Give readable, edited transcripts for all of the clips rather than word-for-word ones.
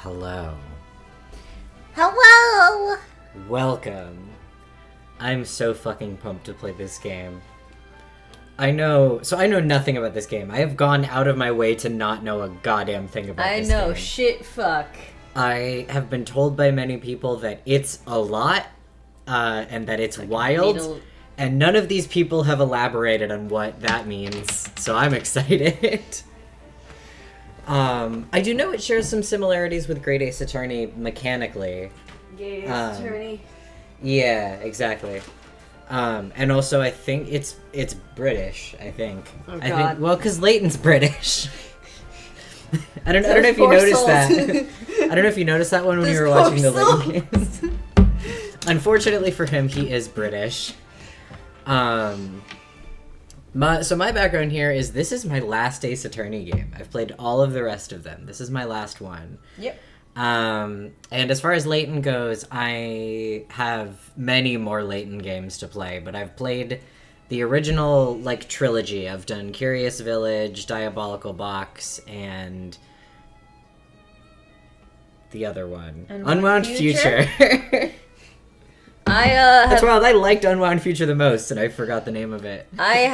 Hello. Hello! Welcome. I'm so fucking pumped to play this game. I know nothing about this game. I have gone out of my way to not know a goddamn thing about this game. I know, shit fuck. I have been told by many people that it's a lot, and that it's wild, and none of these people have elaborated on what that means, so I'm excited. I do know it shares some similarities with Great Ace Attorney mechanically. Great Ace Attorney. Yeah, exactly. And also I think it's British, I think. Oh, God. I think, well, because Layton's British. I don't know if you noticed that. I don't know if you noticed that one when you were watching the Layton games. Unfortunately for him, he is British. So my background here is this is my last Ace Attorney game. I've played all of the rest of them. This is my last one. Yep. And as far as Layton goes, I have many more Layton games to play, but I've played the original, trilogy. I've done Curious Village, Diabolical Box, and the other one. Unwound Future. That's wild. I liked Unwound Future the most, and I forgot the name of it. I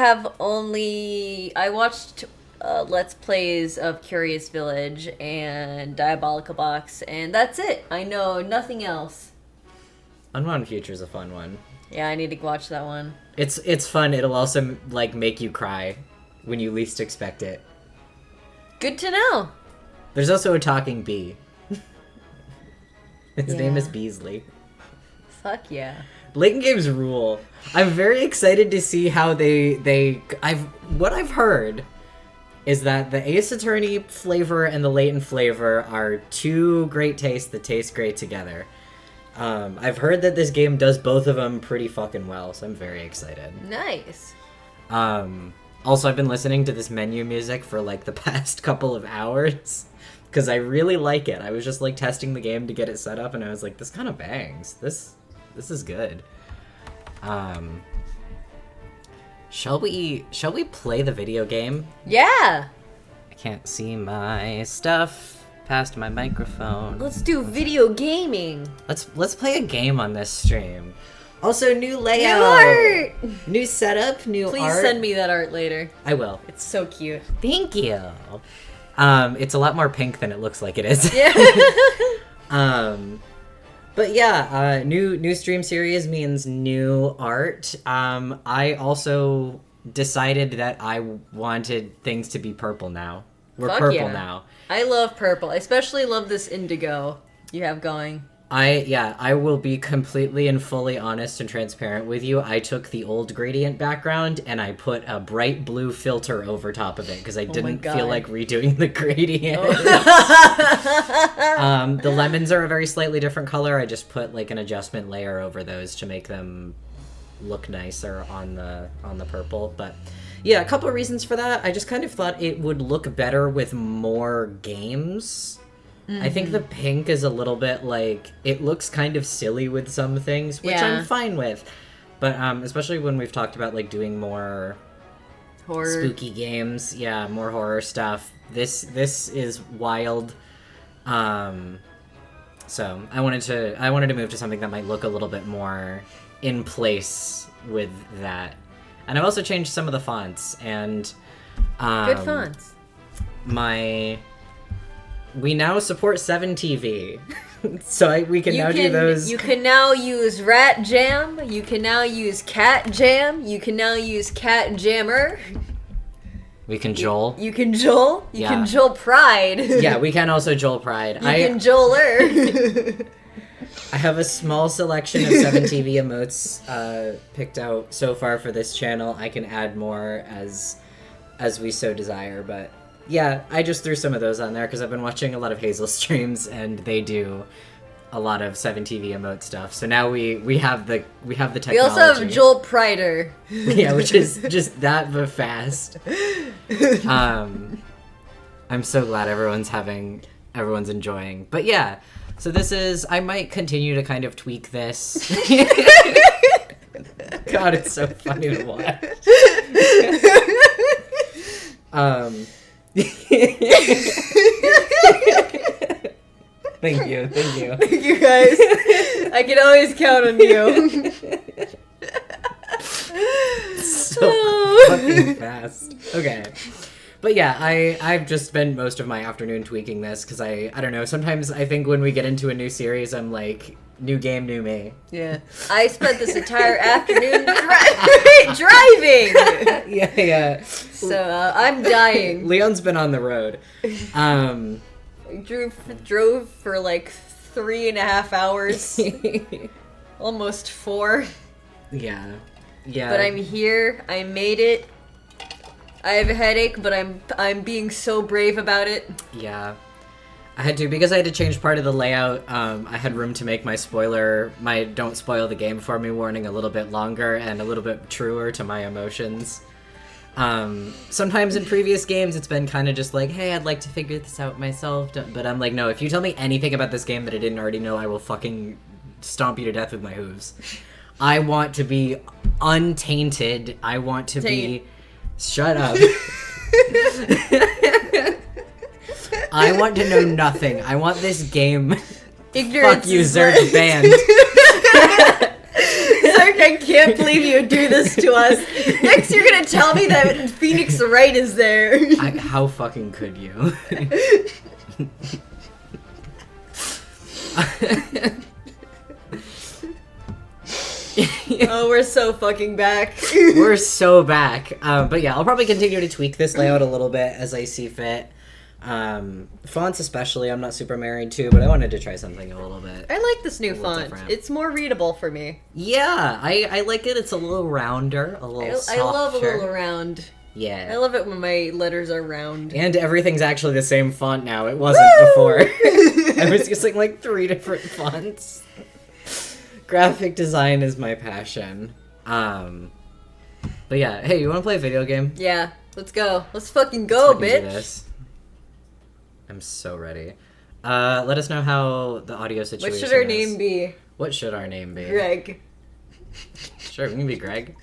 watched Let's Plays of Curious Village and Diabolical Box, and that's it. I know nothing else. Unwound Future is a fun one. Yeah, I need to watch that one. It's fun. It'll also, make you cry when you least expect it. Good to know. There's also a talking bee. His name is Beasley. Fuck yeah. Layton games rule. I'm very excited to see how what I've heard is that the Ace Attorney flavor and the Layton flavor are two great tastes that taste great together. I've heard that this game does both of them pretty fucking well, so I'm very excited. Nice. Also, I've been listening to this menu music for the past couple of hours because I really like it. I was just testing the game to get it set up, and I was like, this kind of bangs. This is good. Shall we play the video game? Yeah. I can't see my stuff past my microphone. Let's do video gaming. Let's play a game on this stream. Also, new layout. New art. New setup, new art. Please send me that art later. I will. It's so cute. Thank you. It's a lot more pink than it looks like it is. Yeah. But yeah, new stream series means new art. I also decided that I wanted things to be purple now. We're purple now. I love purple. I especially love this indigo you have going. I will be completely and fully honest and transparent with you. I took the old gradient background and I put a bright blue filter over top of it because I didn't feel like redoing the gradient. The lemons are a very slightly different color. I just put an adjustment layer over those to make them look nicer on the purple. But yeah, a couple of reasons for that. I just kind of thought it would look better with more games. Mm-hmm. I think the pink is a little bit it looks kind of silly with some things, which I'm fine with. But especially when we've talked about doing more horror spooky games, more horror stuff. This is wild. So I wanted to move to something that might look a little bit more in place with that. And I've also changed some of the fonts and good fonts. We now support 7TV, so we can now do those. You can now use Rat Jam. You can now use Cat Jam. You can now use Cat Jammer. We can Joel. You can Joel. You can Joel Pride. Yeah, we can also Joel Pride. You can Joeler. I have a small selection of 7TV emotes picked out so far for this channel. I can add more as we so desire, but yeah, I just threw some of those on there because I've been watching a lot of Hazel streams and they do a lot of 7TV emote stuff. So now we have the technology. We also have Joel Prider. Yeah, which is just that but fast. I'm so glad everyone's enjoying. But yeah, so I might continue to kind of tweak this. God, it's so funny to watch. Thank you. Thank you guys. I can always count on you. So fucking fast. Okay. But yeah, I've just spent most of my afternoon tweaking this because I don't know, sometimes I think when we get into a new series, I'm like, new game, new me. Yeah. I spent this entire afternoon driving! Yeah. So, I'm dying. Leon's been on the road. I drove for like 3.5 hours. Almost 4. Yeah. But I'm here. I made it. I have a headache, but I'm being so brave about it. Yeah. I had to, because I had to change part of the layout, I had room to make my don't spoil the game for me warning a little bit longer and a little bit truer to my emotions. Sometimes in previous games it's been kind of just like, hey, I'd like to figure this out myself, but I'm like, no, if you tell me anything about this game that I didn't already know, I will fucking stomp you to death with my hooves. I want to be untainted. I want to be... Shut up. I want to know nothing. I want this game. Ignorance. Fuck you, Zerg banned. Zerg, I can't believe you would do this to us. Next, you're gonna tell me that Phoenix Wright is there. How fucking could you? Oh, we're so fucking back. We're so back. But yeah, I'll probably continue to tweak this layout a little bit as I see fit. Fonts especially, I'm not super married to, but I wanted to try something a little bit. I like this new font. Different. It's more readable for me. Yeah, I like it. It's a little rounder, a little softer. I love a little round. Yeah. I love it when my letters are round. And everything's actually the same font now. It wasn't before. I was using like 3 different fonts. Graphic design is my passion. But yeah, hey, you want to play a video game? Yeah, let's go. Let's fucking go, Let's fucking do bitch. this. I'm so ready. Let us know how the audio situation is. What should our name be? What should our name be? Greg. Sure, we can be Greg.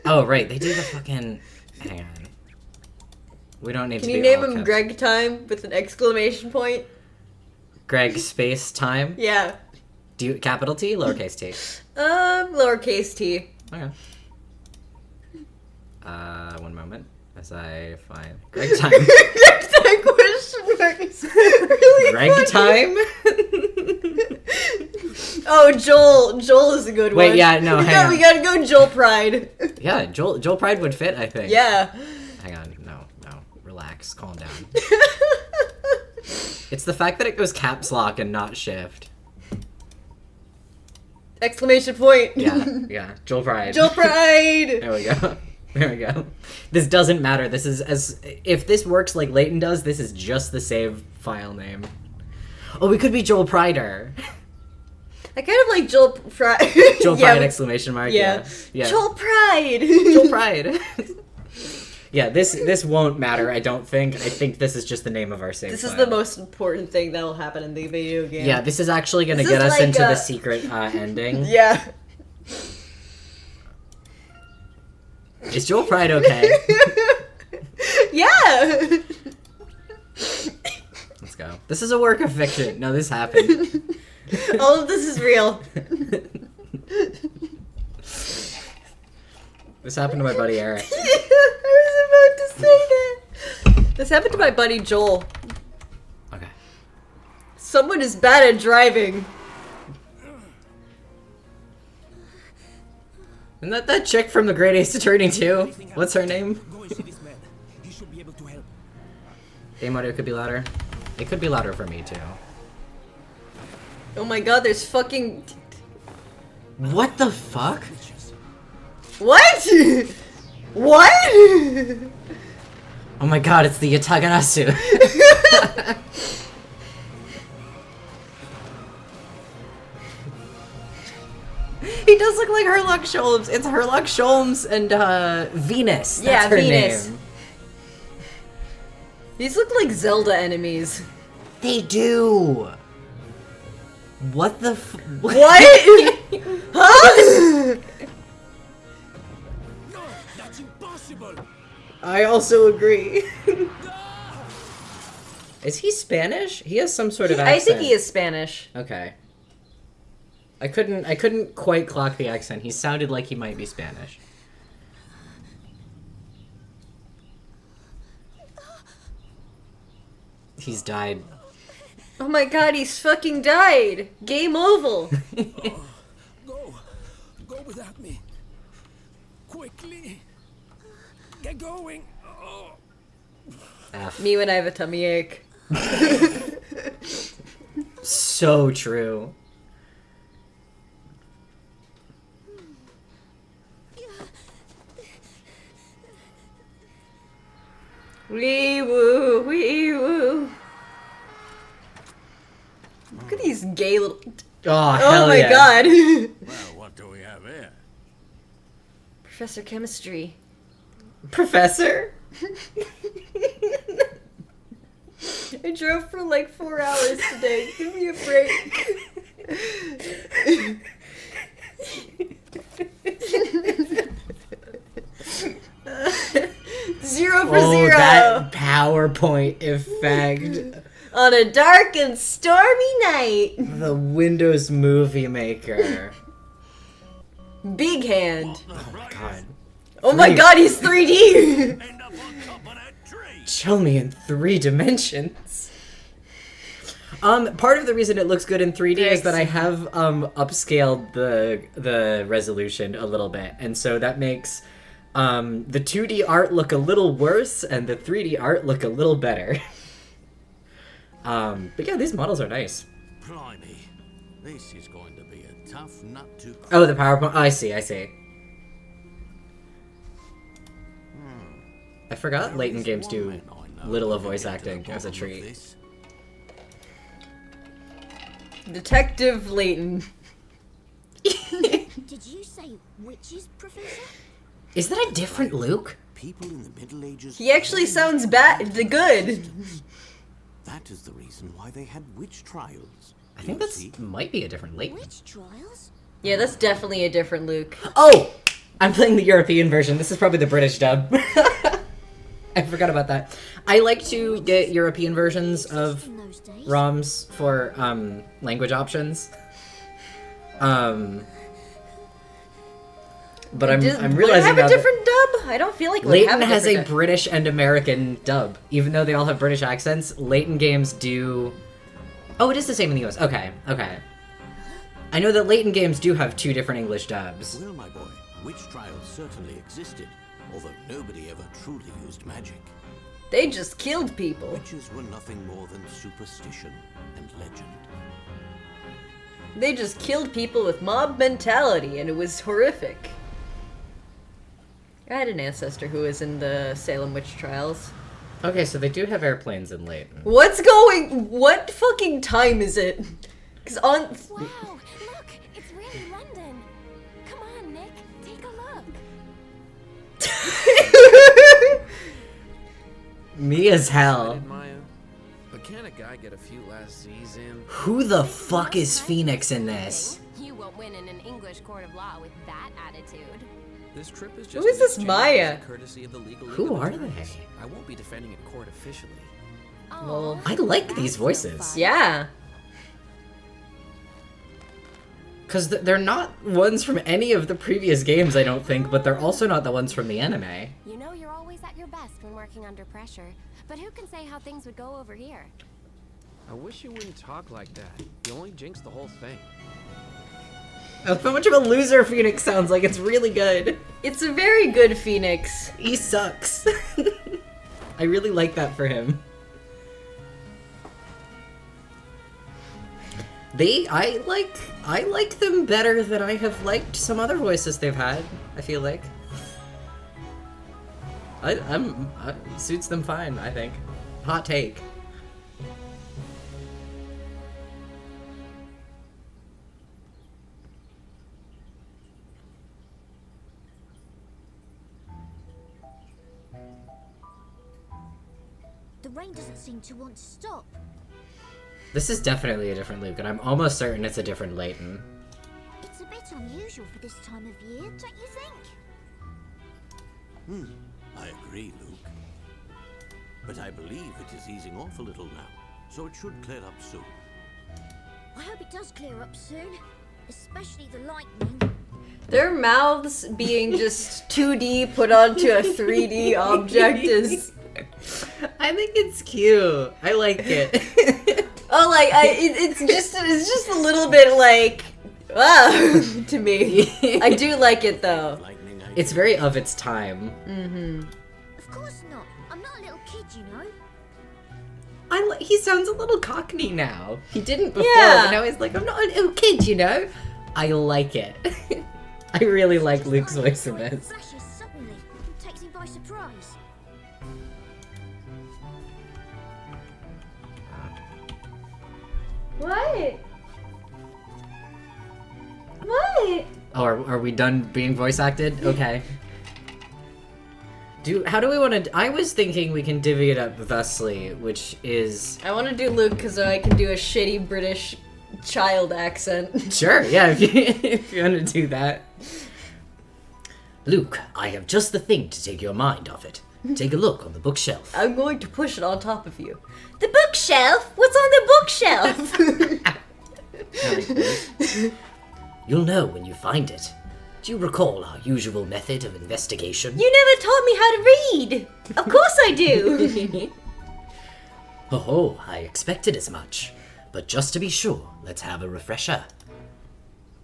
Oh, right, they do the fucking... Hang on. We don't need Can to you be name all him caps. Greg Time with an exclamation point? Greg space time? Yeah. Do you capital T, lowercase t? Lowercase t. Okay. One moment as I find Greg time. Greg Time question marks. Really Greg funny. time? Oh, Joel. Joel is a good one. Wait, yeah, no, hang on. We gotta go Joel Pride. Yeah, Joel Pride would fit, I think. Yeah. Hang on, no, relax, calm down. It's the fact that it goes caps lock and not shift. Exclamation point. Yeah, Joel Pride. Joel Pride. There we go. This doesn't matter. This is if this works like Layton does, this is just the save file name. Oh, we could be Joel Prider. I kind of like Joel Pride. Joel Pride exclamation mark. Yeah. Joel Pride. Joel Pride. Yeah, this won't matter, I don't think. I think this is just the name of our save This file. is the most important thing that will happen in the video game. Yeah, this is actually going to get us into the secret ending. Yeah. Is Joel Pride okay? Yeah. Let's go. This is a work of fiction. No, this happened. All of this is real. This happened to my buddy Eric. I was about to say that. This happened to my buddy Joel. Okay. Someone is bad at driving. Isn't that chick from the Great Ace Attorney too? What's her name? Game audio could be louder. It could be louder for me too. Oh my god, there's fucking... What the fuck? What? What? Oh my god, it's the Yatagarasu. He does look like Herlock Sholmes. It's Herlock Sholmes and Venus. That's her Venus. name. These look like Zelda enemies. They do. What the What? Huh? No, that's impossible. I also agree. Is he Spanish? He has some sort of I accent. think he is Spanish. Okay. I couldn't quite clock the accent. He sounded like he might be Spanish. He's died. Oh my god, he's fucking died! Game over! Go without me. Quickly. Get going. Oh. F. Me when I have a tummy ache. So true. Wee woo, wee woo. Look at these gay little. Oh, hell Oh my yeah. god! Well, what do we have here? Professor Chemistry. Professor? I drove for like 4 hours today. Give me a break. 0 for 0. That PowerPoint effect. On a dark and stormy night. The Windows Movie Maker. Big hand. God. Oh my god, he's 3D! End up on top of that tree. Show me in 3 dimensions. Part of the reason it looks good in 3D is that I have upscaled the resolution a little bit, and so that makes the 2D art look a little worse and the 3D art look a little better. But yeah, these models are nice. Blimey. This is going to be a tough nut to crack. Oh, the PowerPoint. Oh, I see. I forgot Layton games do little of voice acting as a treat. Detective Layton. Did you say witches, Professor? Is that a different Luke? People in the Middle Ages. He actually sounds good. That is the reason why they had witch trials. I think that's might be a different Layton. Witch trials? Yeah, that's definitely a different Luke. Oh! I'm playing the European version. This is probably the British dub. I forgot about that. I like to get European versions of In those days? ROMs for language options. But I'm Would it realizing have now a that different dub? I don't feel like it would Layton have has a different dub. British and American dub. Even though they all have British accents, Layton games do... Oh, it is the same in the US. Okay. I know that Layton games do have 2 different English dubs. Well, my boy, witch trials certainly existed, although nobody ever truly used magic. They just killed people. Witches were nothing more than superstition and legend. They just killed people with mob mentality, and it was horrific. I had an ancestor who was in the Salem witch trials. Okay, so they do have airplanes in Layton. What fucking time is it? Cause on... Wow, look, it's really London. Come on, Nick, take a look. Me as hell. Maya, but can a guy get a few last Z's in? Who the fuck is Phoenix in this? You won't win in an English court of law with that attitude. This trip is Who just is this an exchange Maya? courtesy of the legal Who legal are attorneys. they? I won't be defending in court officially. Well, I like these voices. yeah. Because they're not ones from any of the previous games, I don't think, but they're also not the ones from the anime. You know you're always at your best when working under pressure, but who can say how things would go over here? I wish you wouldn't talk like that. You only jinx the whole thing. How much of a loser Phoenix sounds like. It's really good. It's a very good Phoenix. He sucks. I really like that for him. I like them better than I have liked some other voices they've had, I feel like. Suits them fine, I think. Hot take. The rain doesn't seem to want to stop. This is definitely a different Luke, and I'm almost certain it's a different Layton. It's a bit unusual for this time of year, don't you think? I agree, Luke. but I believe it is easing off a little now, so it should clear up soon. I hope it does clear up soon. Especially the lightning. Their mouths being just 2D put onto a 3D object is... I think it's cute. I like it. Oh, like, it's just a little bit like... Wow, to me. I do like it, though. Lightning, I It's very of its time. Of course not. I'm not a little kid, you know. He sounds a little cockney now. He didn't before, Yeah. but now he's like, I'm not a little kid, you know? I like it. I really like Luke's voice in this. Flashes suddenly. It takes me by surprise. What? What? Oh, are we done being voice acted? Okay. How do we want to... I was thinking we can divvy it up thusly, which is... I want to do Luke because I can do a shitty British child accent. Sure, yeah, if you want to do that. Luke, I have just the thing to take your mind off it. Take a look on the bookshelf. I'm going to push it on top of you. The bookshelf? What's on the bookshelf? You'll know when you find it. Do you recall our usual method of investigation? You never taught me how to read. Of course I do. Oh, I expected as much. But just to be sure, let's have a refresher.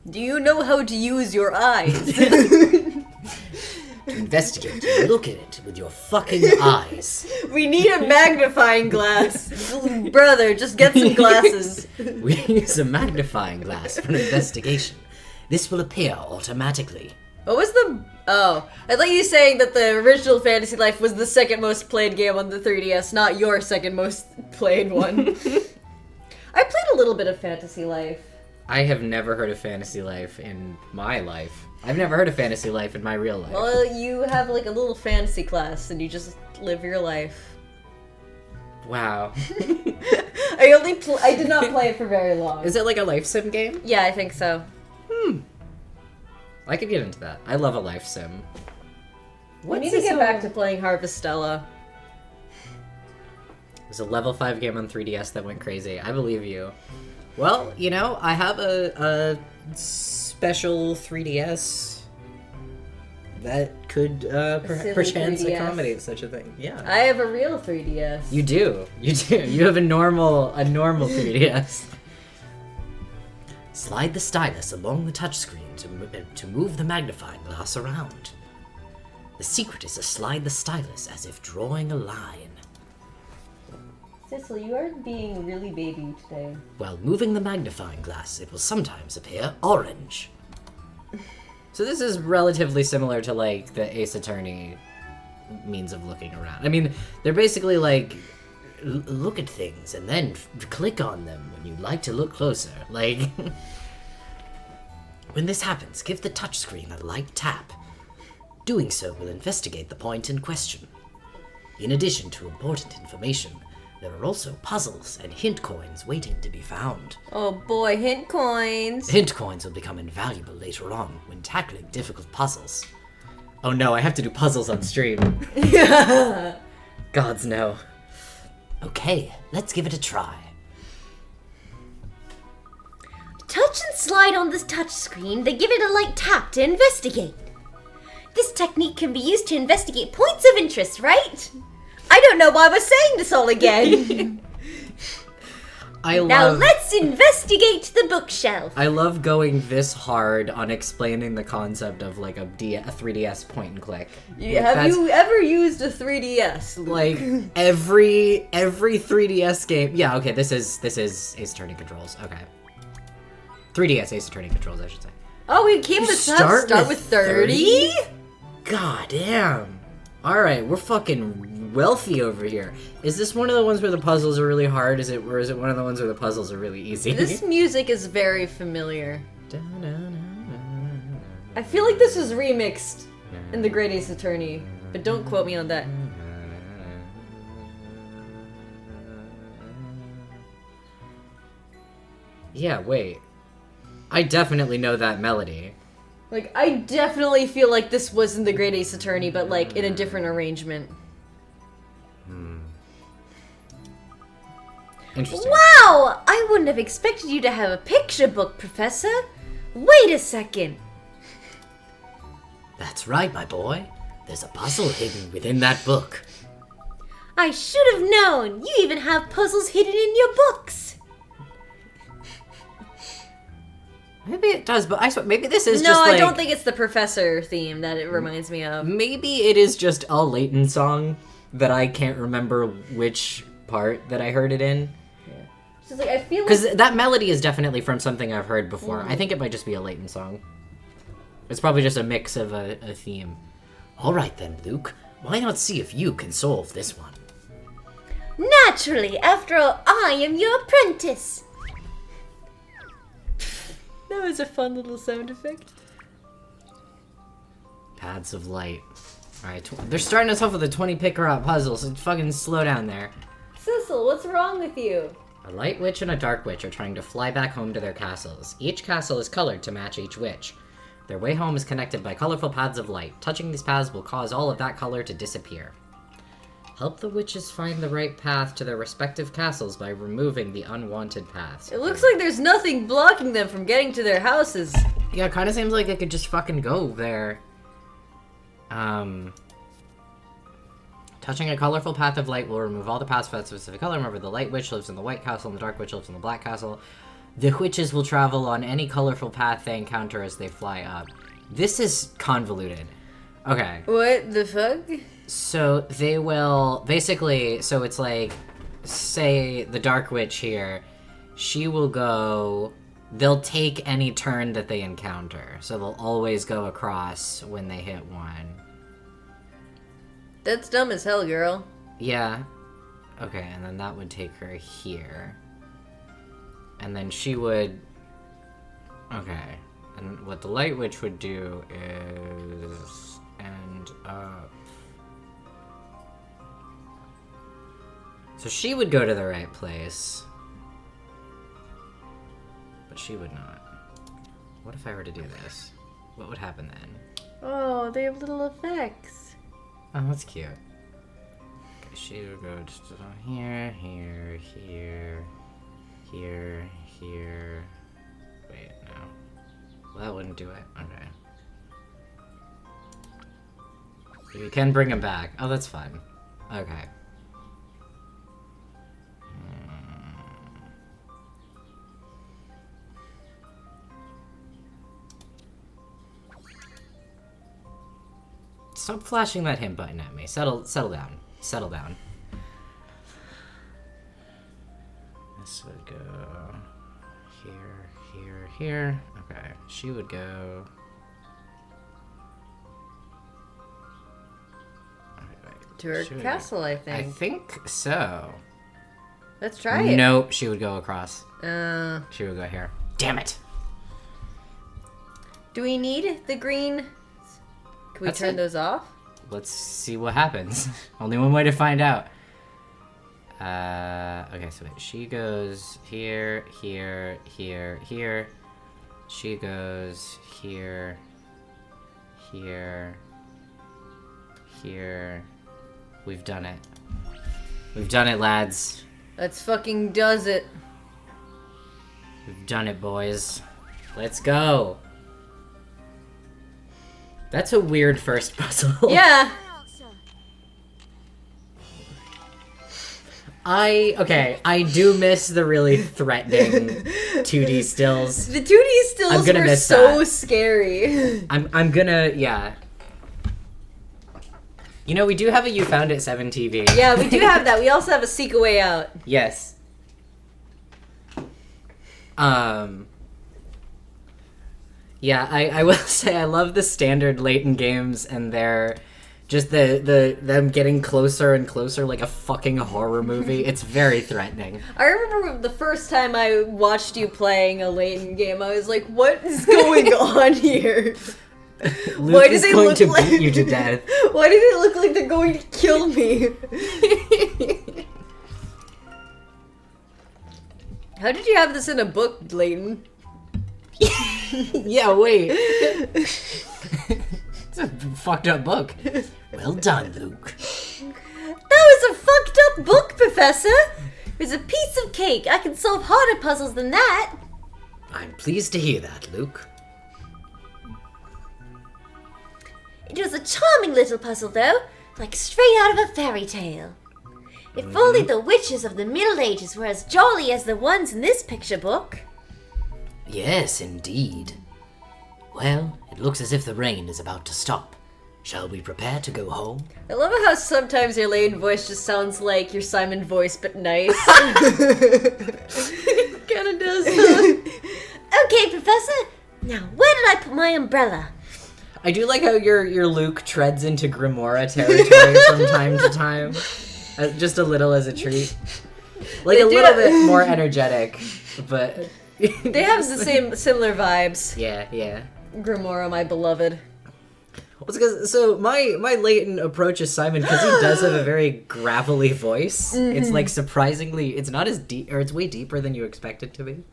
Do you know how to use your eyes? To investigate, look at it with your fucking eyes. We need a magnifying glass. Brother, just get some glasses. We use a magnifying glass for an investigation. This will appear automatically. What was the... Oh, I thought you saying that the original Fantasy Life was the second most played game on the 3DS, not your second most played one. I played a little bit of Fantasy Life. I have never heard of Fantasy Life in my life. I've never heard of Fantasy Life in my real life. Well, you have like a little fantasy class and you just live your life. Wow. I did not play it for very long. Is it like a life sim game? Yeah, I think so. I could get into that. I love a life sim. We need to get back to playing Harvestella. It was a level 5 game on 3DS that went crazy. I believe you. Well, you know, I have a special 3DS that could silly perchance 3DS. accommodate such a thing. Yeah. I have a real 3DS. You do. You do. You have a normal 3DS. Slide the stylus along the touchscreen to move the magnifying glass around. The secret is to slide the stylus as if drawing a line. Cecil, you are being really baby today. While moving the magnifying glass, it will sometimes appear orange. So this is relatively similar to, like, the Ace Attorney means of looking around. I mean, they're basically like, look at things and then click on them when you'd like to look closer. Like, when this happens, give the touchscreen a light tap. Doing so will investigate the point in question. In addition to important information, there are also puzzles and hint coins waiting to be found. Oh boy, hint coins. Hint coins will become invaluable later on when tackling difficult puzzles. Oh no, I have to do puzzles on stream. Gods no. Okay, let's give it a try. Touch and slide on this touchscreen, then give it a light tap to investigate. This technique can be used to investigate points of interest, right? I don't know why we're saying this all again. Now let's investigate the bookshelf. I love going this hard on explaining the concept of like a 3DS point and click. Have you ever used a 3DS? Like every 3DS game? Yeah, okay, this is Ace Attorney controls. Okay, 3DS Ace Attorney controls, I should say. Oh, we came to start with 30? God damn. All right, we're fucking wealthy over here. Is this one of the ones where the puzzles are really hard? Or is it one of the ones where the puzzles are really easy? This music is very familiar. I feel like this was remixed in The Great Ace Attorney, but don't quote me on that. Yeah, wait. I definitely know that melody. Like, I definitely feel like this was in The Great Ace Attorney, but like in a different arrangement. Interesting. Wow! I wouldn't have expected you to have a picture book, Professor. Wait a second. That's right, my boy. There's a puzzle hidden within that book. I should have known. You even have puzzles hidden in your books. Maybe it does, but I swear, maybe this is No, just like... I don't think it's the professor theme that it reminds me of. Maybe it is just a Layton song that I can't remember which part that I heard it in. It's just like, I feel like... Because that melody is definitely from something I've heard before. I think it might just be a Layton song. It's probably just a mix of a theme. All right then, Luke. Why not see if you can solve this one? Naturally, after all, I am your apprentice. That was a fun little sound effect. Paths of light. Alright, they're starting us off with a 20 picker out puzzle, so fucking slow down there. Sissel, what's wrong with you? A light witch and a dark witch are trying to fly back home to their castles. Each castle is colored to match each witch. Their way home is connected by colorful paths of light. Touching these paths will cause all of that color to disappear. Help the witches find the right path to their respective castles by removing the unwanted paths. It looks like there's nothing blocking them from getting to their houses. Yeah, it kind of seems like they could just fucking go there. Touching a colorful path of light will remove all the paths for that specific color. Remember, the light witch lives in the white castle and the dark witch lives in the black castle. The witches will travel on any colorful path they encounter as they fly up. This is convoluted. Okay. What the fuck? So they will basically, so it's like, say the dark witch here, she will go, they'll take any turn that they encounter. So they'll always go across when they hit one. That's dumb as hell, girl. Yeah. Okay, and then that would take her here. And then she would, okay. And what the light witch would do is end up. So she would go to the right place. But she would not. What if I were to do this? What would happen then? Oh, they have little effects. Oh, that's cute. Okay, she would go just here, here, here, here, here. Wait, no. Well, that wouldn't do it. Okay. You can bring him back. Oh, that's fine. Okay. Stop flashing that hint button at me. Settle down. Settle down. This would go here, here, here. Okay, she would go. To her She would castle, I I think. think so. Let's try it. Nope, she would go across. Do She would go here. Damn it! we need the green? Can we That's turn it. those off? Let's see what happens. Only one way to find out. Okay, so wait. She goes here, here, here, here. She goes here, here, here. We've done it. We've done it, lads. Let's fucking does it. We've done it, boys. Let's go. That's a weird first puzzle. Yeah. I do miss the really threatening 2D stills. The 2D stills I'm gonna were miss so that. scary. I'm gonna, yeah. You know, we do have a You Found It 7 TV. Yeah, we do have that. We also have a Seek a Way Out. Yes. Yeah, I will say I love the standard Layton games and their just them getting closer and closer like a fucking horror movie. It's very threatening. I remember the first time I watched you playing a Layton game, I was like, what is going on here? Luke Why do is they going look to like... beat you to death. Why do they look like they're going to kill me? How did you have this in a book, Layton? Yeah, wait. It's a fucked up book. Well done, Luke. That was a fucked up book, Professor! It's a piece of cake. I can solve harder puzzles than that. I'm pleased to hear that, Luke. It was a charming little puzzle, though, like straight out of a fairy tale. If only the witches of the Middle Ages were as jolly as the ones in this picture book. Yes, indeed. Well, it looks as if the rain is about to stop. Shall we prepare to go home? I love how sometimes your Layton voice just sounds like your Simon voice, but nice. Kinda does. Okay, Professor. Now, where did I put my umbrella? I do like how your Luke treads into Grimoire territory from time to time. Just a little as a treat. Like They a do little have- bit more energetic, but... They have the similar vibes. Yeah. Grimoire, my beloved. So my Layton approaches Simon because he does have a very gravelly voice. It's like surprisingly, it's not as deep, or it's way deeper than you expect it to be.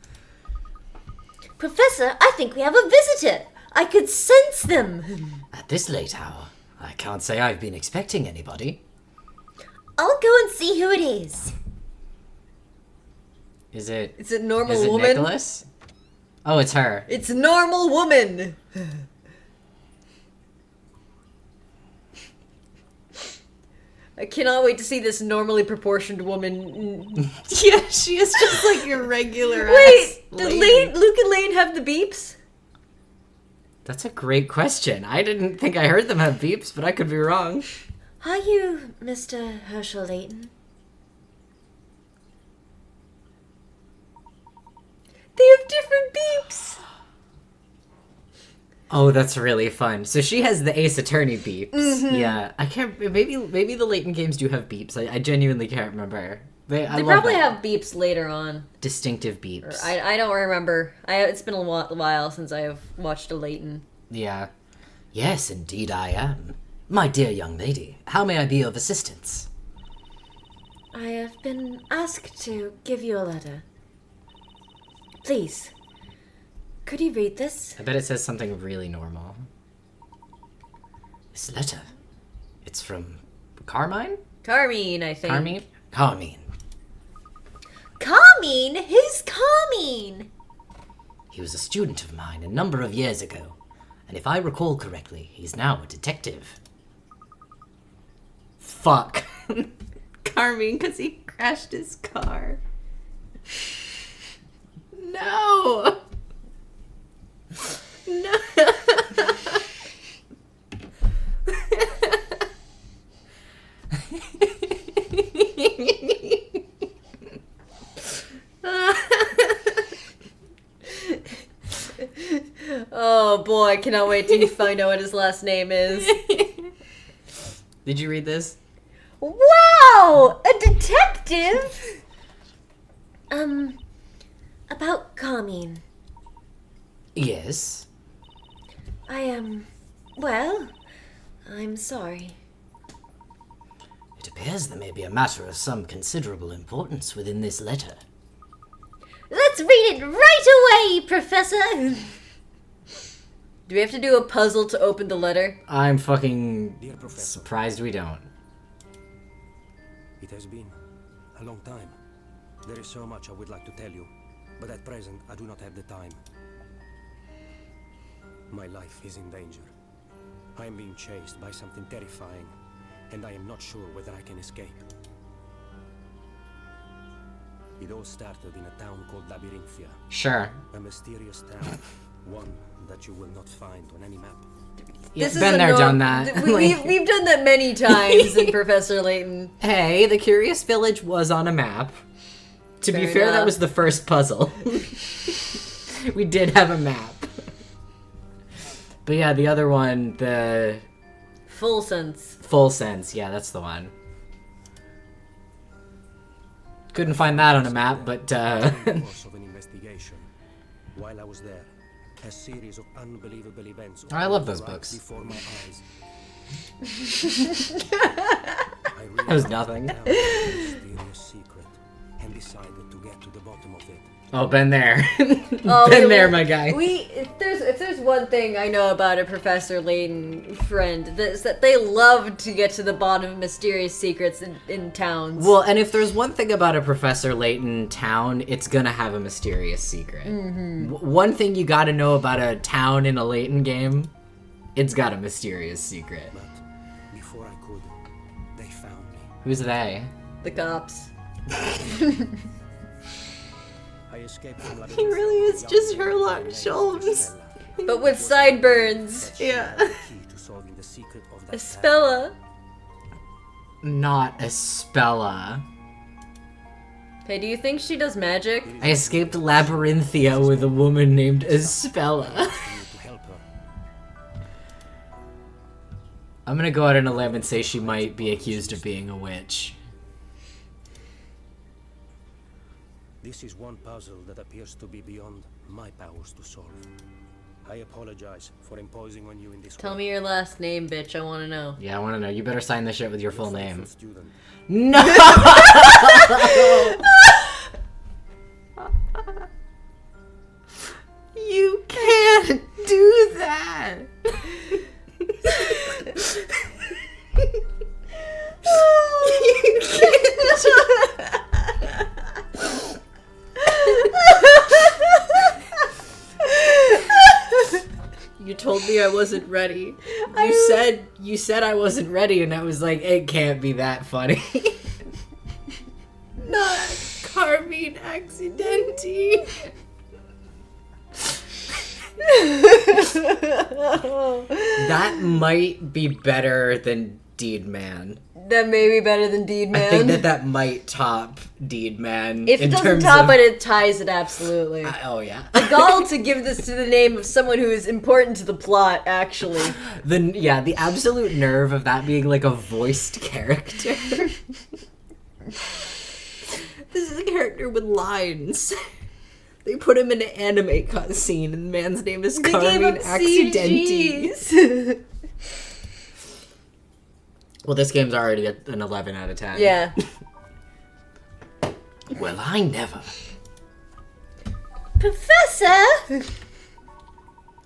Professor, I think we have a visitor. I could sense them. At this late hour, I can't say I've been expecting anybody. I'll go and see who it is. Is it Normal Woman? Nicholas? Oh, it's her. It's Normal Woman! I cannot wait to see this normally proportioned woman. Yeah, she is just like your regular Wait, did Luke and Layton have the beeps? That's a great question. I didn't think I heard them have beeps, but I could be wrong. Are you Mr. Herschel Layton? They have different beeps! Oh, that's really fun. So she has the Ace Attorney beeps. Yeah, I can't. Maybe the Layton games do have beeps. I genuinely can't remember. I They love probably that. have beeps later on. Distinctive beeps. I don't remember. It's been a while since I have watched a Layton. Yeah. Yes, indeed I am. My dear young lady, how may I be of assistance? I have been asked to give you a letter. Please, could you read this? I bet it says something really normal. This letter, it's from Carmine? Carmine, I think. Carmine? Carmine. Carmine? Who's Carmine? He was a student of mine a number of years ago, and if I recall correctly, he's now a detective. Fuck. Carmine, because he crashed his car. No! No! Oh boy, I cannot wait to find out what his last name is. Did you read this? Wow! A detective? About Carmine. Yes? Well, I'm sorry. It appears there may be a matter of some considerable importance within this letter. Let's read it right away, Professor! Do we have to do a puzzle to open the letter? I'm fucking Dear Professor, surprised we don't. it has been a long time. There is so much I would like to tell you, but at present I do not have the time. My life is in danger. I am being chased by something terrifying, and I am not sure whether I can escape. It all started in a town called Labyrinthia, Sure. a mysterious town, one that you will not find on any map. Yeah, This is been a there, norm- done that. We've done that many times in Professor Layton. Hey, the Curious Village was on a map. To be Fair fair, that enough. was the first puzzle. We did have a map. But yeah, the other one, the Full sense. Full Sense, yeah, that's the one. Couldn't find that on a map, but In the course of an investigation, while I was there, a series of unbelievable events. I love occurred those right books. Before my eyes. I that was nothing. realized a mysterious secret. and decided to get to the bottom of it. Oh, been there. Oh, Been there, my guy. If there's one thing I know about a Professor Layton friend, it's that they love to get to the bottom of mysterious secrets in towns. Well, and if there's one thing about a Professor Layton town, it's gonna have a mysterious secret. One thing you gotta know about a town in a Layton game, it's got a mysterious secret. But before I could, they found me. Who's they? The cops. I escaped from He really is just Sherlock Holmes. But with sideburns. Yeah. Espella. Not Espella. Hey, do you think she does magic? I escaped Labyrinthia with a woman named Espella. I'm gonna go out on a limb and say she might be accused of being a witch. This is one puzzle that appears to be beyond my powers to solve. I apologize for imposing on you in this Tell way. me your last name, bitch. I want to know. Yeah, I wanna know. You better sign this shit with your full name. Student. No! You can't do that! You can't. You told me I wasn't ready. You said I wasn't ready, and I was like, it can't be that funny. Not Carmine Accidenti. That might be better than Deed Man. That may be better than Deed Man. I think that might top Deed Man. If it doesn't top it, it ties it absolutely. Oh yeah. The gall to give this to the name of someone who is important to the plot, actually. The absolute nerve of that being like a voiced character. This is a character with lines. They put him in an anime cutscene, and the man's name is Carmine Accidenti. CGs. Well, this game's already an 11 out of 10. Yeah. Well, I never. Professor!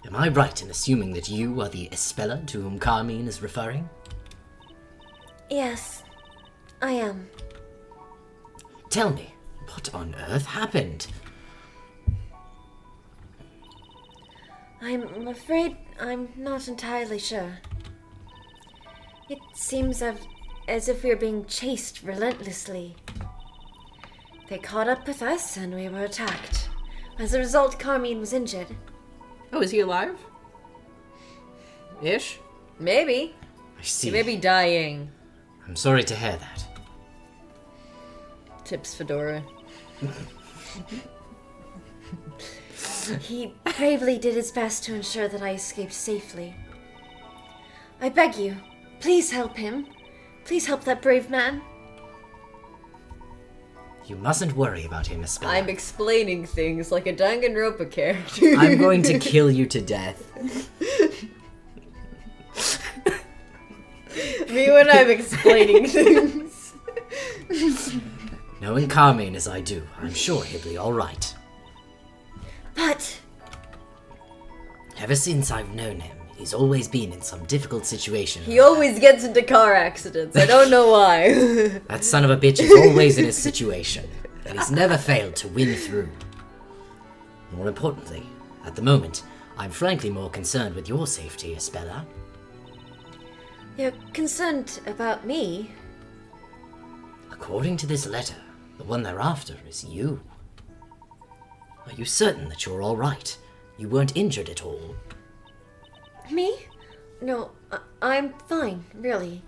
Am I right in assuming that you are the Espella to whom Carmine is referring? Yes, I am. Tell me, what on earth happened? I'm afraid I'm not entirely sure. It seems as if we are being chased relentlessly. They caught up with us and we were attacked. As a result, Carmine was injured. Oh, is he alive? Ish? Maybe. I see. He may be dying. I'm sorry to hear that. Tips Fedora. He bravely did his best to ensure that I escaped safely. I beg you, please help him. Please help that brave man. You mustn't worry about him, Espella. I'm explaining things like a Danganronpa character. I'm going to kill you to death. Me when I'm explaining things. Knowing Carmine as I do, I'm sure he'll be alright. But Ever since I've known him, he's always been in some difficult situation. He always gets into car accidents. I don't know why. That son of a bitch is always in a situation, and he's never failed to win through. More importantly, at the moment, I'm frankly more concerned with your safety, Espella. you're concerned about me? According to this letter, the one they're after is you. Are you certain that you're all right? You weren't injured at all? Me? No, I'm fine, really.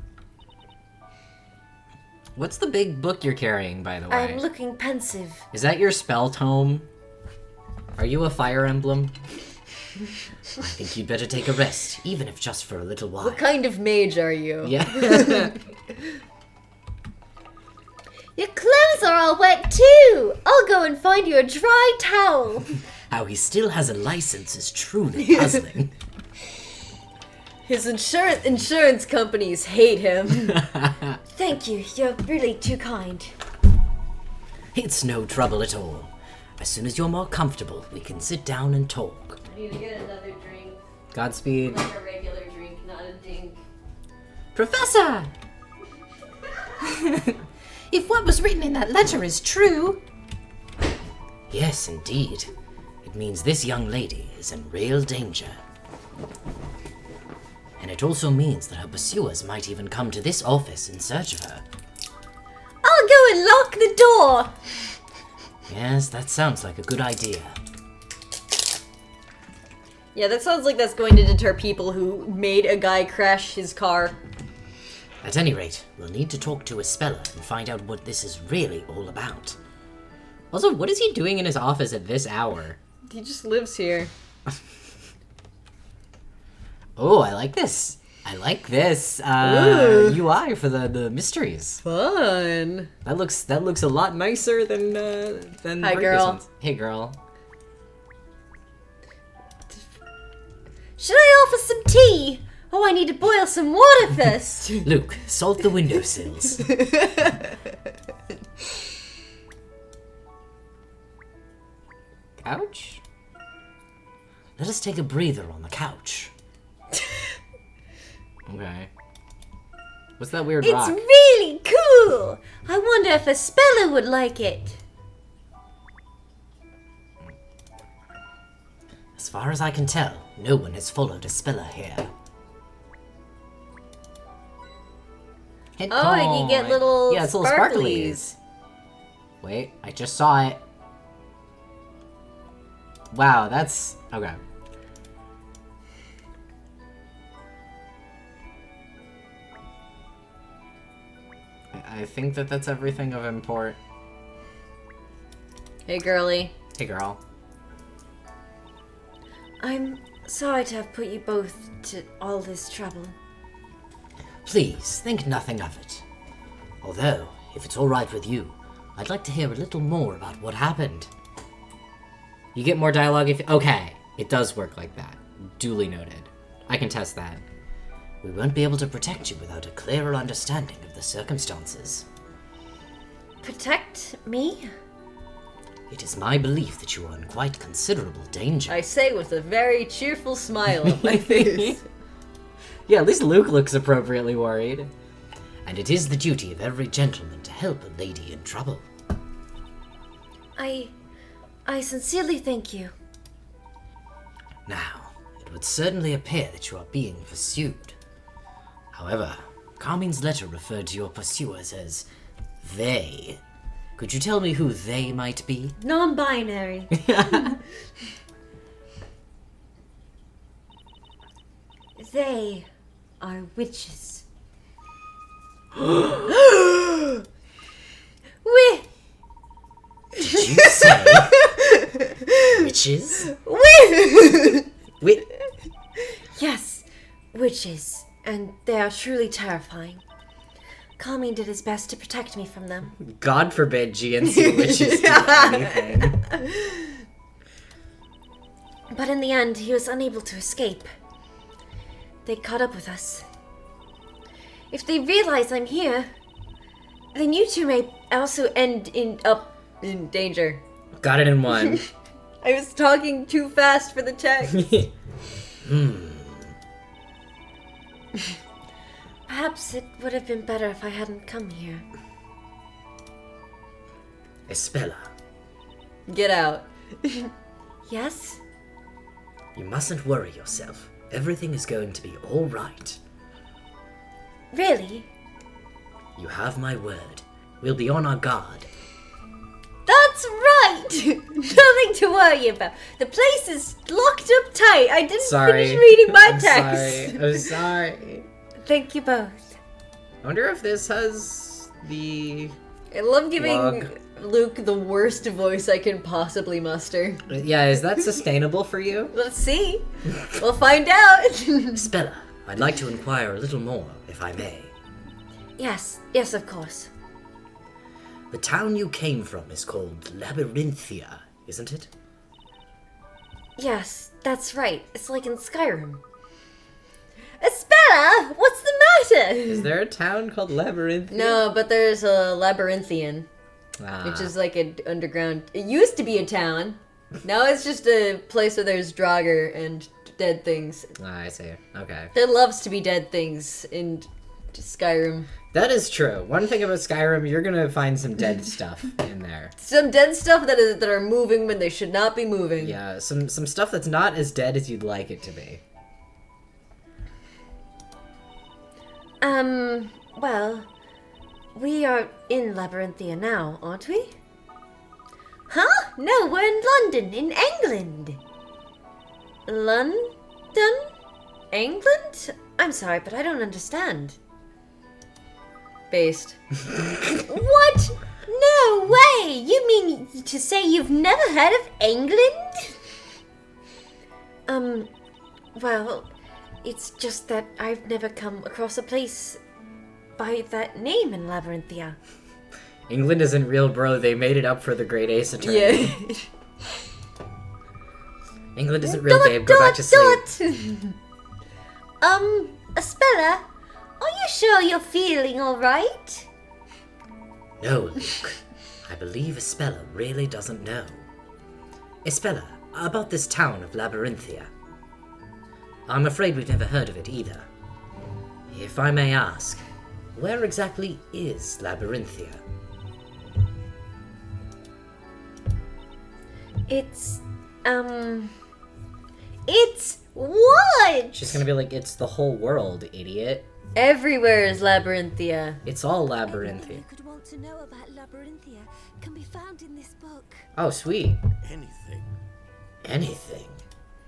What's the big book you're carrying, by the way? I'm looking pensive. Is that your spell tome? Are you a Fire Emblem? I think you'd better take a rest, even if just for a little while. What kind of mage are you? Yeah. Your clothes are all wet too! I'll go and find you a dry towel. How he still has a license is truly puzzling. His insurance companies hate him. Thank you, you're really too kind. It's no trouble at all. As soon as you're more comfortable, we can sit down and talk. I need to get another drink. Godspeed. Like a regular drink, not a dink. Professor! If what was written in that letter is true... Yes, indeed. It means this young lady is in real danger. And it also means that her pursuers might even come to this office in search of her. I'll go and lock the door! Yes, that sounds like a good idea. Yeah, that sounds like that's going to deter people who made a guy crash his car. At any rate, we'll need to talk to Espella and find out what this is really all about. Also, what is he doing in his office at this hour? He just lives here. Oh, I like this. I like this UI for the mysteries. Fun. That looks a lot nicer than Hi, previous girl. ones. Hey, girl. Should I offer some tea? Oh, I need to boil some water first. Luke, salt the windowsills. Couch? Let us take a breather on the couch. Okay. What's that weird It's rock? really cool. I wonder if Espella would like it. As far as I can tell, no one has followed Espella here. Oh, and you get little yeah, it's little sparklies. sparklies. Wait, I just saw it. Wow, that's okay. I think that's everything of import. Hey, girly. Hey, girl. I'm sorry to have put you both to all this trouble. Please, think nothing of it. Although, if it's all right with you, I'd like to hear a little more about what happened. You get more dialogue if... Okay, it does work like that. Duly noted. I can test that. We won't be able to protect you without a clearer understanding of the circumstances. Protect me? It is my belief that you are in quite considerable danger. I say with a very cheerful smile on my face. Yeah, at least Luke looks appropriately worried. And it is the duty of every gentleman to help a lady in trouble. I sincerely thank you. Now, it would certainly appear that you are being pursued. However, Carmine's letter referred to your pursuers as they. Could you tell me who they might be? Non-binary. They are witches. Did you say witches? Wait, Yes, witches, and they are truly terrifying. Carmine did his best to protect me from them. God forbid GNC witches do anything. But in the end, he was unable to escape. They caught up with us. If they realize I'm here, then you two may also end up In danger. Got it in one. I was talking too fast for the text. Perhaps it would have been better if I hadn't come here. Espella, Get out. Yes? you mustn't worry yourself. Everything is going to be all right. Really? You have my word. We'll be on our guard. That's right! Nothing to worry about. The place is locked up tight. I didn't Sorry. finish reading my I'm text. sorry. I'm sorry. Thank you both. I wonder if this has the... I love giving Log. Luke the worst voice I can possibly muster. Yeah, is that sustainable for you? Let's see. We'll find out. Spella, I'd like to inquire a little more, if I may. Yes, of course. The town you came from is called Labyrinthia, isn't it? Yes, that's right. It's like in Skyrim. Espella, what's the matter? Is there a town called Labyrinth? No, but there's a labyrinthian. which is like an underground. It used to be a town. Now it's just a place where there's Draugr and dead things. I see. Okay. There loves to be dead things in Skyrim. That is true. One thing about Skyrim, you're gonna find some dead stuff in there. Some dead stuff that are moving when they should not be moving. Yeah, some stuff that's not as dead as you'd like it to be. Well, we are in Labyrinthia now, aren't we? Huh? No, we're in London, in England. London? England? I'm sorry, but I don't understand. Based. What? No way! You mean to say you've never heard of England? Well, it's just that I've never come across a place by that name in Labyrinthia. England isn't real, bro. They made it up for the Great Ace Attorney. Yeah. England isn't real, babe. Go back to sleep. Espella, are you sure you're feeling alright? No, Luke. I believe Espella really doesn't know. Espella, about this town of Labyrinthia. I'm afraid we've never heard of it either. If I may ask, where exactly is Labyrinthia? It's what? She's gonna be like, it's the whole world, idiot. Everywhere is Labyrinthia. It's all Labyrinthia. Anything you could want to know about Labyrinthia can be found in this book. Oh, sweet. Anything. Anything?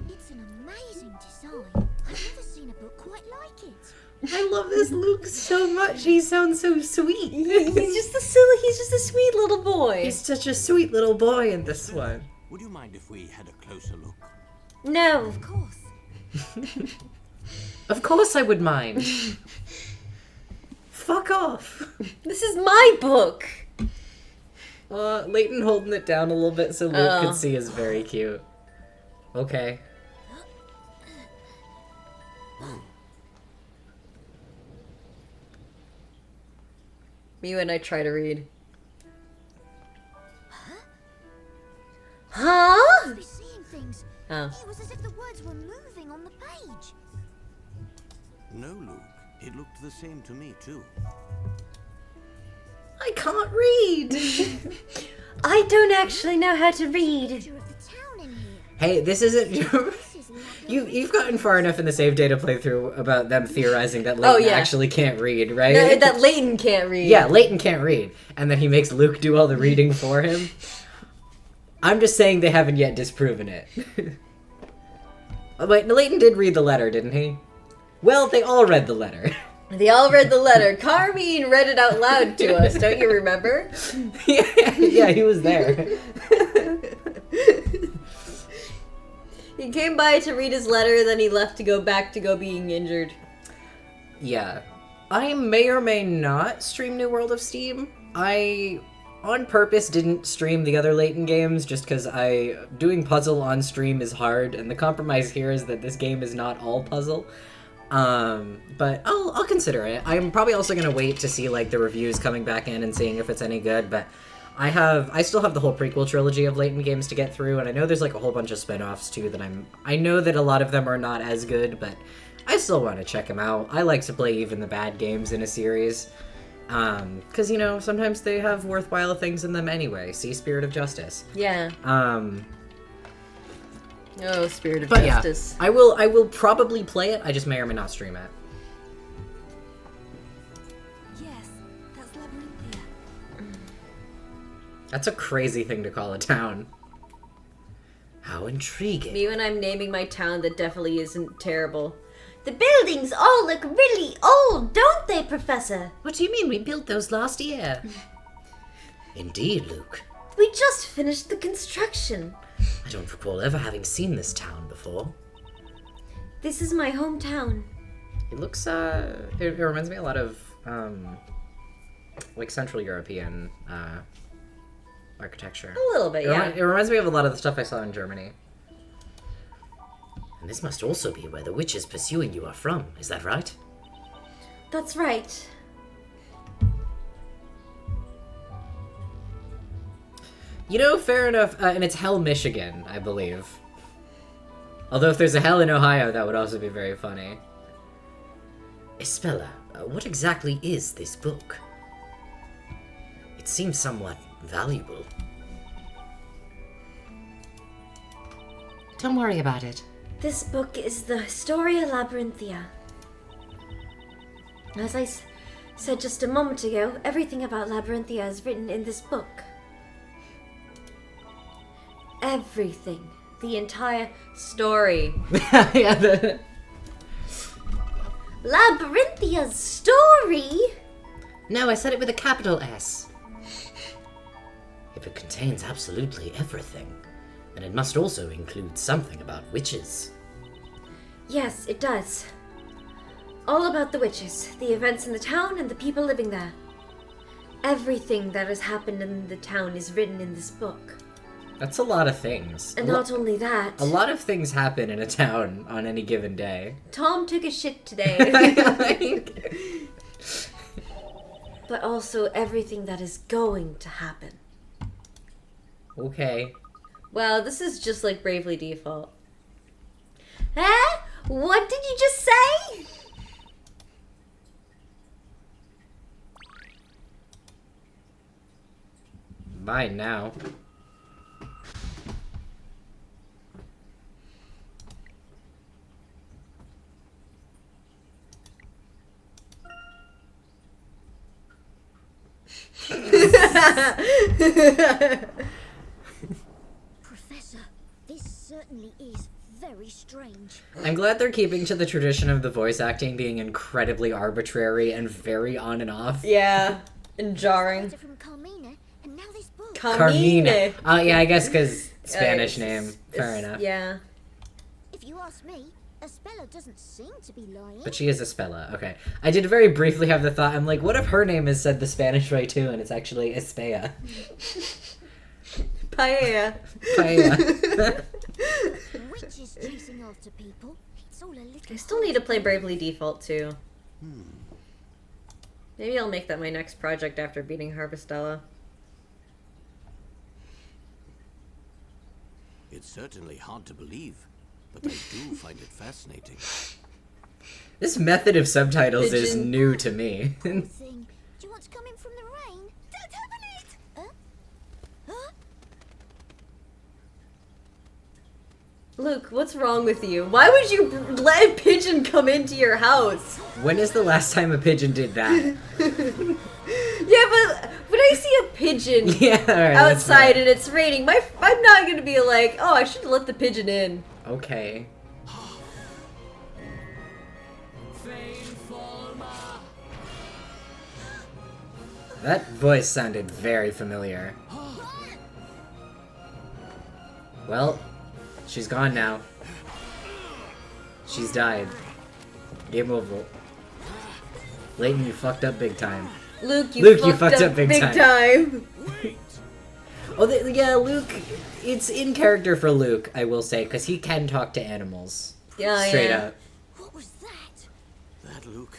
It's an amazing design. I've never seen a book quite like it. I love this Luke so much. He sounds so sweet. He's just a sweet little boy. He's such a sweet little boy in this one. Would you mind if we had a closer look? No. Of course. Of course I would mind. Fuck off. This is my book. Layton holding it down a little bit so Luke could see is very cute. Okay. Me when I try to read. Huh? Be seeing things. Oh. It was as if the words were moving on the page. No, Luke. It looked the same to me, too. I can't read. I don't actually know how to read. Picture of the town in here. Hey, this isn't... This is You've gotten far enough in the save data playthrough about them theorizing that Layton yeah. actually can't read, right? No, that Layton can't read. Yeah, Layton can't read. And then he makes Luke do all the reading for him. I'm just saying they haven't yet disproven it. Oh, wait, Layton did read the letter, didn't he? Well, they all read the letter. They all read the letter. Carmine read it out loud to us, don't you remember? Yeah, he was there. He came by to read his letter, then he left to go back to go being injured. Yeah. I may or may not stream New World of Steam. I, on purpose, didn't stream the other Layton games just because doing puzzle on stream is hard, and the compromise here is that this game is not all puzzle. But I'll consider it. I'm probably also gonna wait to see like the reviews coming back in and seeing if it's any good, but I still have the whole prequel trilogy of Layton games to get through, and I know there's like a whole bunch of spin-offs too that I know that a lot of them are not as good, but I still want to check them out. I like to play even the bad games in a series. Because, you know, sometimes they have worthwhile things in them anyway. See Spirit of Justice. Yeah. Oh, Spirit of But Justice. yeah, I will probably play it. I just may or may not stream it. Yes, that's Labyrinthia. That's a crazy thing to call a town. How intriguing. Me when I'm naming my town that definitely isn't terrible. The buildings all look really old, don't they, Professor? What do you mean? We built those last year. Indeed, Luke. We just finished the construction. I don't recall ever having seen this town before. This is my hometown. It looks, it reminds me a lot of, like Central European, architecture. A little bit, yeah. It reminds me of a lot of the stuff I saw in Germany. And this must also be where the witches pursuing you are from, is that right? That's right. You know, fair enough. And it's Hell, Michigan, I believe. Although if there's a Hell in Ohio, that would also be very funny. Espella, what exactly is this book? It seems somewhat valuable. Don't worry about it. This book is the Historia Labyrinthia. As I said just a moment ago, everything about Labyrinthia is written in this book. Everything. The entire story. Yeah, Labyrinthia's story? No, I said it with a capital S. If it contains absolutely everything, then it must also include something about witches. Yes, it does. All about the witches, the events in the town, and the people living there. Everything that has happened in the town is written in this book. That's a lot of things. And not only that, A lot of things happen in a town on any given day. Tom took a shit today. but also everything that is going to happen. Okay. Wow, this is just like Bravely Default. Huh? What did you just say? Bye now. Professor, this certainly is very strange. I'm glad they're keeping to the tradition of the voice acting being incredibly arbitrary and very on and off. Yeah, and jarring. From Carmina, and now this book. Carmina. Oh, yeah, I guess because Spanish it's- name. Fair enough. Yeah. If you ask me, Espella doesn't seem to be lying. But she is Espella. Okay. I did very briefly have the thought, I'm like, what if her name is said the Spanish way too, and it's actually Espella? Paella. Paella. Witches chasing after people. It's all a little. I still need to play Bravely Default too. Maybe I'll make that my next project after beating Harvestella. It's certainly hard to believe, but I do find it fascinating. This method of subtitles is Pigeon. new to me. Thing. Do you want to come in from the rain? Don't open it! Huh? Huh? Luke, what's wrong with you? Why would you let a pigeon come into your house? When is the last time a pigeon did that? Yeah, but when I see a pigeon Yeah, alright. that's outside fair. and it's raining, I'm not gonna be like, oh, I should let the pigeon in. Okay. That voice sounded very familiar. Well, she's gone now. She's died. Game over. Layton, you fucked up big time. Luke, you fucked up big time. Oh, yeah, Luke. It's in character for Luke, I will say, because he can talk to animals. Yeah, Straight yeah. up. What was that? That Luke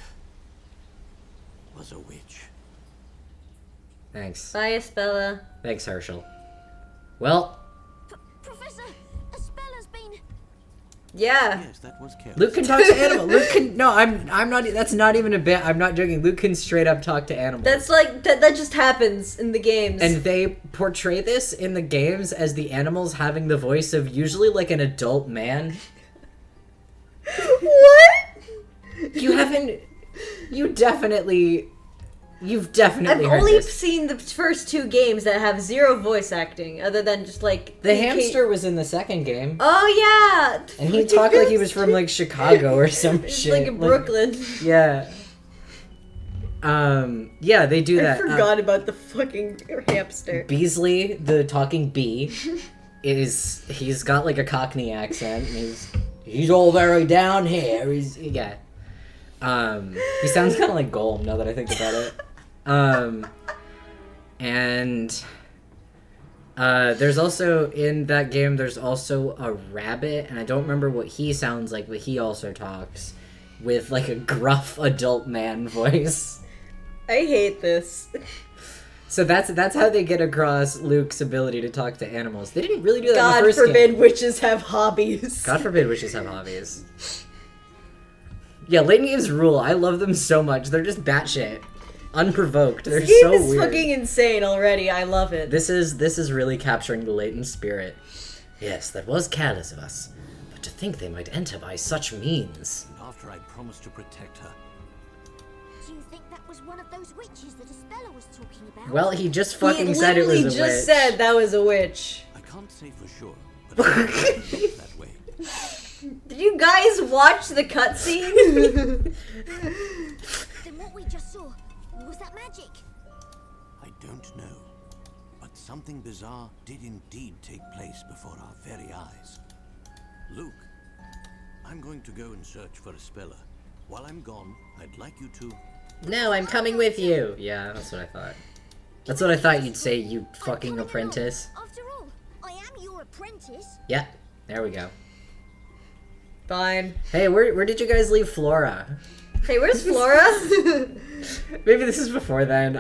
was a witch. Thanks. Bye, Espella. Thanks, Herschel. Well, Professor, Espella's been. Yeah. Yes, that was careless. Luke can talk to animals. Luke can. No, I'm not. That's not even a bit. I'm not joking. Luke can straight up talk to animals. That's like, that just happens in the games. And they portray this in the games as the animals having the voice of usually like an adult man. What? You've definitely I've heard only this. seen the first two games that have zero voice acting, other than just like The hamster was in the second game. Oh yeah, And he talked like he was from like Chicago or some It's shit. like in Brooklyn. Yeah. Yeah, they do I that. forgot about the fucking hamster. Beasley, the talking bee, he's got like a Cockney accent. And he's all very down here. He sounds kind of like Golem now that I think about it. And there's also in that game there's also a rabbit, and I don't remember what he sounds like, but he also talks with like a gruff adult man voice. I hate this. So that's how they get across Luke's ability to talk to animals. They didn't really do that in God the first forbid game. witches have hobbies. God forbid witches have hobbies. Yeah, Layton games rule. I love them so much. They're just batshit. Unprovoked. They're This game so is weird. fucking insane already. I love it. This is really capturing the Layton spirit. Yes, that was careless of us. But to think they might enter by such means. After I promised to protect her. Do you think that was one of those witches that Estella was talking about? Well, he just He fucking said it was a literally just witch. said that was a witch. I can't say for sure, but I think that way. Did you guys watch the cutscene? Then what we just saw, was that magic? I don't know. But something bizarre did indeed take place before our very eyes. Luke, I'm going to go and search for Espella. While I'm gone, I'd like you to... No, I'm coming with you. Yeah, that's what I thought. That's what I thought you'd say, you fucking apprentice. After all, I am your apprentice. Yeah, there we go. Fine. Hey, where did you guys leave Flora? Hey, where's Flora? Maybe this is before then.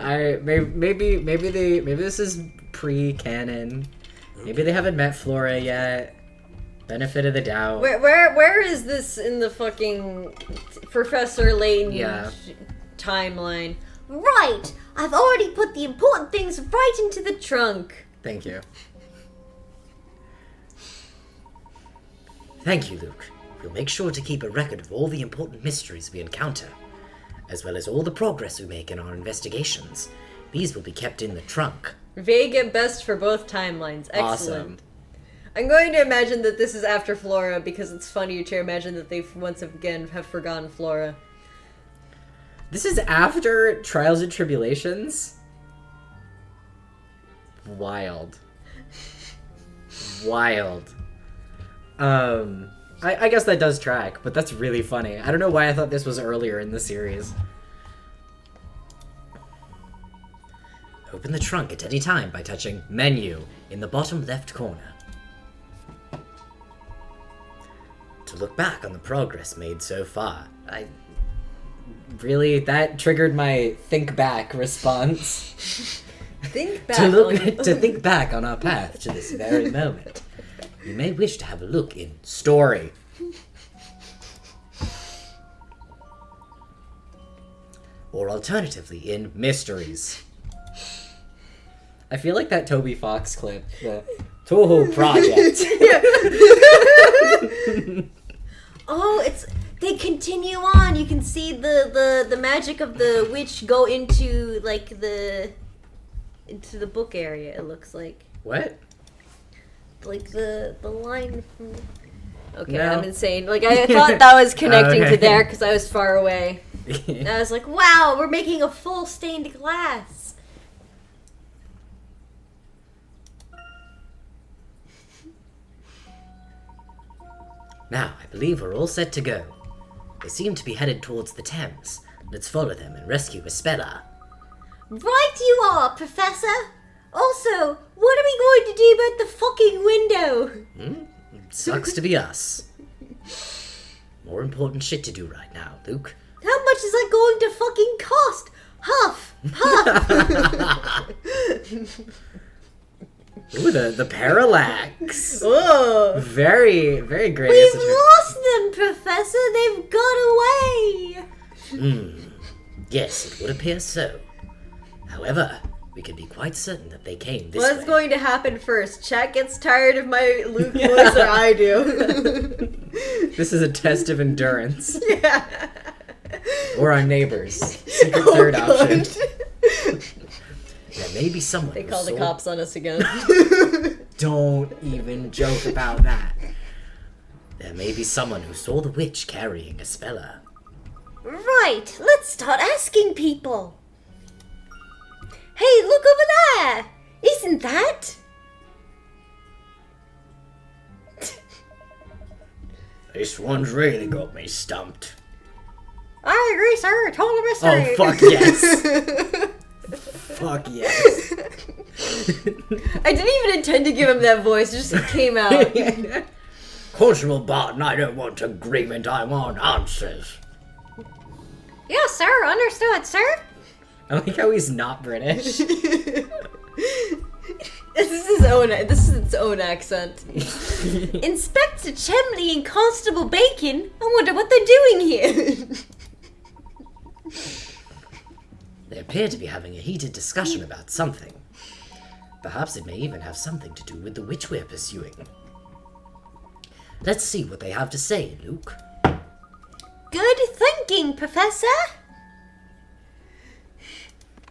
Maybe this is pre-canon. Maybe they haven't met Flora yet. Benefit of the doubt. Where is this in the fucking Professor Layton timeline? Right! I've already put the important things right into the trunk. Thank you. Thank you, Luke. We'll make sure to keep a record of all the important mysteries we encounter, as well as all the progress we make in our investigations. These will be kept in the trunk. Vague at best for both timelines. Excellent. Awesome. I'm going to imagine that this is after Flora because it's funnier to imagine that they once again have forgotten Flora. This is after Trials and Tribulations? Wild. Wild. I guess that does track, but that's really funny. I don't know why I thought this was earlier in the series. Open the trunk at any time by touching Menu in the bottom left corner. To look back on the progress made so far. Really? That triggered my think back response. Think back. To think back on our path to this very moment. You may wish to have a look in Story. or alternatively in Mysteries. I feel like that Toby Fox clip, the Toho Project. Oh, they continue on. You can see the magic of the witch go into like the book area. It looks like What? like the line from. Okay, No. I'm insane. Like I thought that was connecting Okay. to there because I was far away. And I was like, wow, we're making a full stained glass. Now, I believe we're all set to go. They seem to be headed towards the Thames. Let's follow them and rescue Espella. Right you are, Professor. Also, what are we going to do about the fucking window? Sucks to be us. More important shit to do right now, Luke. How much is that going to fucking cost? Huff! Huff! Ooh, the parallax. Oh! Very, very great. We've esoteric. lost them, Professor! They've got away! Yes, it would appear so. However, we can be quite certain that they came this What's way. going to happen first? Chat gets tired of my Luke voice or I do. This is a test of endurance. Yeah. Or our neighbors. Secret Oh, third God. option. There may be someone They who call the saw- cops on us again. Don't even joke about that. There may be someone who saw the witch carrying Espella. Right, let's start asking people. Hey, look over there! Isn't that? This one's really got me stumped. I agree, sir. Total mystery. Oh, fuck yes. Fuck yes. I didn't even intend to give him that voice. It just came out. Constable Barton, I don't want agreement, I want answers. Yes, sir. Understood, sir. I like how he's not British. This is its own accent. Inspector Chemley and Constable Bacon? I wonder what they're doing here. They appear to be having a heated discussion about something. Perhaps it may even have something to do with the witch we're pursuing. Let's see what they have to say, Luke. Good thinking, Professor.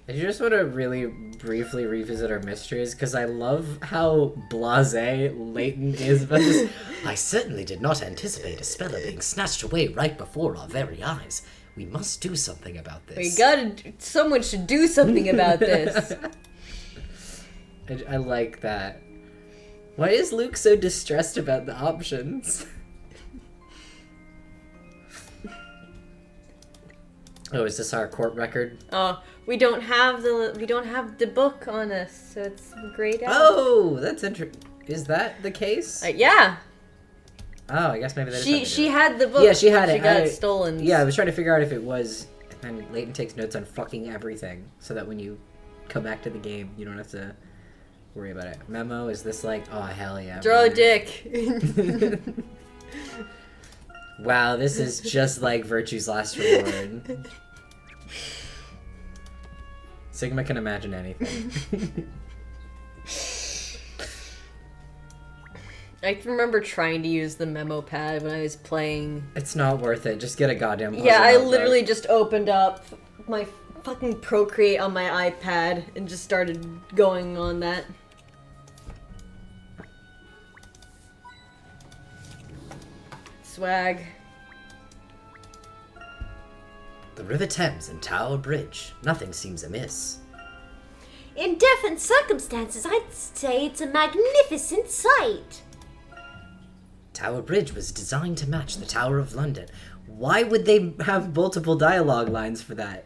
I just want to really briefly revisit our mysteries, because I love how blasé Layton is about this. I certainly did not anticipate a speller being snatched away right before our very eyes. We must do something about this. Someone should do something about this. I like that. Why is Luke so distressed about the options? Oh, is this our court record? Oh, we don't have the book on us, so it's grayed out. Oh, that's interesting. Is that the case? Yeah. Oh, I guess maybe that is She had the book. Yeah, she had it. She got it stolen. Yeah, I was trying to figure out if it was. And then Layton takes notes on fucking everything, so that when you come back to the game, you don't have to worry about it. Memo, is this like, oh hell yeah. Draw a dick. Wow, this is just like Virtue's Last Reward. Sigma can imagine anything. I can remember trying to use the memo pad when I was playing. It's not worth it. Just get a goddamn puzzle Yeah, I notebook. literally just opened up my fucking Procreate on my iPad and just started going on that. Swag. The River Thames and Tower Bridge. Nothing seems amiss. In different circumstances, I'd say it's a magnificent sight. Tower Bridge was designed to match the Tower of London. Why would they have multiple dialogue lines for that?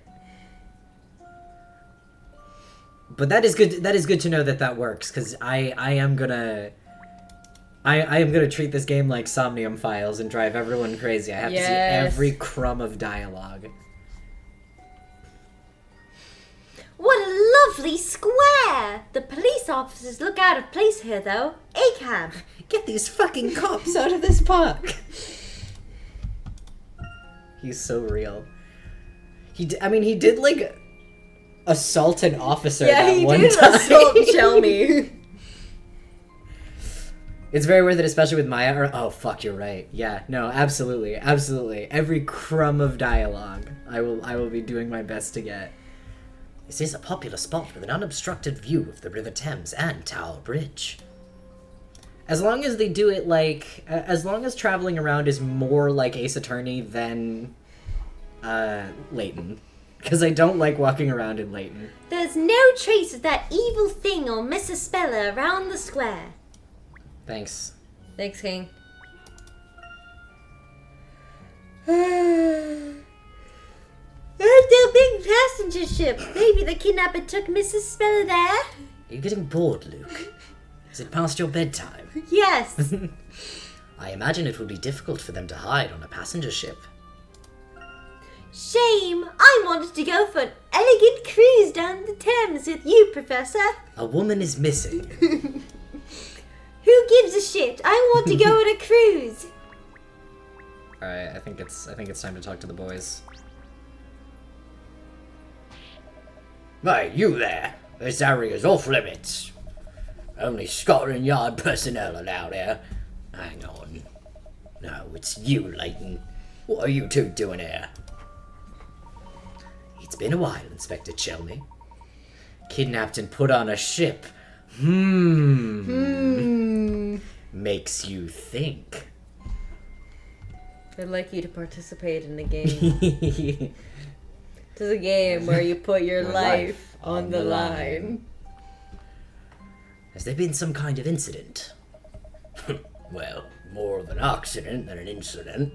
But that is good. That is good to know that that works, because I am gonna treat this game like Somnium Files and drive everyone crazy. I have to see every crumb of dialogue. What a lovely square! The police officers look out of place here, though. A-cab. Get these fucking cops out of this park! He's so real. He did, like, assault an officer that one time. Yeah, he did assault Chelmy. It's very weird that, especially with Maya, oh fuck, you're right. Yeah, no, absolutely, absolutely. Every crumb of dialogue, I will be doing my best to get. This is a popular spot with an unobstructed view of the River Thames and Tower Bridge. As long as they do it like, as long as traveling around is more like Ace Attorney than Layton. Because I don't like walking around in Layton. There's no trace of that evil thing or Mrs. Speller around the square. Thanks. Thanks, King. There's no big passenger ship. Maybe the kidnapper took Mrs. Speller there. Are you getting bored, Luke? Is it past your bedtime? Yes. I imagine it would be difficult for them to hide on a passenger ship. Shame. I wanted to go for an elegant cruise down the Thames with you, Professor. A woman is missing. Who gives a shit? I want to go on a cruise. Alright, I think it's time to talk to the boys. Hey, you there! This area's off limits. Only Scotland Yard personnel allowed here. Hang on. No, it's you, Layton. What are you two doing here? It's been a while, Inspector Chelmy. Kidnapped and put on a ship. Makes you think. I'd like you to participate in the game. This is a game where you put your life on the line. Has there been some kind of incident? Well, more of an accident than an incident.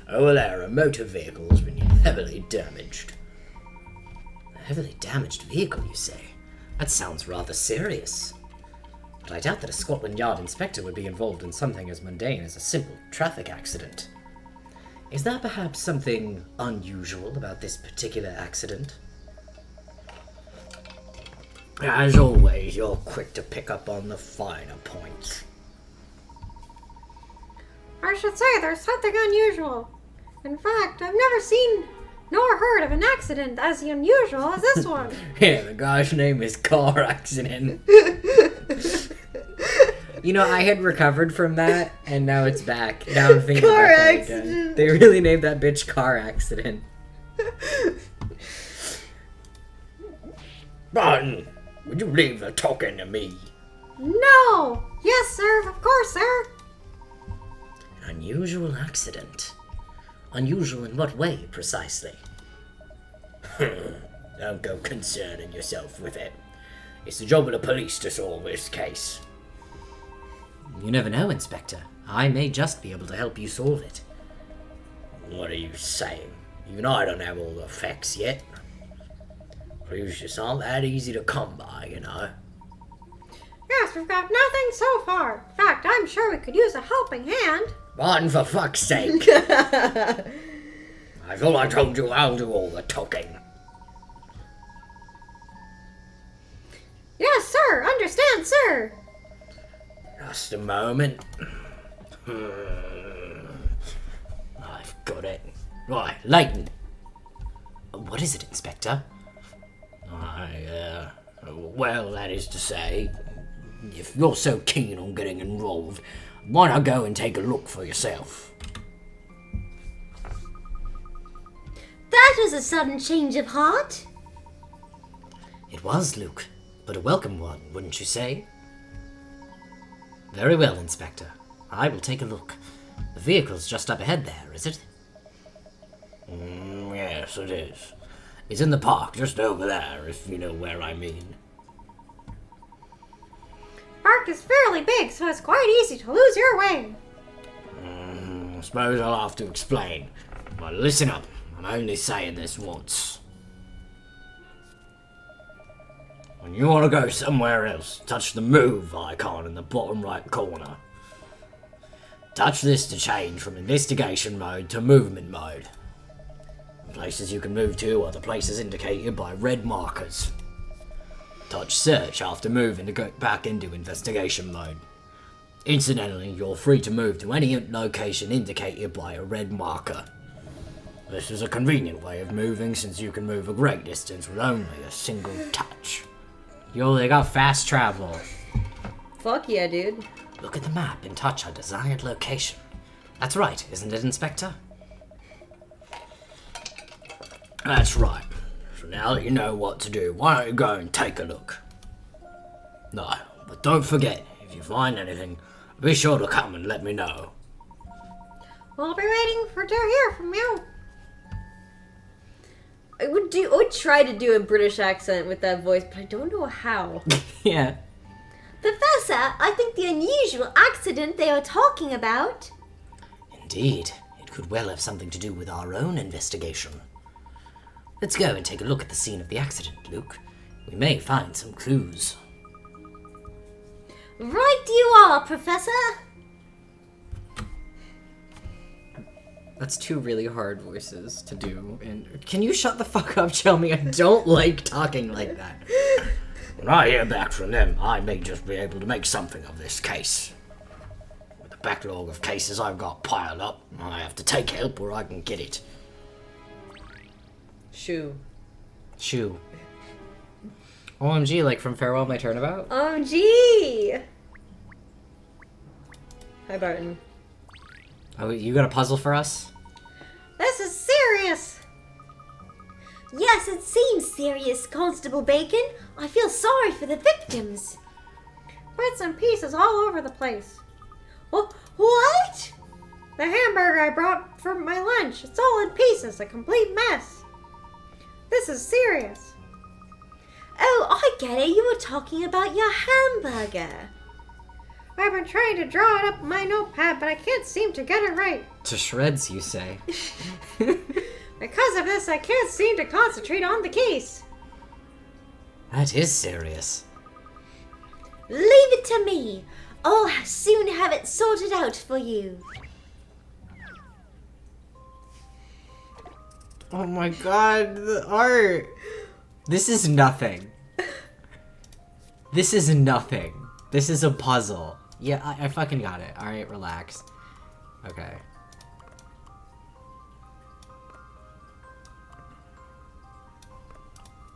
Over there, a motor vehicle's been heavily damaged. A heavily damaged vehicle, you say? That sounds rather serious. But I doubt that a Scotland Yard inspector would be involved in something as mundane as a simple traffic accident. Is there perhaps something unusual about this particular accident? As always, you're quick to pick up on the finer points. I should say there's something unusual. In fact, I've never seen nor heard of an accident as unusual as this one. Yeah, the guy's name is Car Accident. You know, I had recovered from that, and now it's back. Now I'm thinking Car about that accident. again. They really named that bitch Car Accident. Barton, would you leave the talking to me? No! Yes, sir. Of course, sir. Unusual accident. Unusual in what way, precisely? Don't go concerning yourself with it. It's the job of the police to solve this case. You never know, Inspector. I may just be able to help you solve it. What are you saying? Even I don't have all the facts yet. Clues just aren't that easy to come by, you know. Yes, we've got nothing so far. In fact, I'm sure we could use a helping hand. Martin, for fuck's sake! I thought I told you I'll do all the talking. Yes, sir. Understand, sir. Just a moment. I've got it. Right, Layton. What is it, Inspector? Well, that is to say, if you're so keen on getting involved, why not go and take a look for yourself? That was a sudden change of heart. It was, Luke, but a welcome one, wouldn't you say? Very well, Inspector. I will take a look. The vehicle's just up ahead there, is it? Yes, it is. It's in the park, just over there, if you know where I mean. Park is fairly big, so it's quite easy to lose your way. I suppose I'll have to explain. But listen up, I'm only saying this once. When you want to go somewhere else, touch the move icon in the bottom right corner. Touch this to change from investigation mode to movement mode. The places you can move to are the places indicated by red markers. Touch search after moving to go back into investigation mode. Incidentally, you're free to move to any location indicated by a red marker. This is a convenient way of moving since you can move a great distance with only a single touch. Yo, they got fast travel. Fuck yeah, dude. Look at the map and touch our desired location. That's right, isn't it, Inspector? That's right. So now that you know what to do, why don't you go and take a look? No, but don't forget, if you find anything, be sure to come and let me know. We'll be waiting to hear from you. I would try to do a British accent with that voice, but I don't know how. Yeah. Professor, I think the unusual accident they are talking about. Indeed. It could well have something to do with our own investigation. Let's go and take a look at the scene of the accident, Luke. We may find some clues. Right you are, Professor. That's two really hard voices to do. And can you shut the fuck up, Chelmy? I don't like talking like that. When I hear back from them, I may just be able to make something of this case. With the backlog of cases I've got piled up, I have to take help where I can get it. Shoo. Shoo. OMG, like from Farewell My Turnabout? OMG! Hi, Barton. Oh, you got a puzzle for us? This is serious. Yes, it seems serious, Constable Bacon. I feel sorry for the victims. Bits and pieces all over the place. What? The hamburger I brought for my lunch, it's all in pieces, a complete mess. This is serious. Oh, I get it. You were talking about your hamburger. I've been trying to draw it up in my notepad, but I can't seem to get it right. To shreds, you say. Because of this, I can't seem to concentrate on the case. That is serious. Leave it to me. I'll soon have it sorted out for you. Oh my god, the art. This is nothing. This is nothing. This is a puzzle. Yeah, I fucking got it. Alright, relax. Okay.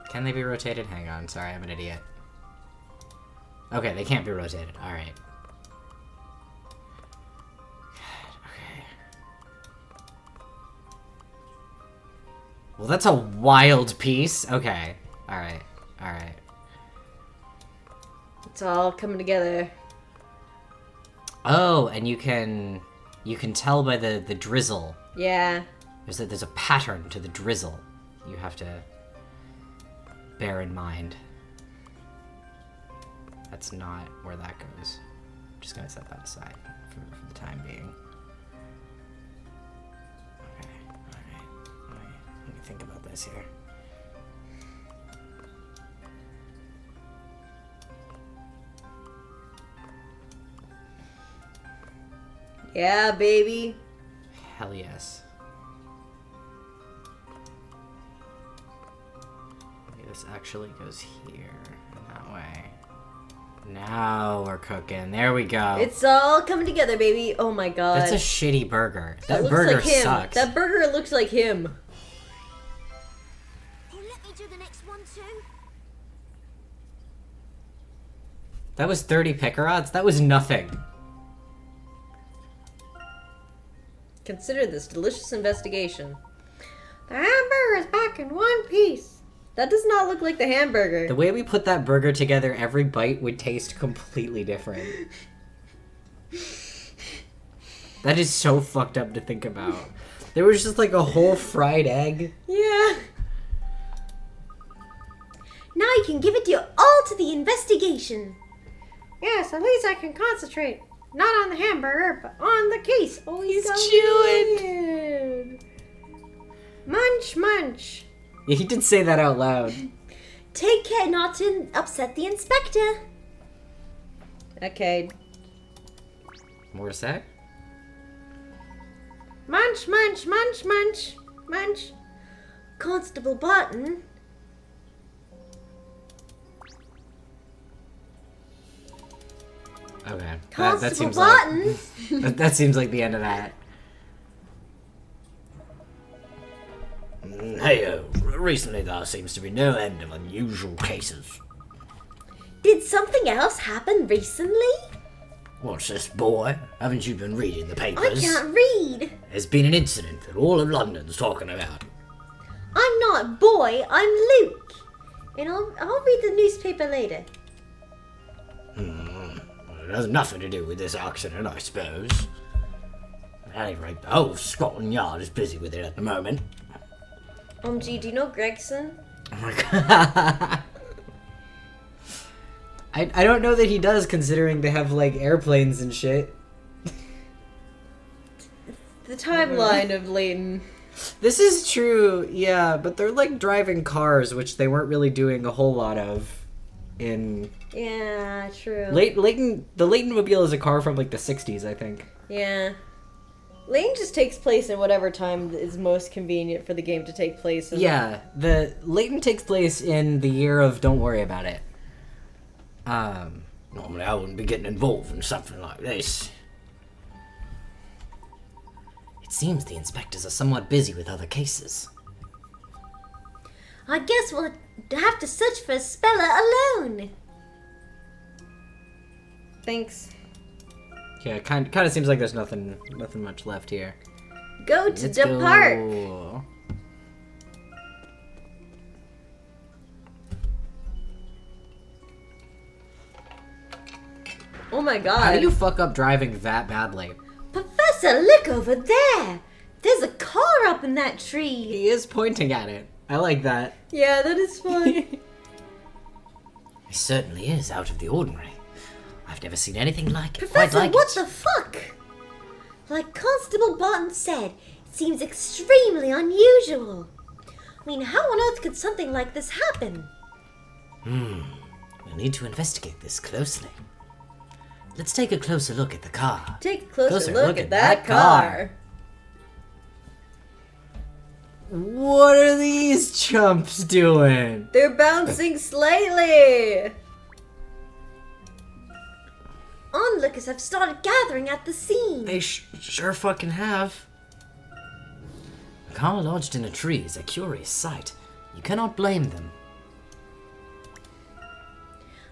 Can they be rotated? Hang on, sorry, I'm an idiot. Okay, they can't be rotated. Alright. Okay. Well, that's a wild piece. Okay. Alright. Alright. It's all coming together. Oh, and you can tell by the drizzle. Yeah. There's a pattern to the drizzle. You have to bear in mind. That's not where that goes. I'm just gonna set that aside for the time being. Okay, alright. Let me think about this here. Yeah, baby. Hell yes. Okay, this actually goes here, and that way. Now we're cooking. There we go. It's all coming together, baby. Oh my god. That's a shitty burger. That looks burger like him. sucks. That burger looks like him. Oh, let me do the next one too. That was 30 picarods? That was nothing. Consider this delicious investigation. The hamburger is back in one piece. That does not look like the hamburger. The way we put that burger together, every bite would taste completely different. That is so fucked up to think about. There was just like a whole fried egg. Yeah. Now you can give it your all to the investigation. Yes, at least I can concentrate. Not on the hamburger, but on the case. Oh, He's chewing. Munch, munch. Yeah, he did say that out loud. Take care not to upset the inspector. Okay. More to say? Munch, munch, munch, munch, munch. Constable Barton. Okay. That Constable seems Barton. like that seems like the end of that. Hey, recently there seems to be no end of unusual cases. Did something else happen recently? What's this, boy? Haven't you been reading the I papers? can't read. There's been an incident that all of London's talking about. I'm not Boy, I'm Luke. And I'll read the newspaper later. It has nothing to do with this accident, I suppose. At any rate, the whole Scotland Yard is busy with it at the moment. Gee, do you know Gregson? Oh my god. I don't know that he does, considering they have like airplanes and shit. The timeline of Layton. This is true, yeah, but they're like driving cars, which they weren't really doing a whole lot of in... Yeah, true. Layton, the Layton Mobile is a car from like the 60s, I think. Yeah. Layton just takes place in whatever time is most convenient for the game to take place in. Yeah, the Layton takes place in the year of Don't Worry About It. Normally I wouldn't be getting involved in something like this. It seems the inspectors are somewhat busy with other cases. I guess we'll have to search for a speller alone. Thanks. Yeah, kind of seems like there's nothing much left here. Go to Let's the go. park. Oh my god. How do you fuck up driving that badly? Professor, look over there. There's a car up in that tree. He is pointing at it. I like that. Yeah, that is fun. It certainly is out of the ordinary. I've never seen anything like it. Professor, Quite like what it. the fuck? Like Constable Barton said, it seems extremely unusual. I mean, how on earth could something like this happen? We'll need to investigate this closely. Let's take a closer look at the car. Take a closer look at that car. What are these chumps doing? They're bouncing slightly. onlookers have started gathering at the scene. They sure fucking have. A car lodged in a tree is a curious sight. You cannot blame them.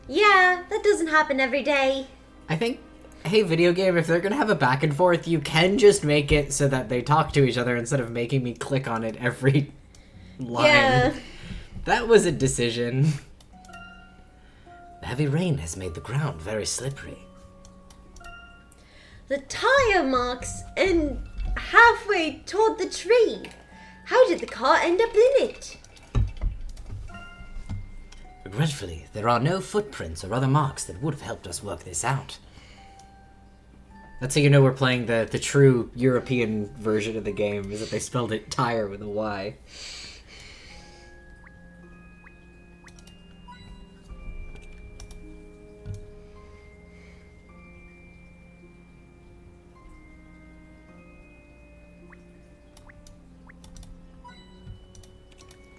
Yeah, that doesn't happen every day. I think, hey, video game, if they're gonna have a back and forth, you can just make it so that they talk to each other instead of making me click on it every line. Yeah. That was a decision. The heavy rain has made the ground very slippery. The tire marks and halfway toward the tree. How did the car end up in it? Regretfully, there are no footprints or other marks that would have helped us work this out. That's how you know we're playing the true European version of the game, is that they spelled it tire with a Y.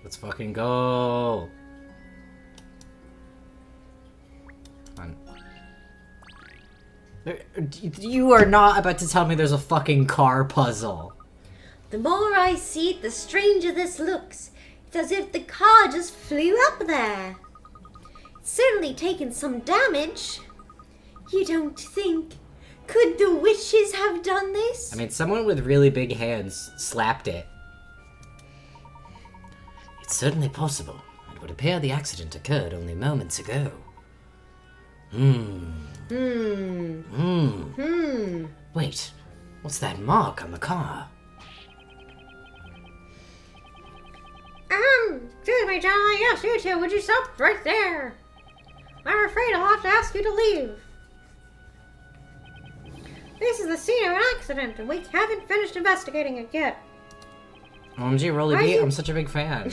Let's fucking go. Come on. You are not about to tell me there's a fucking car puzzle. The more I see it, the stranger this looks. It's as if the car just flew up there. It's certainly taken some damage. You don't think... Could the witches have done this? I mean, someone with really big hands slapped it. It's certainly possible. It would appear the accident occurred only moments ago. Wait, what's that mark on the car? Excuse me, gentlemen. Yes, you two. Would you stop right there? I'm afraid I'll have to ask you to leave. This is the scene of an accident, and we haven't finished investigating it yet. OMG, Rolly Why B, you- I'm such a big fan.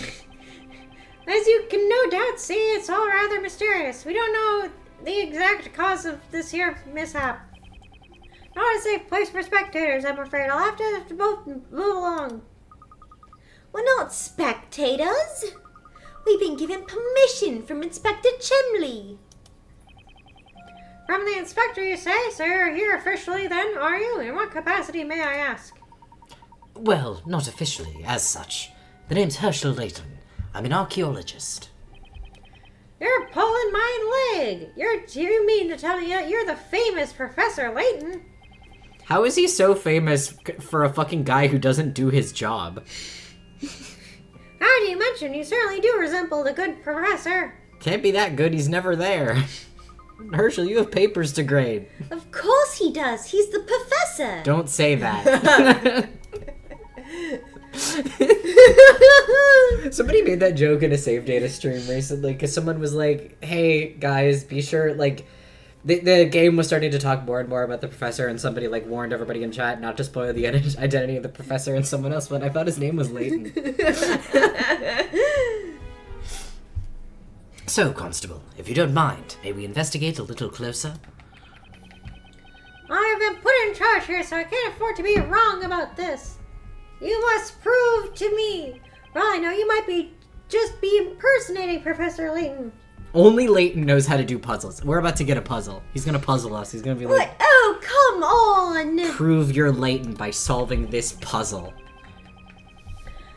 As you can no doubt see, it's all rather mysterious. We don't know the exact cause of this here mishap. Not a safe place for spectators, I'm afraid. I'll have to both move along. We're not spectators. We've been given permission from Inspector Chimley. From the inspector, you say? So you're here officially then, are you? In what capacity, may I ask? Well, not officially, as such. The name's Herschel Layton. I'm an archaeologist. You're pulling my leg. You mean to tell me that you're the famous Professor Layton? How is he so famous for a fucking guy who doesn't do his job? How do you mention? You certainly do resemble the good professor. Can't be that good, he's never there. Herschel, you have papers to grade. Of course he does. He's the professor. Don't say that. Somebody made that joke in a Save Data stream recently, because someone was like, hey, guys, be sure, like, the game was starting to talk more and more about the professor, and somebody, like, warned everybody in chat not to spoil the identity of the professor, and someone else went, I thought his name was Layton. So, Constable, if you don't mind, may we investigate a little closer? I have been put in charge here, so I can't afford to be wrong about this. You must prove to me. Well, I know you might be impersonating Professor Layton. Only Layton knows how to do puzzles. We're about to get a puzzle. He's gonna puzzle us. He's gonna be like, What? Oh, come on. prove you're Layton by solving this puzzle.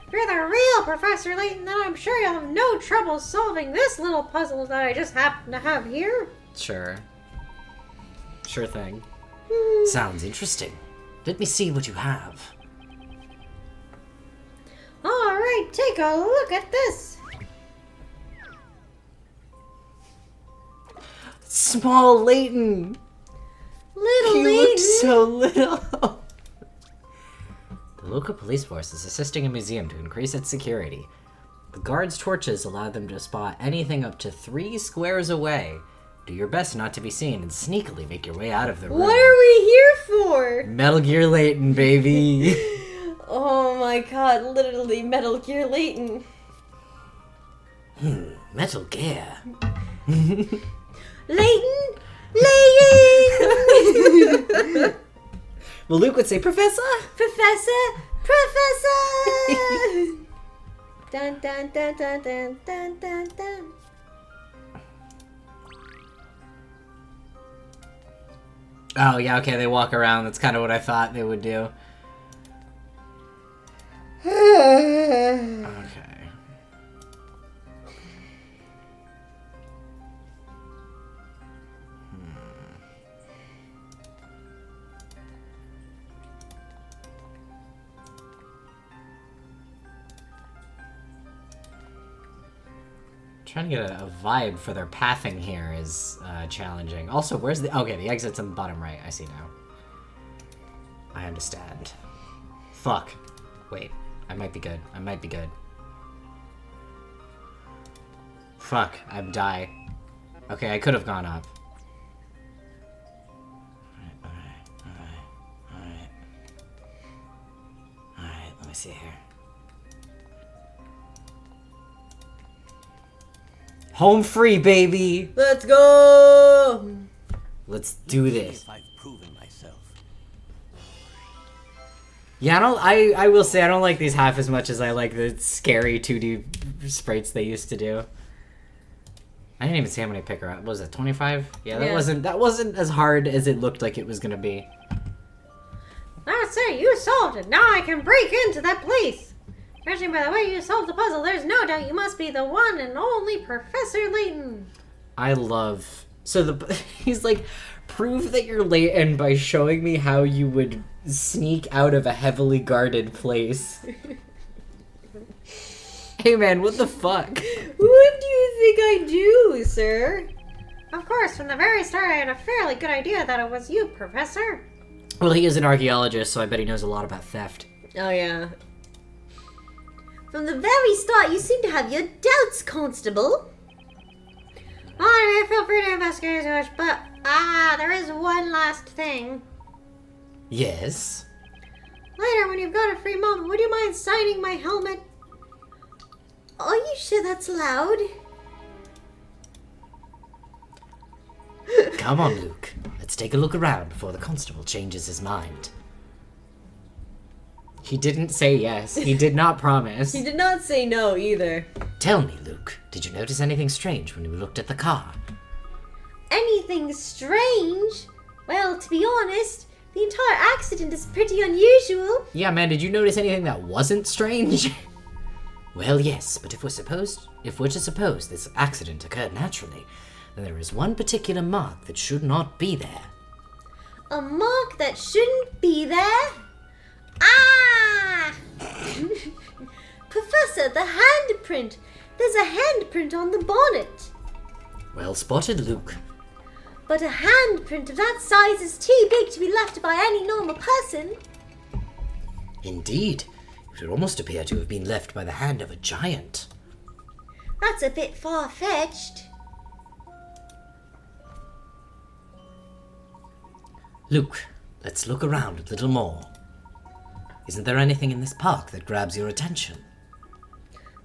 If you're the real Professor Layton, then I'm sure you'll have no trouble solving this little puzzle that I just happen to have here. Sure. Sure thing. Sounds interesting. Let me see what you have. Alright, take a look at this. Small Layton! Little He Layton. looked so little. The local police force is assisting a museum to increase its security. The guards' torches allow them to spot anything up to 3 squares away. Do your best not to be seen and sneakily make your way out of the room. What are we here for? Metal Gear Layton, baby. Oh my god, literally Metal Gear Layton. Metal Gear. Layton. Layton. Well, Luke would say, Professor? Professor. Professor. Dun dun dun dun dun dun dun dun. Oh, yeah, okay, they walk around. That's kind of what I thought they would do. Okay. Trying to get a vibe for their pathing here is challenging. Also, where's the... Okay, the exit's in the bottom right. I see now. I understand. Fuck. Wait. I might be good. I might be good. Fuck. I'm die. Okay, I could have gone up. Alright, let me see here. Home free, baby! Let's go! Let's do this. If I've proven myself. Yeah, I will say I don't like these half as much as I like the scary 2D sprites they used to do. I didn't even see how many pick her up. What was it, 25? Yeah, that wasn't as hard as it looked like it was gonna be. That's it, you solved it. Now I can break into that place. Judging by the way you solved the puzzle, there's no doubt you must be the one and only Professor Layton. I love... So he's like, prove that you're Layton by showing me how you would sneak out of a heavily guarded place. Hey man, what the fuck? What do you think I do, sir? Of course, from the very start I had a fairly good idea that it was you, Professor. Well, he is an archaeologist, so I bet he knows a lot about theft. Oh, yeah. From the very start, you seem to have your doubts, Constable. Alright, feel free to investigate as you wish, but, there is one last thing. Yes? Later, when you've got a free moment, would you mind signing my helmet? Are you sure that's allowed? Come on, Luke. Let's take a look around before the constable changes his mind. He didn't say yes. He did not promise. He did not say no, either. Tell me, Luke, did you notice anything strange when you looked at the car? Anything strange? Well, to be honest, the entire accident is pretty unusual. Yeah, man, did you notice anything that wasn't strange? Well, yes, but if we're to suppose this accident occurred naturally, then there is one particular mark that should not be there. A mark that shouldn't be there? Ah! Professor, the handprint! There's a handprint on the bonnet. Well spotted, Luke. But a handprint of that size is too big to be left by any normal person. Indeed. It would almost appear to have been left by the hand of a giant. That's a bit far-fetched. Luke, let's look around a little more. Isn't there anything in this park that grabs your attention?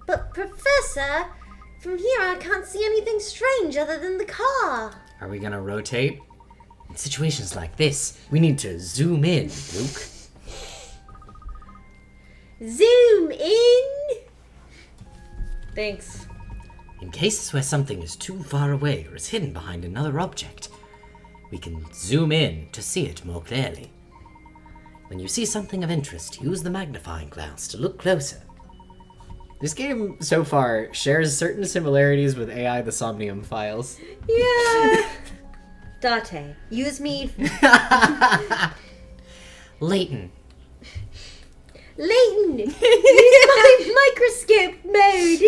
But Professor, from here I can't see anything strange other than the car. Are we gonna rotate? In situations like this, we need to zoom in, Luke. Zoom in! Thanks. In cases where something is too far away or is hidden behind another object, we can zoom in to see it more clearly. When you see something of interest, use the magnifying glass to look closer. This game, so far, shares certain similarities with AI the Somnium Files. Yeah. Date, use me. Layton. Layton, use my microscope mode.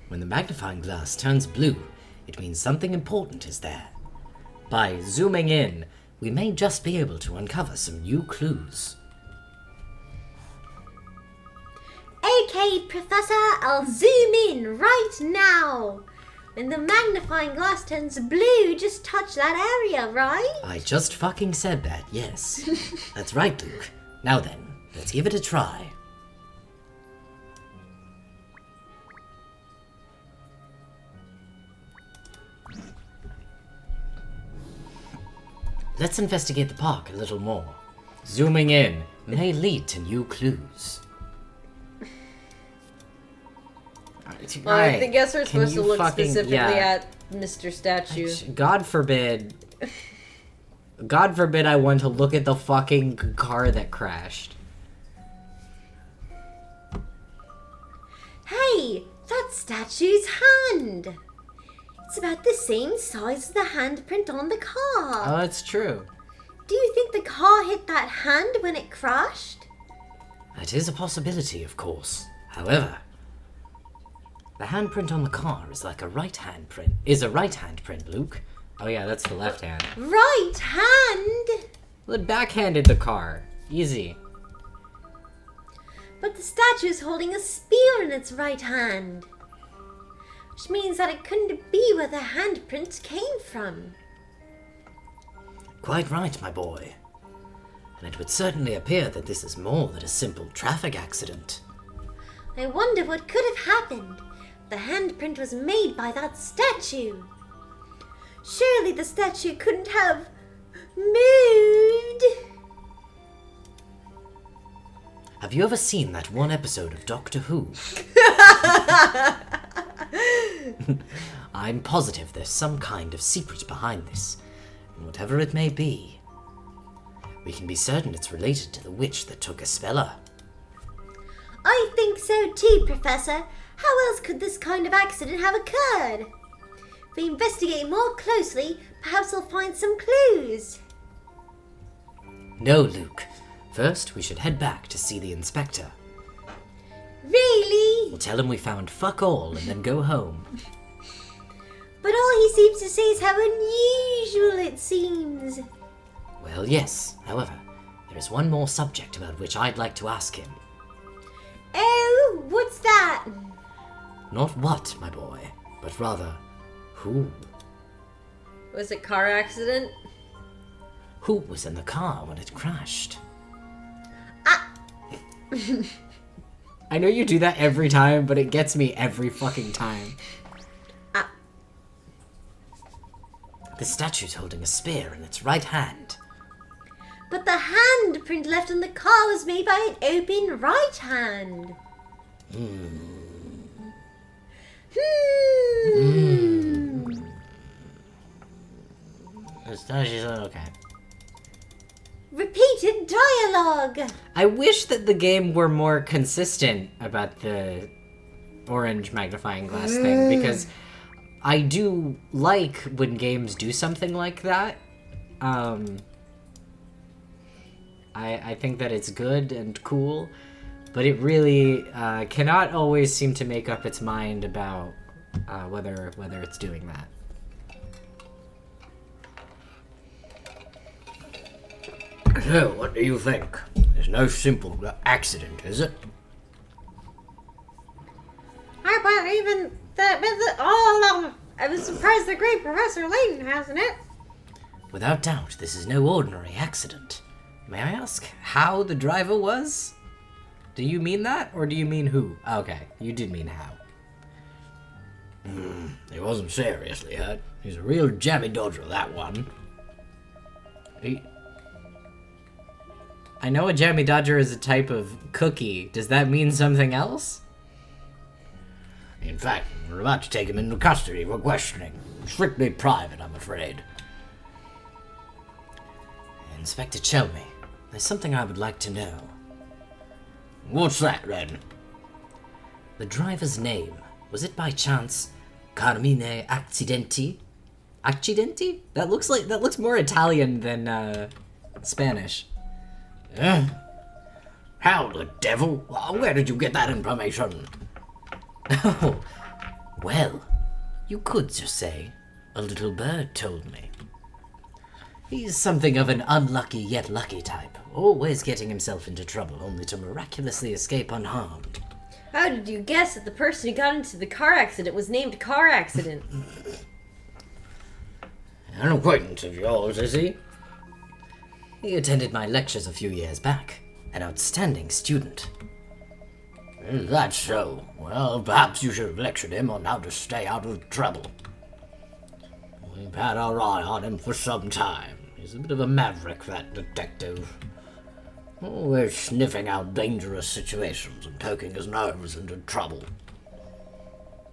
When the magnifying glass turns blue, it means something important is there. By zooming in, we may just be able to uncover some new clues. Okay, Professor, I'll zoom in right now. When the magnifying glass turns blue, just touch that area, right? I just fucking said that, yes. That's right, Luke. Now then, let's give it a try. Let's investigate the park a little more. Zooming in may lead to new clues. Well, I guess we're supposed to look specifically at Mr. Statue. God forbid. God forbid I went to look at the fucking car that crashed. Hey, that statue's hand. It's about the same size as the handprint on the car. Oh, that's true. Do you think the car hit that hand when it crashed? That is a possibility, of course. However, the handprint on the car is like a right hand print. Is a right hand print, Luke. Oh yeah, that's the left hand. Right hand? Well, it backhanded the car. Easy. But the statue's holding a spear in its right hand. Which means that it couldn't be where the handprint came from. Quite right, my boy. And it would certainly appear that this is more than a simple traffic accident. I wonder what could have happened. The handprint was made by that statue. Surely the statue couldn't have moved. Have you ever seen that one episode of Doctor Who? I'm positive there's some kind of secret behind this, and whatever it may be, we can be certain it's related to the witch that took Espella. I think so too, Professor. How else could this kind of accident have occurred? If we investigate more closely, perhaps we'll find some clues. No, Luke. First, we should head back to see the inspector. Really? We'll tell him we found fuck all and then go home. But all he seems to say is how unusual it seems. Well, yes. However, there is one more subject about which I'd like to ask him. Oh, what's that? Not what, my boy, but rather, who? Was it car accident? Who was in the car when it crashed? I know you do that every time, but it gets me every fucking time. The statue's holding a spear in its right hand. But the handprint left on the car was made by an open right hand. The statue's okay. Repeated dialogue. I wish that the game were more consistent about the orange magnifying glass thing, because I do like when games do something like that. I think that it's good and cool, but it really cannot always seem to make up its mind about whether it's doing that. So, what do you think? There's no simple accident, is it? I bet even that I was surprised the great Professor Layton hasn't it. Without doubt, this is no ordinary accident. May I ask how the driver was? Do you mean that, or do you mean who? Okay, you did mean how. He wasn't seriously hurt. He's a real jammy dodger, that one. I know a jammy dodger is a type of cookie. Does that mean something else? In fact, we're about to take him into custody for questioning. Strictly private, I'm afraid. Inspector Chelmy, there's something I would like to know. What's that, then? The driver's name, was it by chance Carmine Accidenti? Accidenti? That looks more Italian than Spanish. How the devil? Where did you get that information? Oh, well, you could just say, a little bird told me. He's something of an unlucky yet lucky type, always getting himself into trouble only to miraculously escape unharmed. How did you guess that the person who got into the car accident was named Car Accident? An acquaintance of yours, is he? He attended my lectures a few years back. An outstanding student. Is that so? Well, perhaps you should have lectured him on how to stay out of trouble. We've had our eye on him for some time. He's a bit of a maverick, that detective. Always sniffing out dangerous situations and poking his nose into trouble.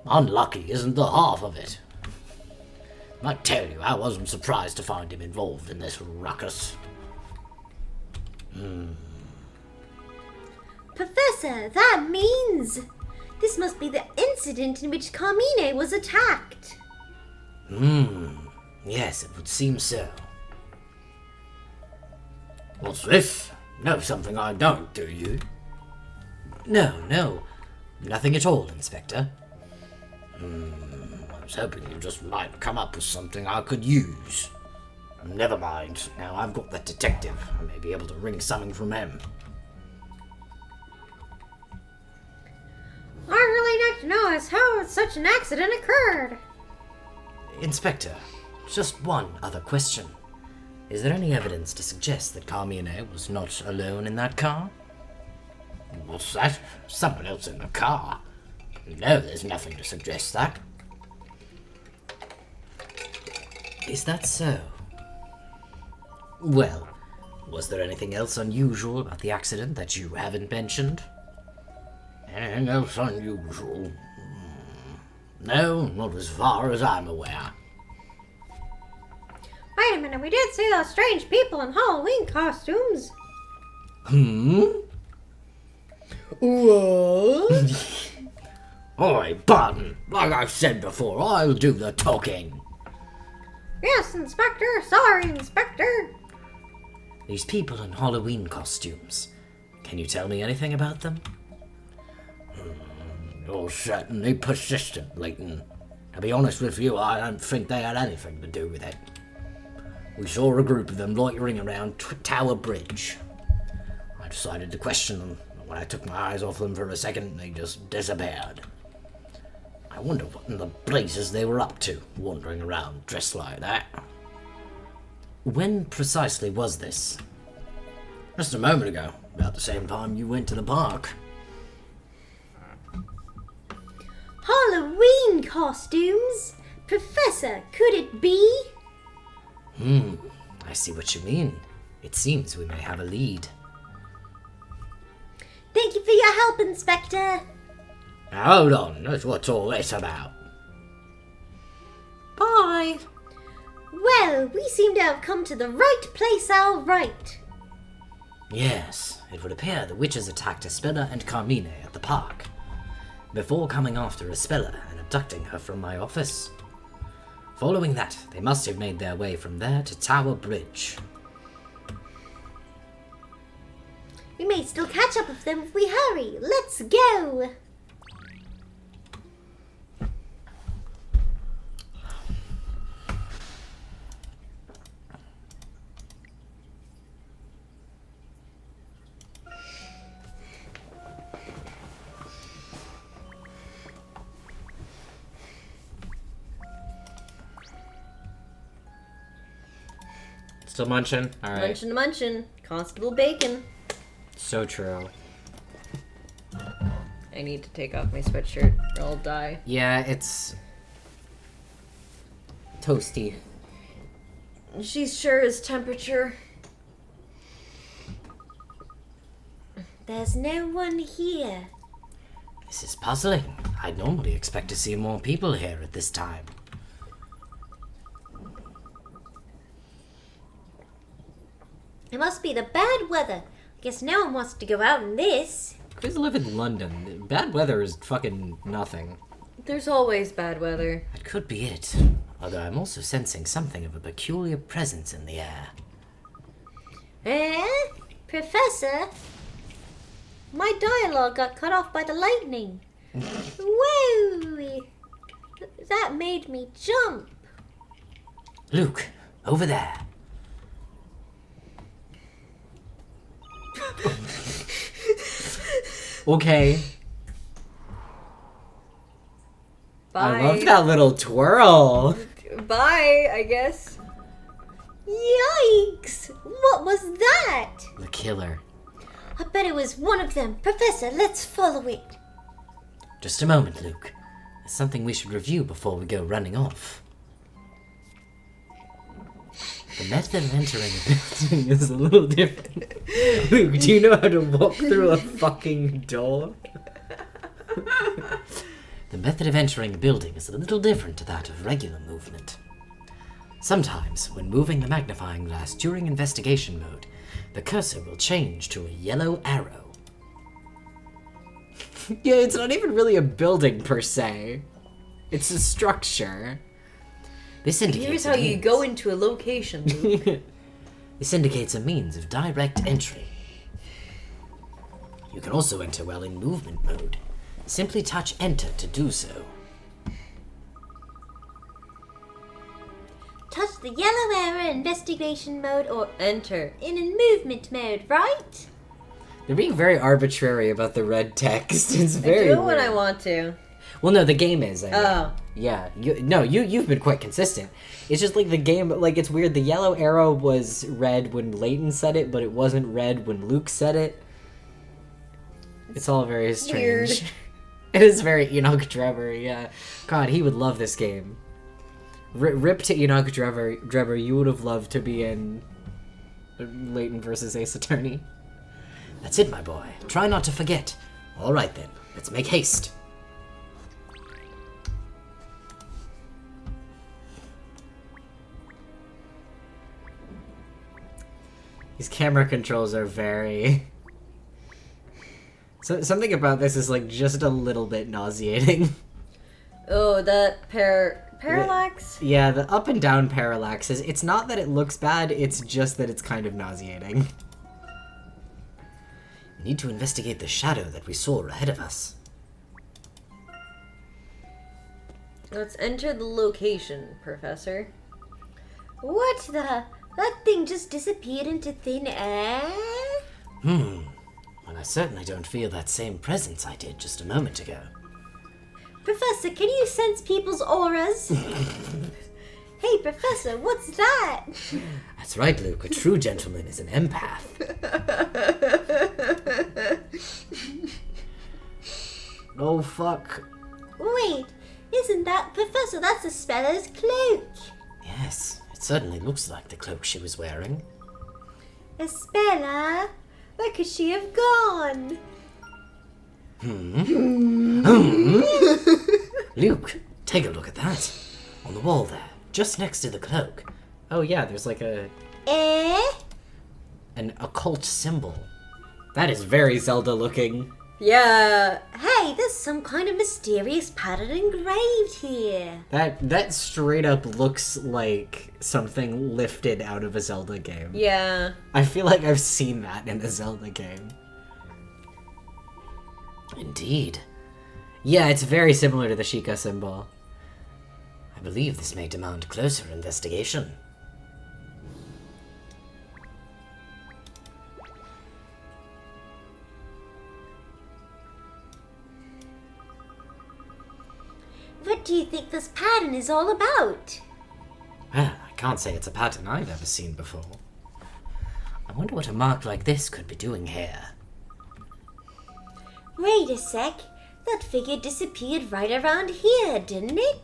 Unlucky isn't the half of it. I tell you, I wasn't surprised to find him involved in this ruckus. Professor, that means this must be the incident in which Carmine was attacked. Yes, it would seem so. What's this? Know something I don't, do you? No. Nothing at all, Inspector. I was hoping you just might come up with something I could use. Never mind. Now I've got that detective. I may be able to wring something from him. I'd really like to know as how such an accident occurred. Inspector, just one other question. Is there any evidence to suggest that Carmine was not alone in that car? What's that? Someone else in the car? No, there's nothing to suggest that. Is that so? Well, was there anything else unusual about the accident that you haven't mentioned? Anything else unusual? No, not as far as I'm aware. Wait a minute, we did see those strange people in Halloween costumes. What? Oi, Barton! Like I said before, I'll do the talking. Yes, Inspector. Sorry, Inspector. These people in Halloween costumes. Can you tell me anything about them? You're certainly persistent, Layton. To be honest with you, I don't think they had anything to do with it. We saw a group of them loitering around Tower Bridge. I decided to question them, but when I took my eyes off them for a second, they just disappeared. I wonder what in the blazes they were up to, wandering around dressed like that. When precisely was this? Just a moment ago, about the same time you went to the park. Halloween costumes? Professor, could it be? I see what you mean. It seems we may have a lead. Thank you for your help, Inspector. Now hold on, that's what's all this about. Bye. Well, we seem to have come to the right place, all right. Yes, it would appear the witches attacked Espella and Carmine at the park, before coming after Espella and abducting her from my office. Following that, they must have made their way from there to Tower Bridge. We may still catch up with them if we hurry. Let's go. Still munching? Alright. Munchin'. Constable Bacon. So true. I need to take off my sweatshirt or I'll die. Yeah, it's toasty. She's sure is temperature. There's no one here. This is puzzling. I'd normally expect to see more people here at this time. It must be the bad weather. Guess no one wants to go out in this. Kids live in London. Bad weather is fucking nothing. There's always bad weather. That could be it. Although I'm also sensing something of a peculiar presence in the air. Eh? Professor? My dialogue got cut off by the lightning. Whoa! That made me jump. Luke, over there. Okay. Bye. I love that little twirl. Bye, I guess. Yikes! What was that? The killer. I bet it was one of them. Professor, let's follow it. Just a moment, Luke. There's something we should review before we go running off. The method of entering a building is a little different. Luke, do you know how to walk through a fucking door? The method of entering a building is a little different to that of regular movement. Sometimes, when moving the magnifying glass during investigation mode, the cursor will change to a yellow arrow. Yeah, it's not even really a building per se. It's a structure. This indicates Here's how you go into a location, Luke. This indicates a means of direct entry. You can also enter while in movement mode. Simply touch enter to do so. Touch the yellow arrow in investigation mode or enter in movement mode, right? They're being very arbitrary about the red text. It's very I do when weird. I want to. Well, no, the game is. I mean. Oh. Yeah. You've been quite consistent. It's just like the game, like, it's weird. The yellow arrow was red when Layton said it, but it wasn't red when Luke said it. It's all very strange. Weird. It is very Enoch Drebber, yeah. God, he would love this game. Rip to Enoch Drebber, you would have loved to be in Layton versus Ace Attorney. That's it, my boy. Try not to forget. All right, then. Let's make haste. These camera controls are very... something about this is, like, just a little bit nauseating. Oh, that parallax? Yeah, the up and down parallaxes. It's not that it looks bad, it's just that it's kind of nauseating. We need to investigate the shadow that we saw ahead of us. Let's enter the location, Professor. What the? That thing just disappeared into thin air? Well, I certainly don't feel that same presence I did just a moment ago. Professor, can you sense people's auras? Hey, Professor, what's that? That's right, Luke. A true gentleman is an empath. Oh, fuck. Wait, isn't that Professor? That's the Speller's cloak. Yes, it certainly looks like the cloak she was wearing. Espella, where could she have gone? Luke, take a look at that. On the wall there, just next to the cloak. Oh yeah, there's like an occult symbol. That is very Zelda looking. Yeah. Hey, there's some kind of mysterious pattern engraved here. That straight up looks like something lifted out of a Zelda game. Yeah. I feel like I've seen that in a Zelda game. Indeed. Yeah, it's very similar to the Sheikah symbol. I believe this may demand closer investigation. What do you think this pattern is all about? Well, I can't say it's a pattern I've ever seen before. I wonder what a mark like this could be doing here. Wait a sec. That figure disappeared right around here, didn't it?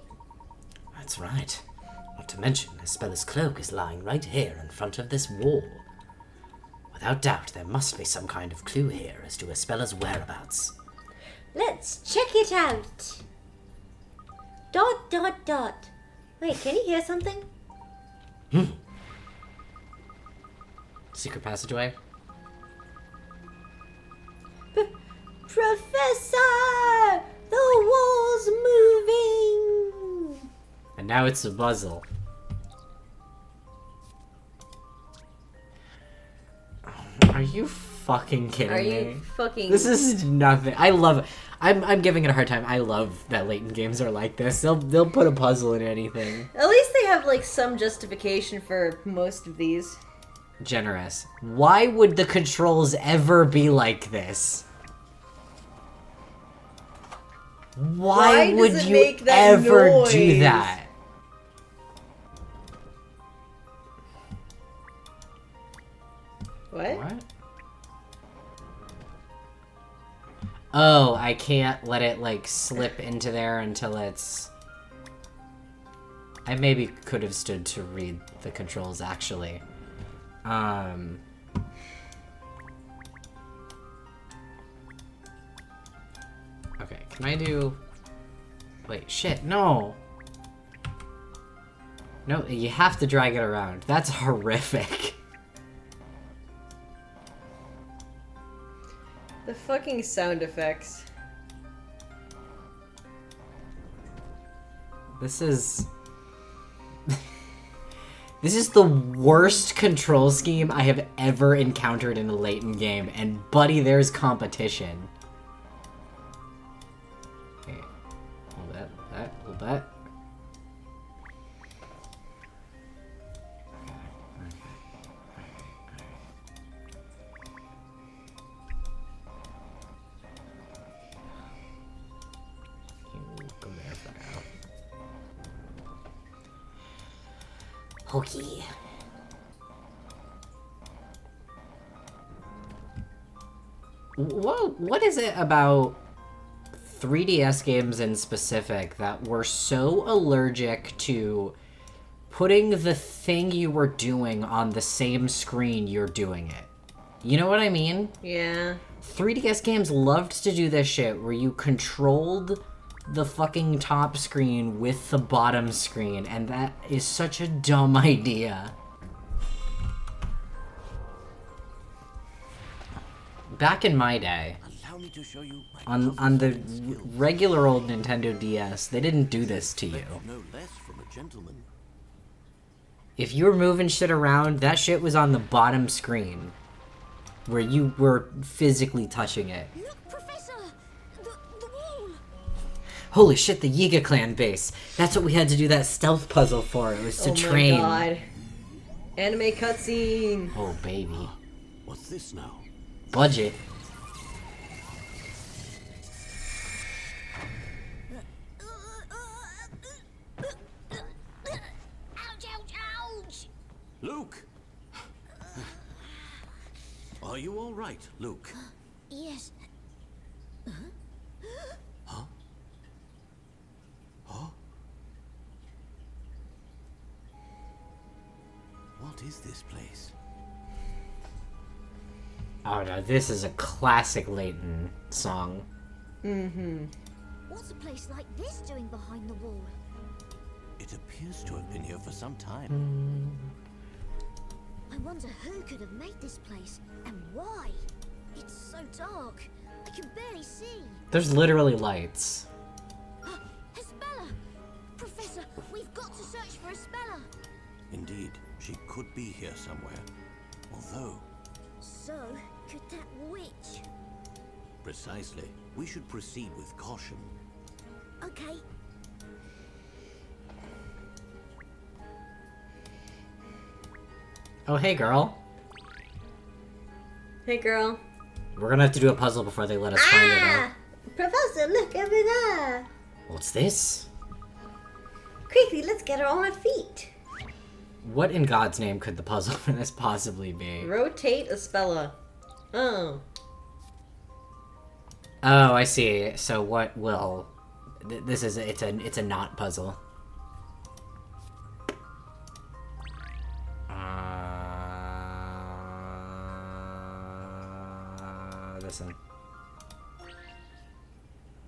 That's right. Not to mention, Espella's cloak is lying right here in front of this wall. Without doubt, there must be some kind of clue here as to Espella's whereabouts. Let's check it out. ... Wait, can you hear something? Secret passageway. Professor! The wall's moving! And now it's a puzzle. Are you fucking kidding Are me? you fucking... This is nothing. I love it. I'm giving it a hard time. I love that Layton games are like this. They'll put a puzzle in anything. At least they have, like, some justification for most of these. Generous. Why would the controls ever be like this? Why does would it you make that ever noise? do that? What? Oh, I can't let it, like, slip into there until it's... I maybe could have stood to read the controls, actually. Okay, can I do... Wait, shit, no! No, you have to drag it around. That's horrific. The fucking sound effects. This is... This is the worst control scheme I have ever encountered in a Layton game, and buddy, there's competition. Okay, hold that, hold that. Go there for now. Okay. What is it about 3DS games in specific that were so allergic to putting the thing you were doing on the same screen you're doing it? You know what I mean? Yeah. 3DS games loved to do this shit where you controlled the fucking top screen with the bottom screen, and that is such a dumb idea. Back in my day, on the regular old Nintendo DS, they didn't do this to you. No less from a gentleman. If you were moving shit around, that shit was on the bottom screen, where you were physically touching it. Look, Professor! The wall! Holy shit, the Yiga clan base. That's what we had to do that stealth puzzle for. It was to train. Oh my god. Anime cutscene. Oh, baby. What's this now? Budget. Ouch, ouch, ouch! Luke! Are you all right, Luke? Yes. Huh? Huh? What is this place? Oh no, this is a classic Layton song. Mm-hmm. What's a place like this doing behind the wall? It appears to have been here for some time. I wonder who could have made this place and why. It's so dark. I can barely see. There's literally lights. Hespella! Professor, we've got to search for Hespella. Indeed, she could be here somewhere. Although, So, could that witch? precisely, we should proceed with caution. Okay. Oh, hey girl. Hey, girl. We're gonna have to do a puzzle before they let us find it out. Professor, look over there. What's this? Quickly, let's get her on her feet. What in God's name could the puzzle for this possibly be? Rotate Hespella. Oh. Oh, I see. So what will... This is... It's a knot puzzle. Listen.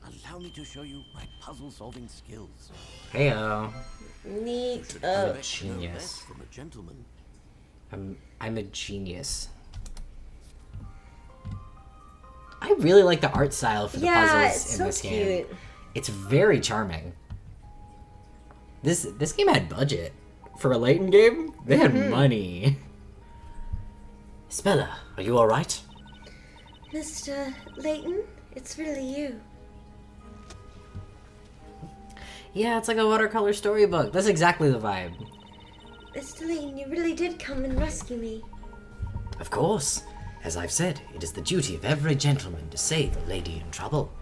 Allow me to show you my puzzle-solving skills. Heyo. Neat. Should Oh. expect no Genius. less from a gentleman. I'm a genius. I really like the art style for the Yeah, puzzles it's in so this game. cute. It's very charming. This game had budget. For a Layton game, they had money. Spella, are you alright? Mr. Layton, it's really you. Yeah, it's like a watercolor storybook. That's exactly the vibe. Mr. Layton, you really did come and rescue me. Of course. As I've said, it is the duty of every gentleman to save a lady in trouble.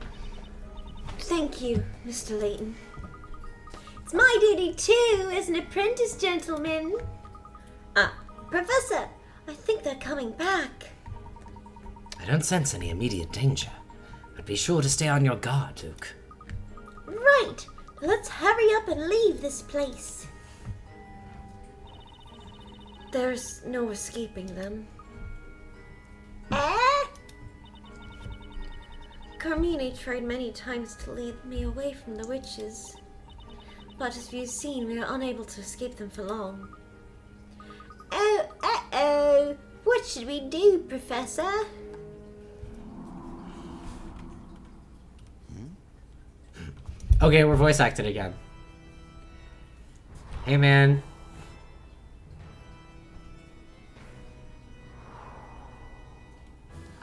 Thank you, Mr. Layton. It's my duty too, as an apprentice gentleman. Professor, I think they're coming back. I don't sense any immediate danger, but be sure to stay on your guard, Luke. Right, let's hurry up and leave this place. There's no escaping them. Carmine tried many times to lead me away from the witches. but as you've seen, we are unable to escape them for long. Oh, uh-oh. What should we do, Professor? Okay, we're voice acted again. Hey, man.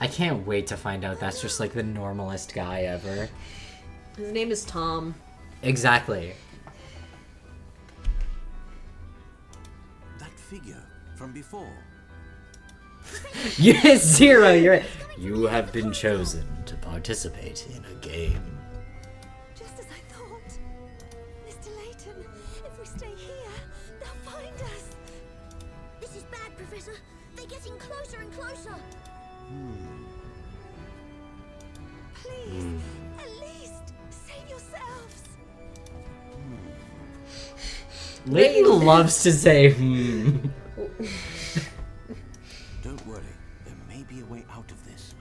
I can't wait to find out that's just like the normalest guy ever. His name is Tom. Exactly. That figure from before. Yes, Zero, you have been chosen to participate in a game. Just as I thought. Mr. Layton, if we stay here, they'll find us. This is bad, Professor. They're getting closer and closer. Please, at least save yourselves. Layton loves to say, Don't worry, there may be a way out of this.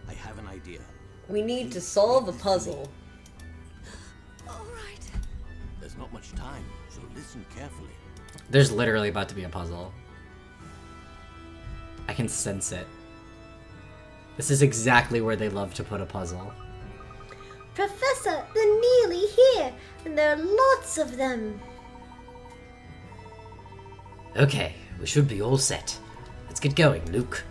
I have an idea. We need to solve a puzzle. All right. There's not much time, so listen carefully. There's literally about to be a puzzle. I can sense it. This is exactly where they love to put a puzzle. Professor, they're nearly here, and there are lots of them. Okay, we should be all set. Let's get going, Luke.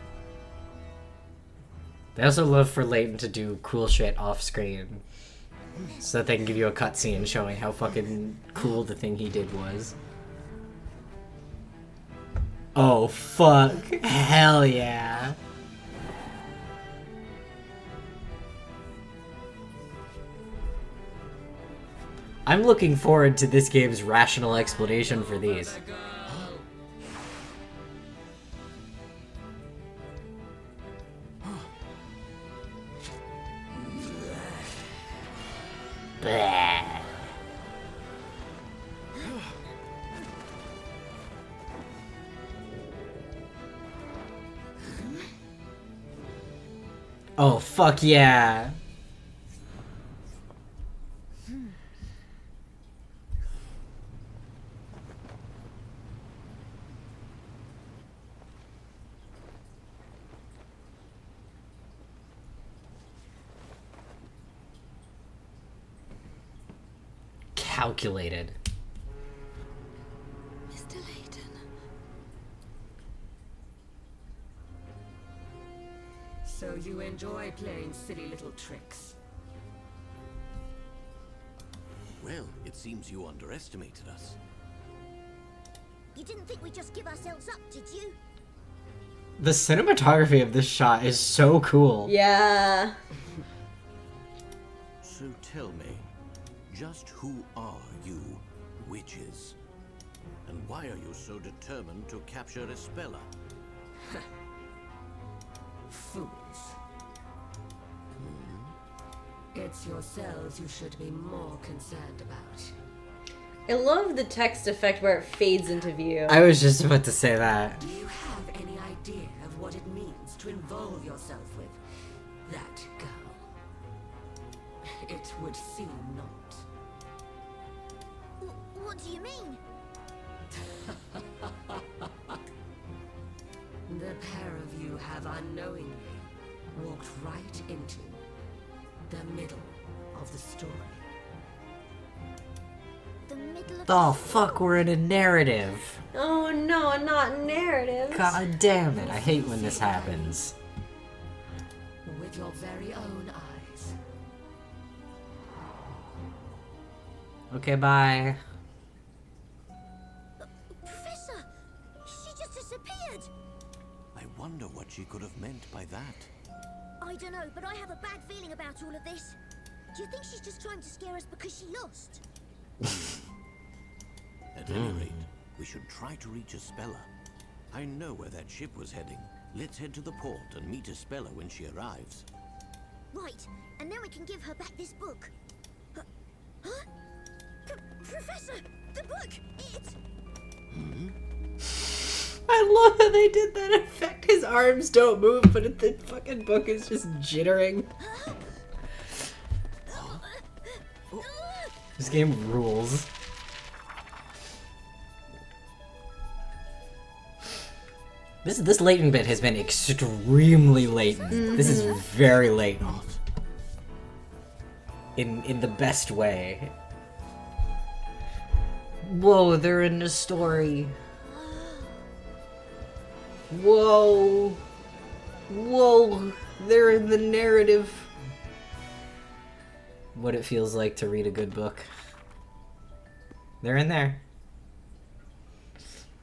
They also love for Layton to do cool shit off screen. So that they can give you a cutscene showing how fucking cool the thing he did was. Oh, fuck. Hell yeah. I'm looking forward to this game's rational explanation for these. Bleh. Oh, fuck yeah. Calculated. Mr. Layton. So you enjoy playing silly little tricks? Well, it seems you underestimated us. You didn't think we'd just give ourselves up, did you? The cinematography of this shot is so cool. Yeah. So tell me, just who are you, witches? And why are you so determined to capture Espella? Fools. It's yourselves you should be more concerned about. I love the text effect where it fades into view. I was just about to say that. Do you have any idea of what it means to involve yourself with that girl? It would seem not. What do you mean? The pair of you have unknowingly walked right into the middle of the story. The middle of Oh, fuck, we're in a narrative. Oh no, not narrative. God damn it, I hate when this happens. With your very own eyes. Okay, bye. Professor, she just disappeared. I wonder what she could have meant by that. I don't know, but I have a bad feeling about all of this. Do you think she's just trying to scare us because she lost? At any rate, we should try to reach Espella. I know where that ship was heading. Let's head to the port and meet Espella when she arrives. Right, and then we can give her back this book. Huh? Professor, the book! It's... I love how they did that effect. His arms don't move, but the fucking book is just jittering. This game rules. This Layton bit has been extremely Layton. This is very Layton. In the best way. Whoa, they're in the story. Whoa. Whoa, they're in the narrative. What it feels like to read a good book. They're in there.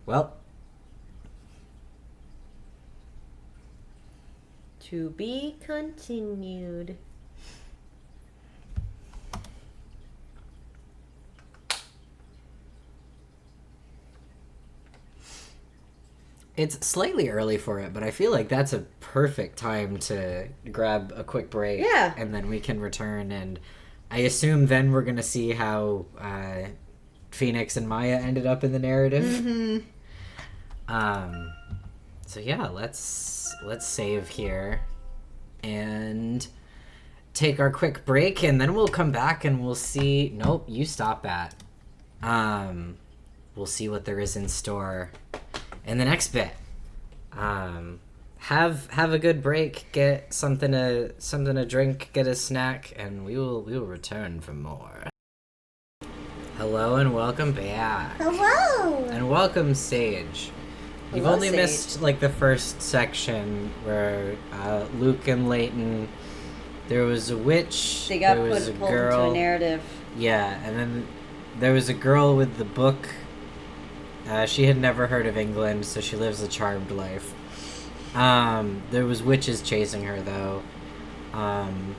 Well. To be continued. It's slightly early for it, but I feel like that's a perfect time to grab a quick break. Yeah. And then we can return, and I assume then we're going to see how Phoenix and Maya ended up in the narrative. Mm-hmm. So yeah, let's save here and take our quick break, and then we'll come back and we'll see. Nope, you stop that. We'll see what there is in store in the next bit. Have a good break, get something to drink, get a snack, and we will return for more. Hello and welcome back. Hello! And welcome, Sage. You've Hello, only Sage. missed like the first section where Luke and Layton. There was a witch. They got there was pulled a girl. into a narrative. Yeah, and then there was a girl with the book. She had never heard of England, so she lives a charmed life. There was witches chasing her, though. And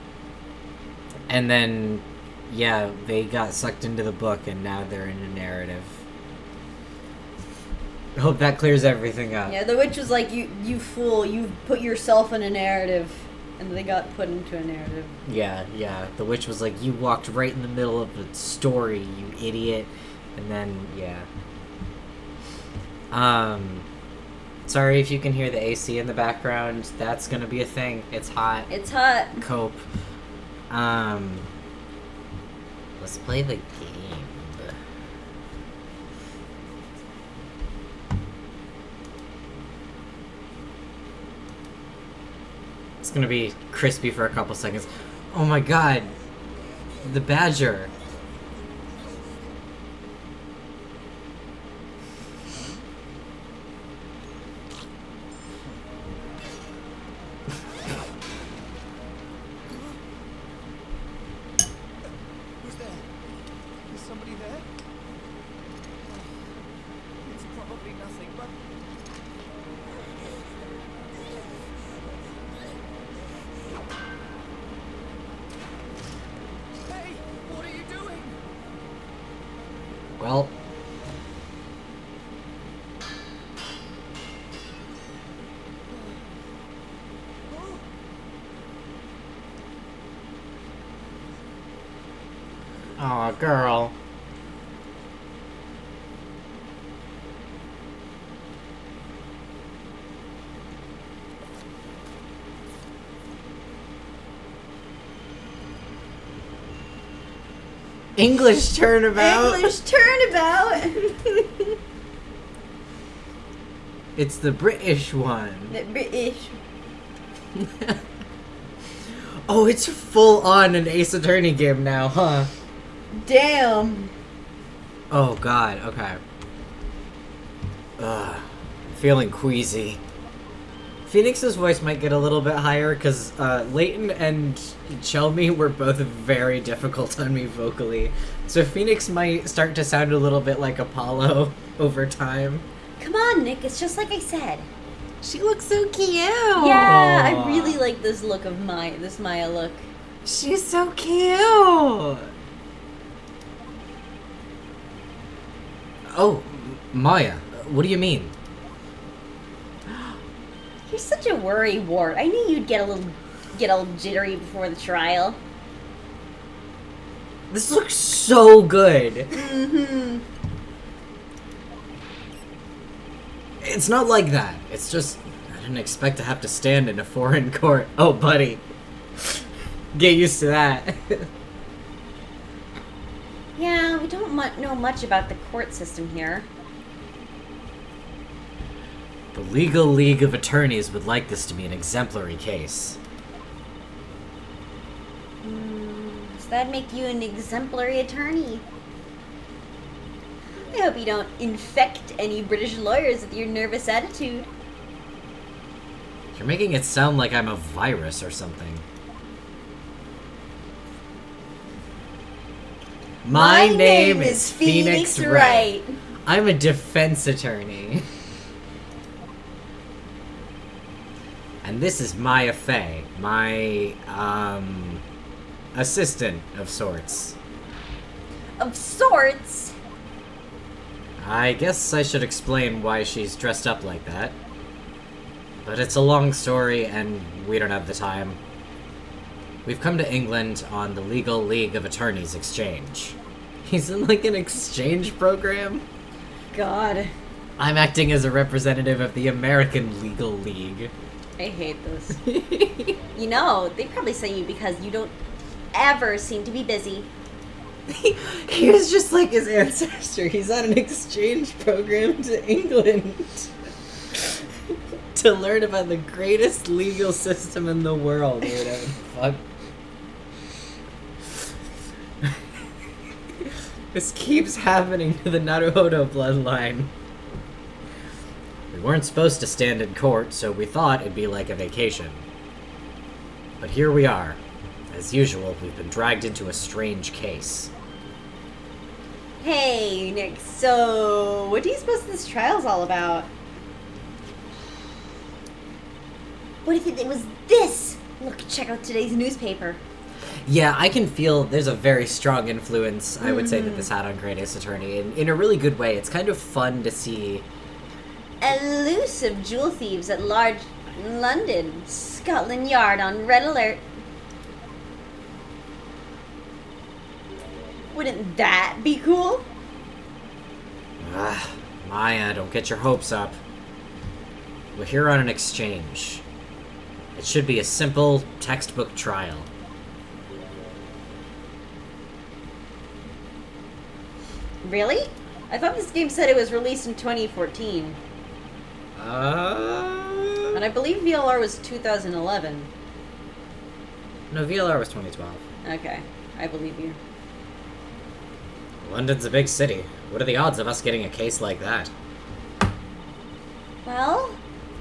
then, yeah, they got sucked into the book, and now they're in a narrative. I hope that clears everything up. Yeah, the witch was like, you fool, you put yourself in a narrative. And they got put into a narrative. Yeah. The witch was like, you walked right in the middle of the story, you idiot. And then, yeah. Sorry if you can hear the AC in the background. That's gonna be a thing. It's hot. It's hot. Cope. Let's play the game. It's gonna be crispy for a couple seconds. Oh my god! The badger! Who's there? Is somebody there? It's probably nothing, but... Hey! What are you doing? Well... Aw, girl. English turnabout. English turnabout. It's the British one. The British. Oh, it's full on an Ace Attorney game now, huh? Damn. Oh god, okay. Feeling queasy. Phoenix's voice might get a little bit higher because Layton and Chelmy were both very difficult on me vocally. So Phoenix might start to sound a little bit like Apollo over time. Come on, Nick. It's just like I said. She looks so cute. Yeah, I really like this look of this Maya look. She's so cute. Oh, Maya, what do you mean? You're such a worry wart. I knew you'd get all jittery before the trial. This looks so good. Mm-hmm. It's not like that. It's just, I didn't expect to have to stand in a foreign court. Oh, buddy. Get used to that. Yeah, know much about the court system here. The Legal League of Attorneys would like this to be an exemplary case. Does that make you an exemplary attorney? I hope you don't infect any British lawyers with your nervous attitude. You're making it sound like I'm a virus or something. My name is Phoenix Wright. I'm a defense attorney. And this is Maya Fey, my, assistant of sorts. Of sorts? I guess I should explain why she's dressed up like that. But it's a long story, and we don't have the time. We've come to England on the Legal League of Attorneys exchange. He's in, like, an exchange program? God. I'm acting as a representative of the American Legal League. I hate this. You know, they probably sent you because you don't ever seem to be busy. He was just like his ancestor. He's on an exchange program to England to learn about the greatest legal system in the world, or whatever the fuck. This keeps happening to the Naruhodo bloodline. We weren't supposed to stand in court, so we thought it'd be like a vacation. But here we are. As usual, we've been dragged into a strange case. Hey, Nick, so what do you suppose this trial's all about? What if it was this? Look, check out today's newspaper. Yeah, I can feel there's a very strong influence, I would say, that this had on Great Ace Attorney, in a really good way. It's kind of fun to see. Elusive jewel thieves at large in London. Scotland Yard on red alert. Wouldn't that be cool? Maya, don't get your hopes up. We're here on an exchange. It should be a simple, textbook trial. Really? I thought this game said it was released in 2014. And I believe VLR was 2011. No, VLR was 2012. Okay, I believe you. London's a big city. What are the odds of us getting a case like that? Well,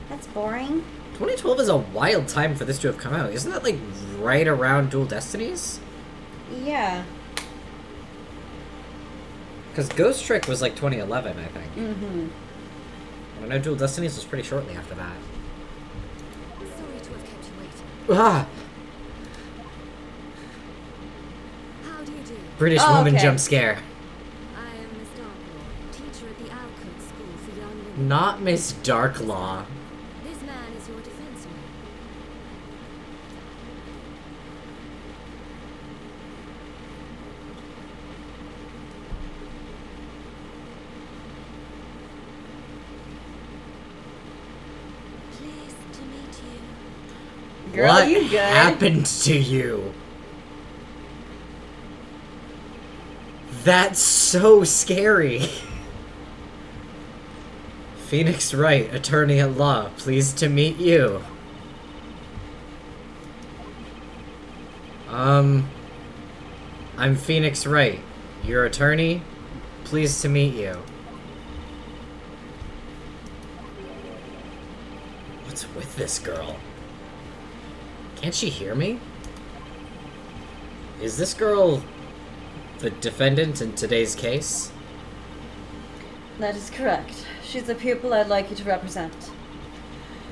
that's boring. 2012 is a wild time for this to have come out. Isn't that, like, right around Dual Destinies? Yeah. Because Ghost Trick was, like, 2011, I think. Mm-hmm. I know Dual Destinies was pretty shortly after that. Sorry to have kept you waiting. Ah! How do you do? British woman jump scare. I am Miss Darklaw, teacher at the Alcote School for Young Women. Not Miss Darklaw. This man is your defense man. Pleased to meet you. Girl, what you good? happened to you? That's so scary. Phoenix Wright, attorney at law. Pleased to meet you. I'm Phoenix Wright, your attorney. Pleased to meet you. What's with this girl? Can't she hear me? Is this girl the defendant in today's case? That is correct. She's the pupil I'd like you to represent.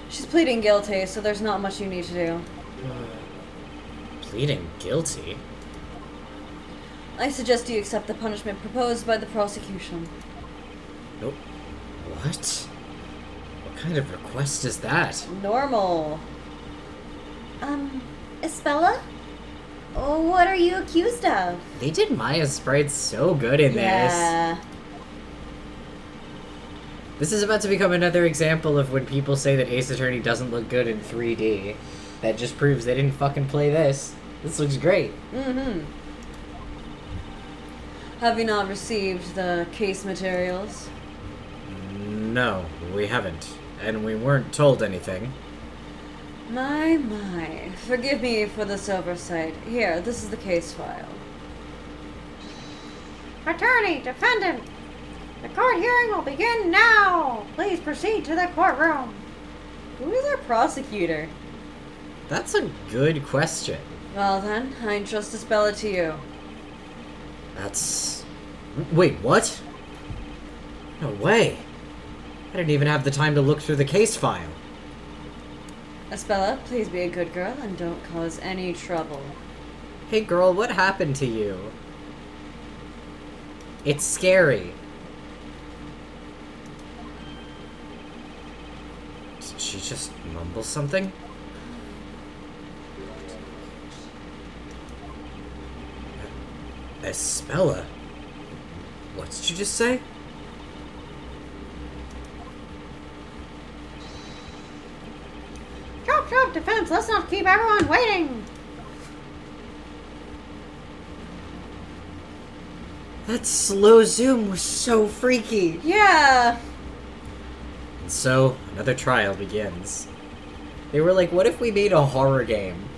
She's pleading guilty, so there's not much you need to do. Pleading guilty? I suggest you accept the punishment proposed by the prosecution. Nope. What? What kind of request is that? Normal. Isabella? Oh, what are you accused of? They did Maya's sprite so good in Yeah. This is about to become another example of when people say that Ace Attorney doesn't look good in 3D. That just proves they didn't fucking play this. This looks great. Mm-hmm. Have you not received the case materials? No, we haven't. And we weren't told anything. My. Forgive me for this oversight. Here, this is the case file. Attorney, defendant, the court hearing will begin now. Please proceed to the courtroom. Who is our prosecutor? That's a good question. Well then, I entrust Isabella to you. That's... Wait, what? No way. I didn't even have the time to look through the case file. Isabella, please be a good girl and don't cause any trouble. Hey girl, what happened to you? It's scary. Did she just mumble something? Espella? What did you just say? Chop, chop, defense. Let's not keep everyone waiting. That slow zoom was so freaky. Yeah. And so, another trial begins. They were like, what if we made a horror game?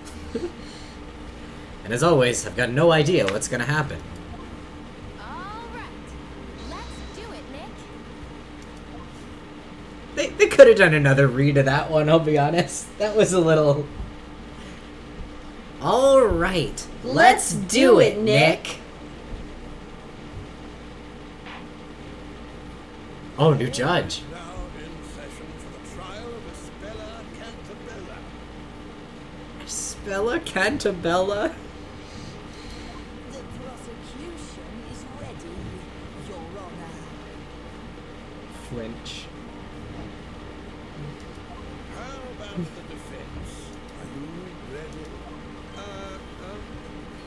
And as always, I've got no idea what's gonna happen. Alright. Let's do it, Nick. They could have done another read of that one, I'll be honest. That was a little... Alright. Let's do it, Nick. Oh, new judge. Now in session for the trial of Isabella Cantabella. Isabella Cantabella? The prosecution is ready, Your Honor. Flinch. How about the defense? Are you ready?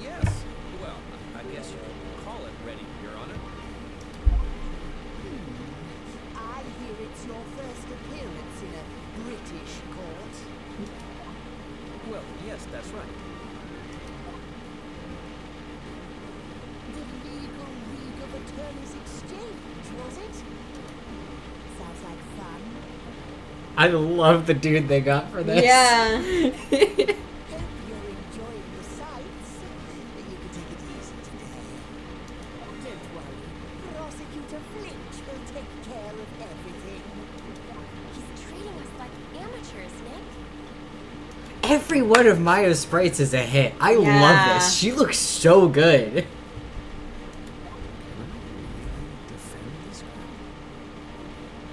Yes. Well, I guess you could call it ready, Your Honor. I hear it's your first appearance in a British court. Well, yes, that's right. The Legal League of Attorneys Exchange, was it? Sounds like fun. I love the dude they got for this. Yeah. Hope you're enjoying the sights. You can take it easy today. Don't worry. Prosecutor Flinch will take care of everything. He's treating us like amateurs, Nick. Every one of Maya's sprites is a hit. I love Yeah. this. She looks so good.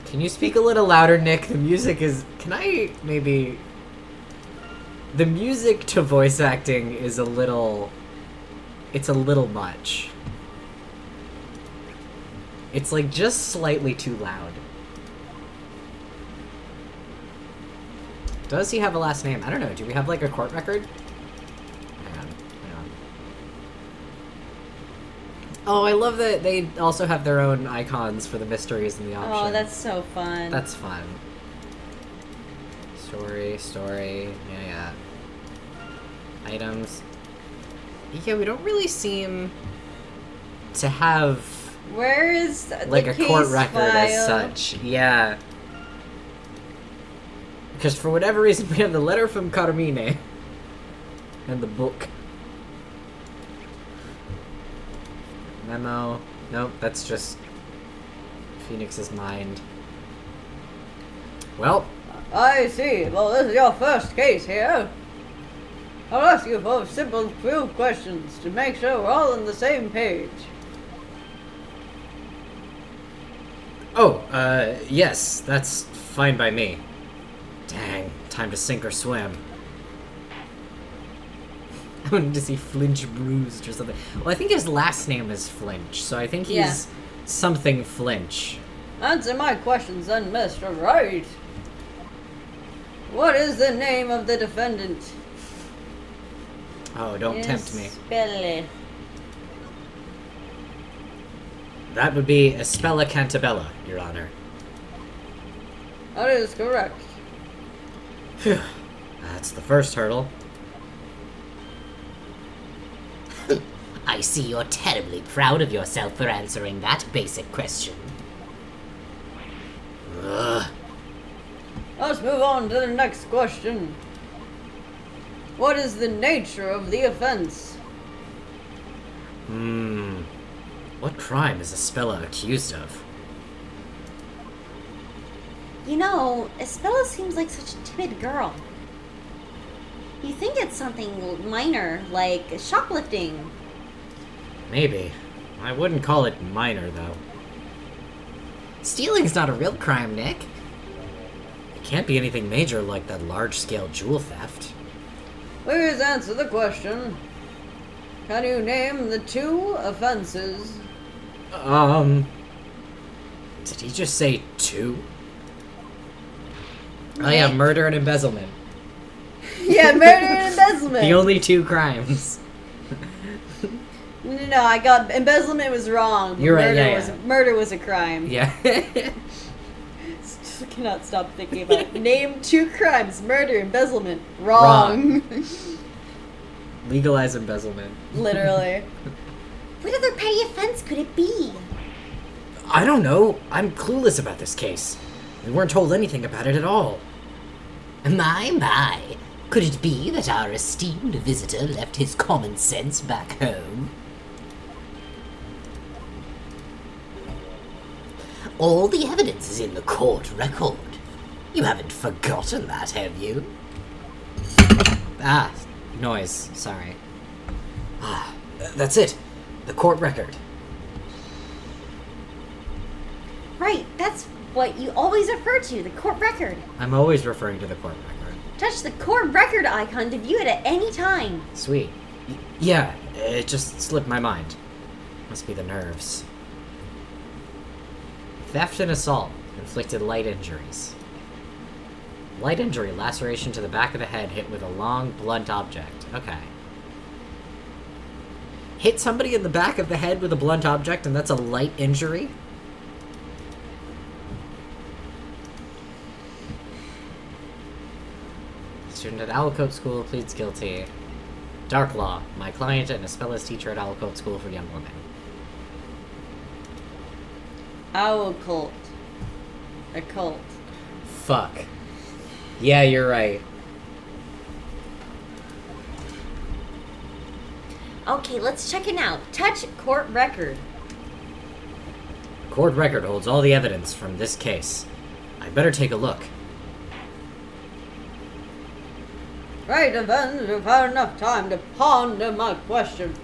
Can you speak a little louder, Nick? The music is... Can I maybe... The music to voice acting is a little... It's a little much. It's like just slightly too loud. Does he have a last name? I don't know. Do we have like a court record? Hang on. Oh, I love that they also have their own icons for the mysteries and the options. Oh, that's so fun. That's fun. Story. Yeah. Items. Yeah, we don't really seem to have Where is the like a court case record as file? such. Yeah. Because for whatever reason, we have the letter from Carmine and the book. Memo. Nope, that's just Phoenix's mind. Well, I see. Well, this is your first case here. I'll ask you for a simple few questions to make sure we're all on the same page. yes, that's fine by me. Dang, time to sink or swim. I wanted to see Flinch bruised or something. Well, I think his last name is Flinch, so I think he's something Flinch. Answer my questions then, Mr. Wright. What is the name of the defendant? Oh, don't tempt me. Spell it. That would be Espella Cantabella, Your Honor. That is correct. Phew. That's the first hurdle. I see you're terribly proud of yourself for answering that basic question. Ugh. Let's move on to the next question. What is the nature of the offense? What crime is Espella accused of? You know, Espella seems like such a timid girl. You think it's something minor, like shoplifting. Maybe. I wouldn't call it minor, though. Stealing's not a real crime, Nick. It can't be anything major like that large-scale jewel theft. Please answer the question. Can you name the 2 offenses? Did he just say 2? Oh yeah, murder and embezzlement. Yeah, murder and embezzlement. The only 2 crimes. No, I got embezzlement was wrong. You're right. Murder was a crime. Yeah. Still cannot stop thinking about it. Name 2 crimes: murder, embezzlement. Wrong. Legalize embezzlement. Literally. What other petty offense could it be? I don't know. I'm clueless about this case. We weren't told anything about it at all. My. Could it be that our esteemed visitor left his common sense back home? All the evidence is in the court record. You haven't forgotten that, have you? Ah, noise. Sorry. That's it. The court record. Right, that's what you always refer to, the court record. I'm always referring to the court record. Touch the court record icon to view it at any time. Sweet. Yeah, it just slipped my mind. Must be the nerves. Theft and assault inflicted light injuries. Light injury, laceration to the back of the head, hit with a long, blunt object. Okay. Hit somebody in the back of the head with a blunt object, and that's a light injury? Student at Owlcote School pleads guilty. Dark Law. My client and Espella's teacher at Owlcote School for Young Women. Owl cult. A cult. Fuck. Yeah, you're right. Okay, let's check it out. Touch court record. Court record holds all the evidence from this case. I'd better take a look. Right, defense, you've had enough time to ponder my question.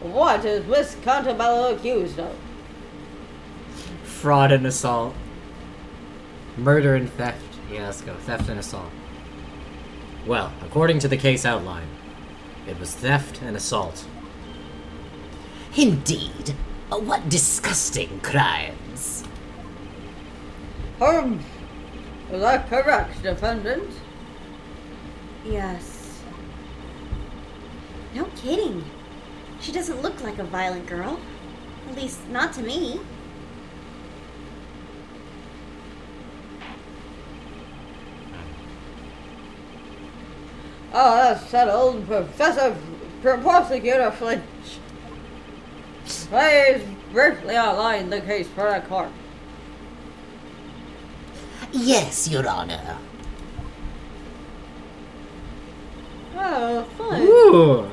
What is Miss Cantabella accused of? Fraud and assault. Murder and theft. Yeah, let's go. Theft and assault. Well, according to the case outline, it was theft and assault. Indeed. What disgusting crimes. Is that correct, defendant? Yes. No kidding. She doesn't look like a violent girl. At least, not to me. Oh, that's settled. Prosecutor Flinch. Please briefly outline the case for the court. Yes, Your Honor. Oh, fun. Ooh.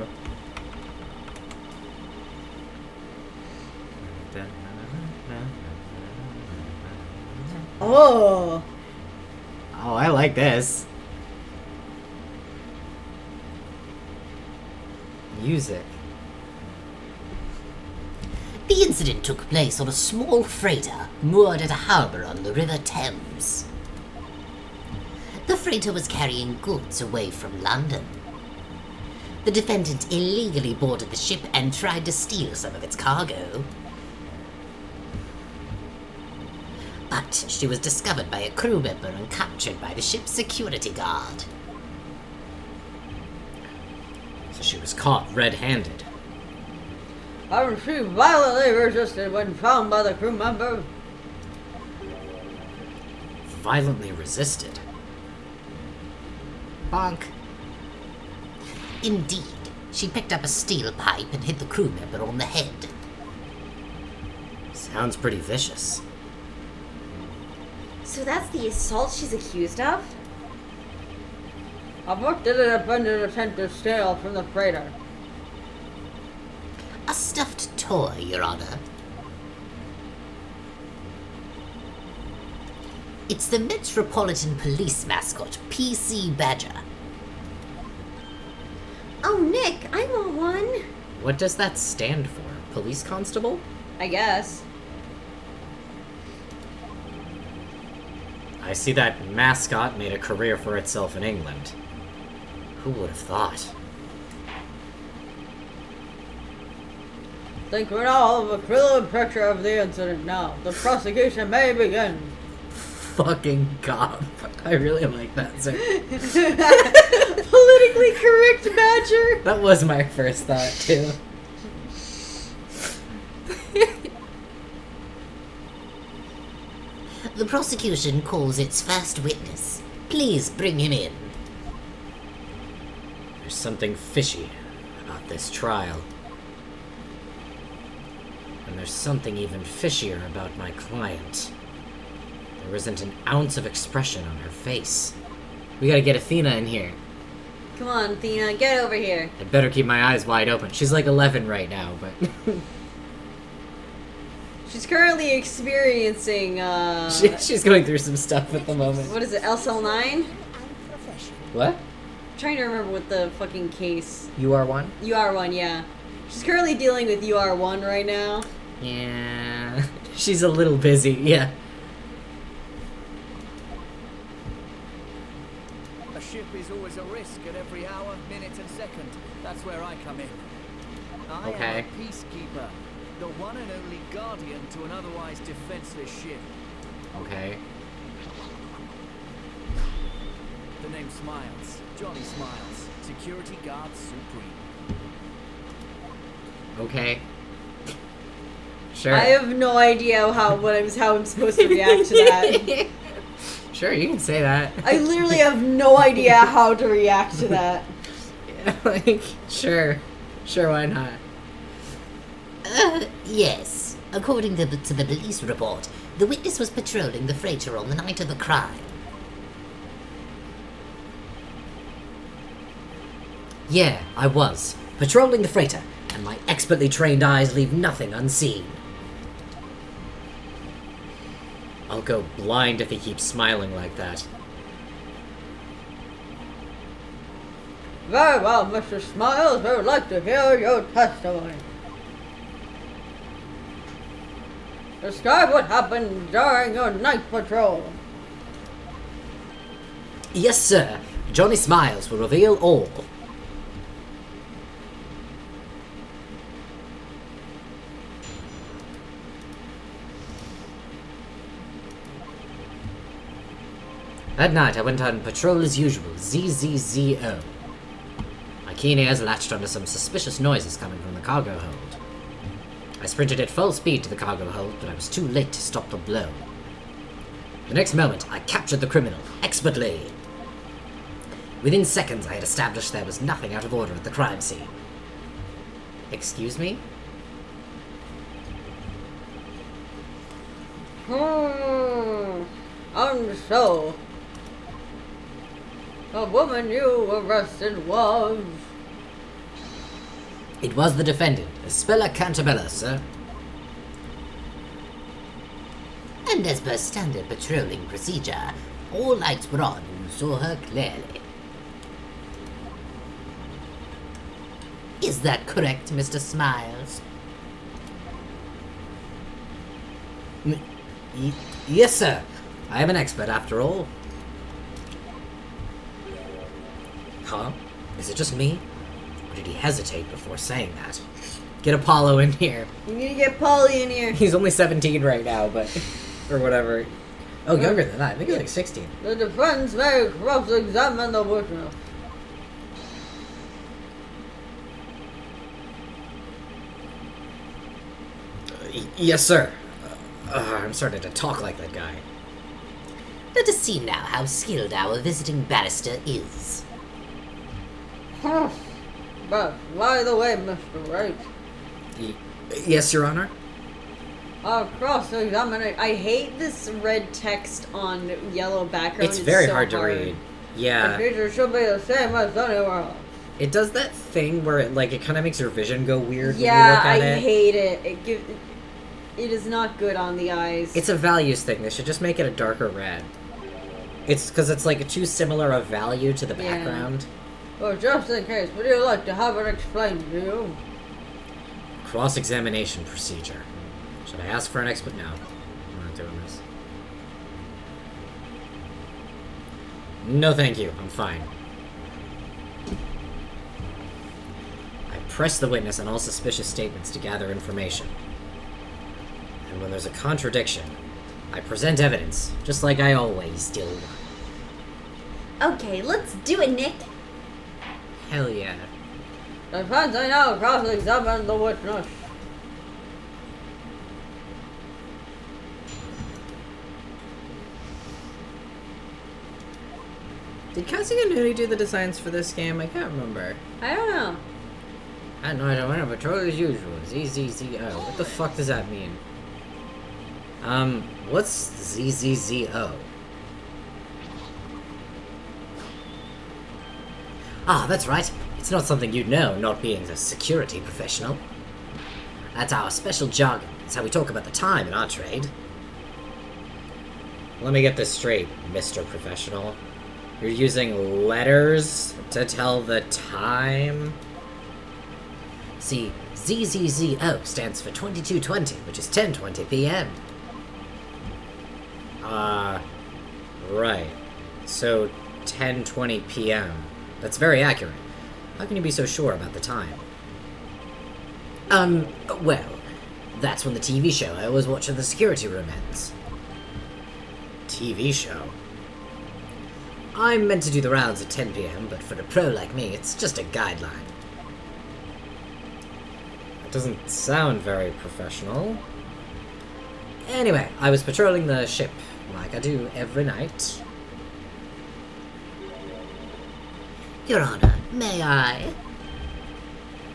Oh. Oh, I like this. Music. The incident took place on a small freighter moored at a harbour on the River Thames. The freighter was carrying goods away from London. The defendant illegally boarded the ship and tried to steal some of its cargo. But she was discovered by a crew member and captured by the ship's security guard. So she was caught red-handed. And she violently resisted when found by the crew member. Violently resisted. Bonk. Indeed, She picked up a steel pipe and hit the crew member on the head. Sounds pretty vicious. So that's the assault she's accused of? What did an abandoned attempt to steal from the freighter? A stuffed toy, Your Honor. It's the Metropolitan Police mascot, PC Badger. Oh, Nick, I want one. What does that stand for? Police constable? I guess. I see that mascot made a career for itself in England. Who would have thought? Think we now have a clear picture of the incident now. The prosecution may begin. Fucking cop. I really like that, sir. Politically correct Badger. That was my first thought, too. The prosecution calls its first witness. Please bring him in. There's something fishy about this trial. And there's something even fishier about my client. There isn't an ounce of expression on her face. We gotta get Athena in here. Come on, Athena, get over here. I'd better keep my eyes wide open. She's like 11 right now, but... She's currently experiencing, She's going through some stuff at the moment. What is it, LSL9? What? I'm trying to remember what the fucking case... UR1? UR1, yeah. She's currently dealing with UR1 right now. Yeah... She's a little busy, yeah. A ship is always a risk at every hour, minute and second. That's where I come in. I Okay. am a peacekeeper, the one and only guardian to an otherwise defenseless ship. Okay. The name Smiles. Johnny Smiles. Security guard supreme. Okay. Sure. I have no idea how I'm supposed to react to that. Sure, you can say that. I literally have no idea how to react to that. Yeah, like, sure. Sure, why not? Yes. According to the police report, the witness was patrolling the freighter on the night of the crime. Yeah, I was. Patrolling the freighter, and my expertly trained eyes leave nothing unseen. I'll go blind if he keeps smiling like that. Very well, Mr. Smiles, I would like to hear your testimony. Describe what happened during your night patrol. Yes, sir. Johnny Smiles will reveal all. That night, I went on patrol as usual, ZZZO. My keen ears latched onto some suspicious noises coming from the cargo hold. I sprinted at full speed to the cargo hold, but I was too late to stop the blow. The next moment, I captured the criminal, expertly. Within seconds, I had established there was nothing out of order at the crime scene. Excuse me? And so, the woman you arrested was... It was the defendant, Espella Cantabella, sir. And as per standard patrolling procedure, all lights were on and you saw her clearly. Is that correct, Mr. Smiles? Yes, sir. I am an expert, after all. Huh? Is it just me? Or did he hesitate before saying that? Get Apollo in here. You need to get Polly in here. He's only 17 right now, but... or whatever. Oh, younger than that. I think he's like 16. The defense may cross-examine the witness. Yes, sir. I'm starting to talk like that guy. Let us see now how skilled our visiting barrister is. But, by the way, Mr. Wright, Yes, Your Honor? cross-examination. I hate this red text on yellow background. It's very so hard to read. Yeah. The teacher should be the same as anywhere else. It does that thing where it kind of makes your vision go weird when you Yeah, look at I it. hate it. It is not good on the eyes. It's a values thing. They should just make it a darker red. It's because it's like too similar a value to the Yeah. background. Well, just in case, would you like to have it explained to you? Cross-examination procedure. Should I ask for an expert? No. I'm not doing this. No, thank you. I'm fine. I press the witness on all suspicious statements to gather information. And when there's a contradiction, I present evidence, just like I always do. Okay, let's do it, Nick. Hell yeah. Defense, I now cross-examine the witness. Did Kazuya do the designs for this game? I can't remember. I don't know. I know, I don't know, patrol as usual. ZZZO. What the fuck does that mean? What's ZZZO? Ah, that's right. It's not something you'd know, not being a security professional. That's our special jargon. It's how we talk about the time in our trade. Let me get this straight, Mr. Professional. You're using letters to tell the time? See, ZZZO stands for 2220, which is 10:20 p.m. Right. So, 10:20 p.m. That's very accurate. How can you be so sure about the time? Well, that's when the TV show I always watch in the security room ends. TV show? I'm meant to do the rounds at 10 p.m., but for a pro like me, it's just a guideline. That doesn't sound very professional. Anyway, I was patrolling the ship, like I do every night. Your Honor, may I?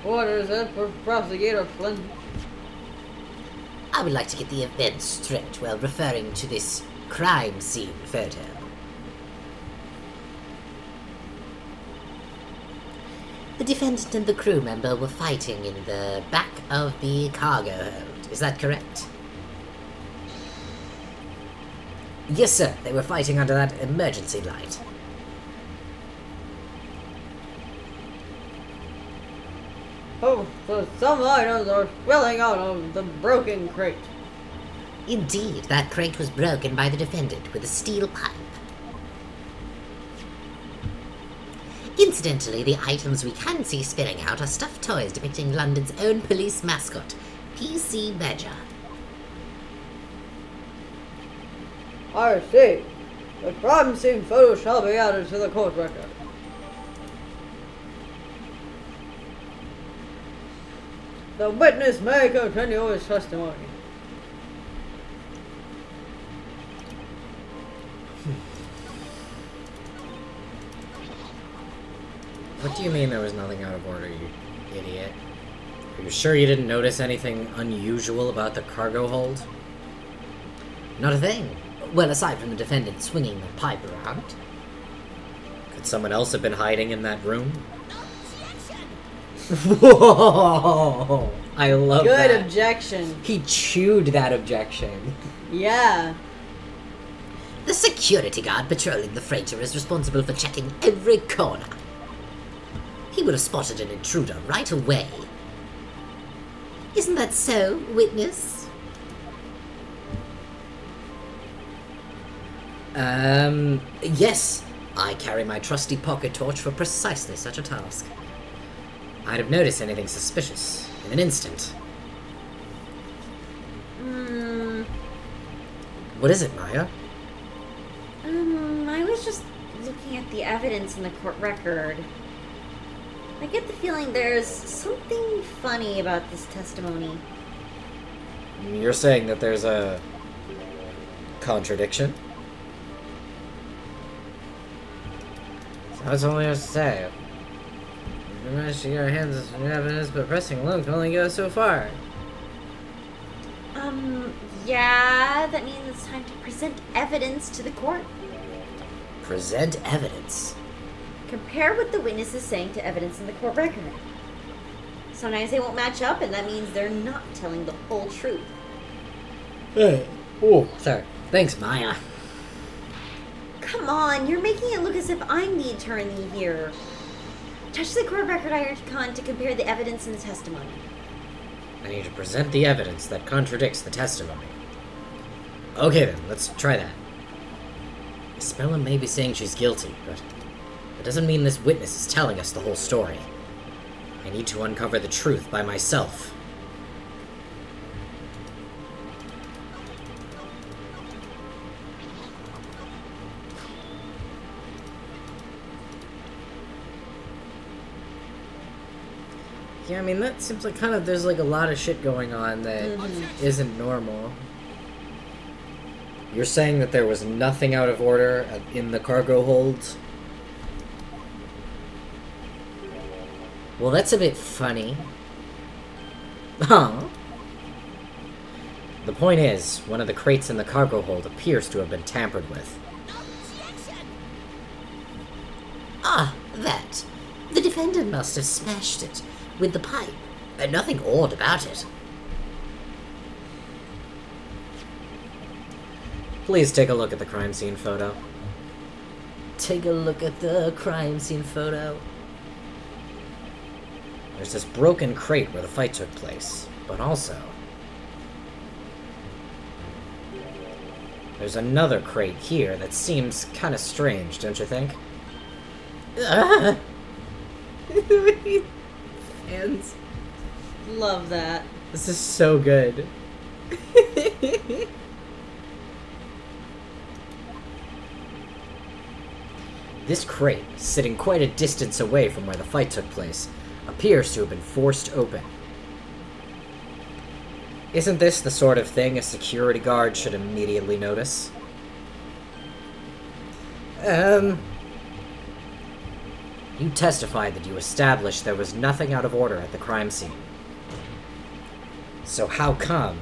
What is it for Prosecutor Flynn? I would like to get the events straight while referring to this crime scene photo. The defendant and the crew member were fighting in the back of the cargo hold. Is that correct? Yes, sir. They were fighting under that emergency light. Oh, so some items are spilling out of the broken crate. Indeed, that crate was broken by the defendant with a steel pipe. Incidentally, the items we can see spilling out are stuffed toys depicting London's own police mascot, PC Badger. I see. The crime scene photo shall be added to the court record. The witness may continue his testimony. What do you mean there was nothing out of order, you idiot? Are you sure you didn't notice anything unusual about the cargo hold? Not a thing. Well, aside from the defendant swinging the pipe around. Could someone else have been hiding in that room? Whoa! I love that. Good objection. He chewed that objection. Yeah. The security guard patrolling the freighter is responsible for checking every corner. He would have spotted an intruder right away. Isn't that so, witness? Yes. I carry my trusty pocket torch for precisely such a task. I'd have noticed anything suspicious in an instant. What is it, Maya? I was just looking at the evidence in the court record. I get the feeling there's something funny about this testimony. You're saying that there's a contradiction? That's all I have to say. We managed to get our hands on some evidence, but pressing alone can only go so far. Yeah, that means it's time to present evidence to the court. Present evidence? Compare what the witness is saying to evidence in the court record. Sometimes they won't match up, and that means they're not telling the whole truth. Oh, sorry. Thanks, Maya. Come on, you're making it look as if I'm the attorney here. Touch the court record, Iron Khan, to compare the evidence and the testimony. I need to present the evidence that contradicts the testimony. Okay then, let's try that. Isabella may be saying she's guilty, but that doesn't mean this witness is telling us the whole story. I need to uncover the truth by myself. Yeah, I mean, that seems like there's like a lot of shit going on that isn't normal. You're saying that there was nothing out of order in the cargo hold? Well, that's a bit funny. Huh? The point is, one of the crates in the cargo hold appears to have been tampered with. Ah, that. The defendant must have smashed it with the pipe. Nothing odd about it. Please take a look at the crime scene photo. Take a look at the crime scene photo. There's this broken crate where the fight took place, but also there's another crate here that seems kind of strange, don't you think? Hands. Love that. This is so good. This crate, sitting quite a distance away from where the fight took place, appears to have been forced open. Isn't this the sort of thing a security guard should immediately notice? You testified that you established there was nothing out of order at the crime scene. So how come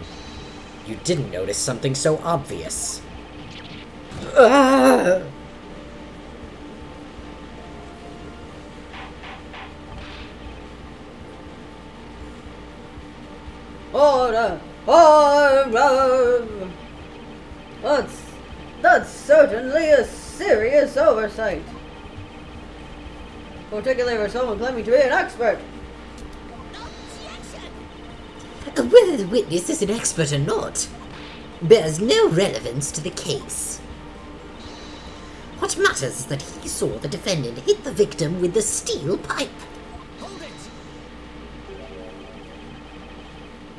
you didn't notice something so obvious? Order! Order! That's certainly a serious oversight. Particularly for someone claiming to be an expert. Whether the witness is an expert or not bears no relevance to the case. What matters is that he saw the defendant hit the victim with the steel pipe. Hold it!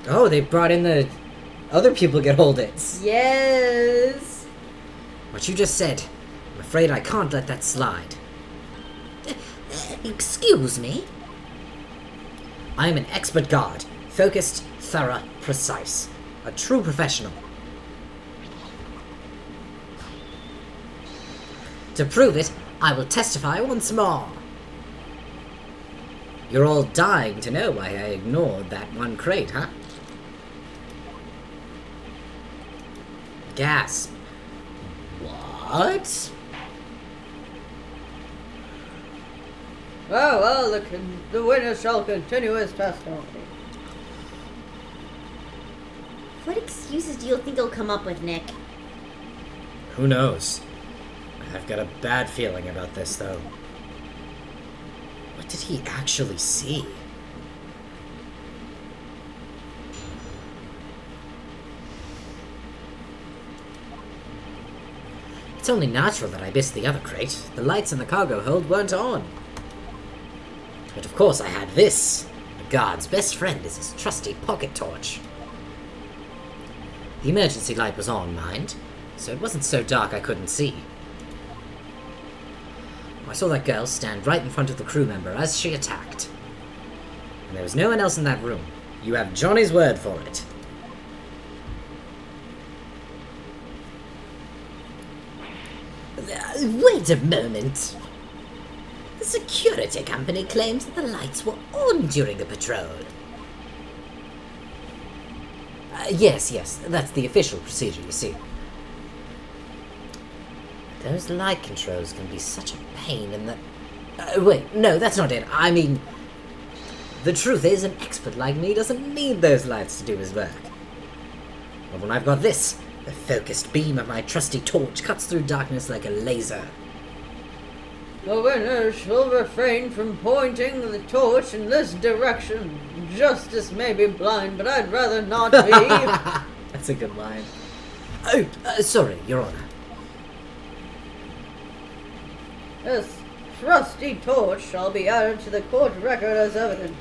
Oh, they brought in the other people get hold it. Yes. What you just said, I'm afraid I can't let that slide. Excuse me? I am an expert guard, focused, thorough, precise. A true professional. To prove it, I will testify once more. You're all dying to know why I ignored that one crate, huh? Gasp. What? Well, the witness shall continue his testimony. What excuses do you think he'll come up with, Nick? Who knows? I've got a bad feeling about this, though. What did he actually see? It's only natural that I missed the other crate. The lights in the cargo hold weren't on. But of course I had this. A guard's best friend is his trusty pocket torch. The emergency light was on, mind, so it wasn't so dark I couldn't see. I saw that girl stand right in front of the crew member as she attacked. And there was no one else in that room. You have Johnny's word for it. Wait a moment. security company claims that the lights were on during the patrol. Yes, that's the official procedure, you see. Those light controls can be such a pain in the... wait, no, that's not it. I mean, the truth is, an expert like me doesn't need those lights to do his work. But when I've got this, the focused beam of my trusty torch cuts through darkness like a laser. The witness will refrain from pointing the torch in this direction. Justice may be blind, but I'd rather not be. That's a good line. Oh, sorry, Your Honor. This trusty torch shall be added to the court record as evidence.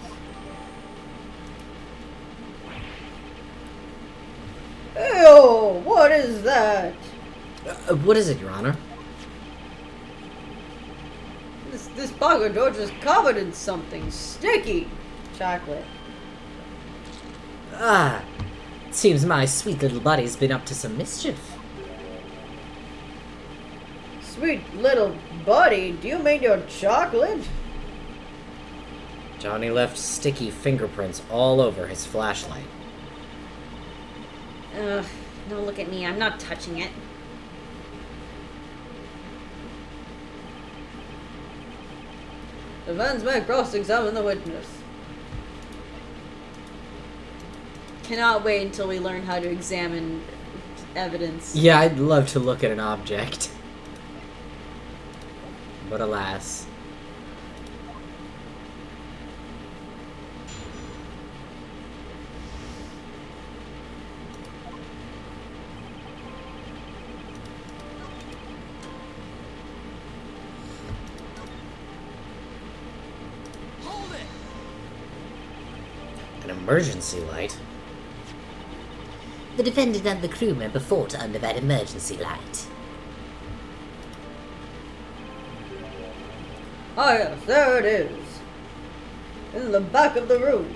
Ew, what is that? What is it, Your Honor? This pocket torch is covered in something sticky. Chocolate. Ah, it seems my sweet little buddy's been up to some mischief. Sweet little buddy, do you mean your chocolate? Johnny left sticky fingerprints all over his flashlight. Ugh, don't look at me. I'm not touching it. Defense may cross-examine the witness. Cannot wait until we learn how to examine evidence. Yeah, I'd love to look at an object. But alas. An emergency light? The defendant and the crew member fought under that emergency light. Ah yes, there it is. In the back of the room.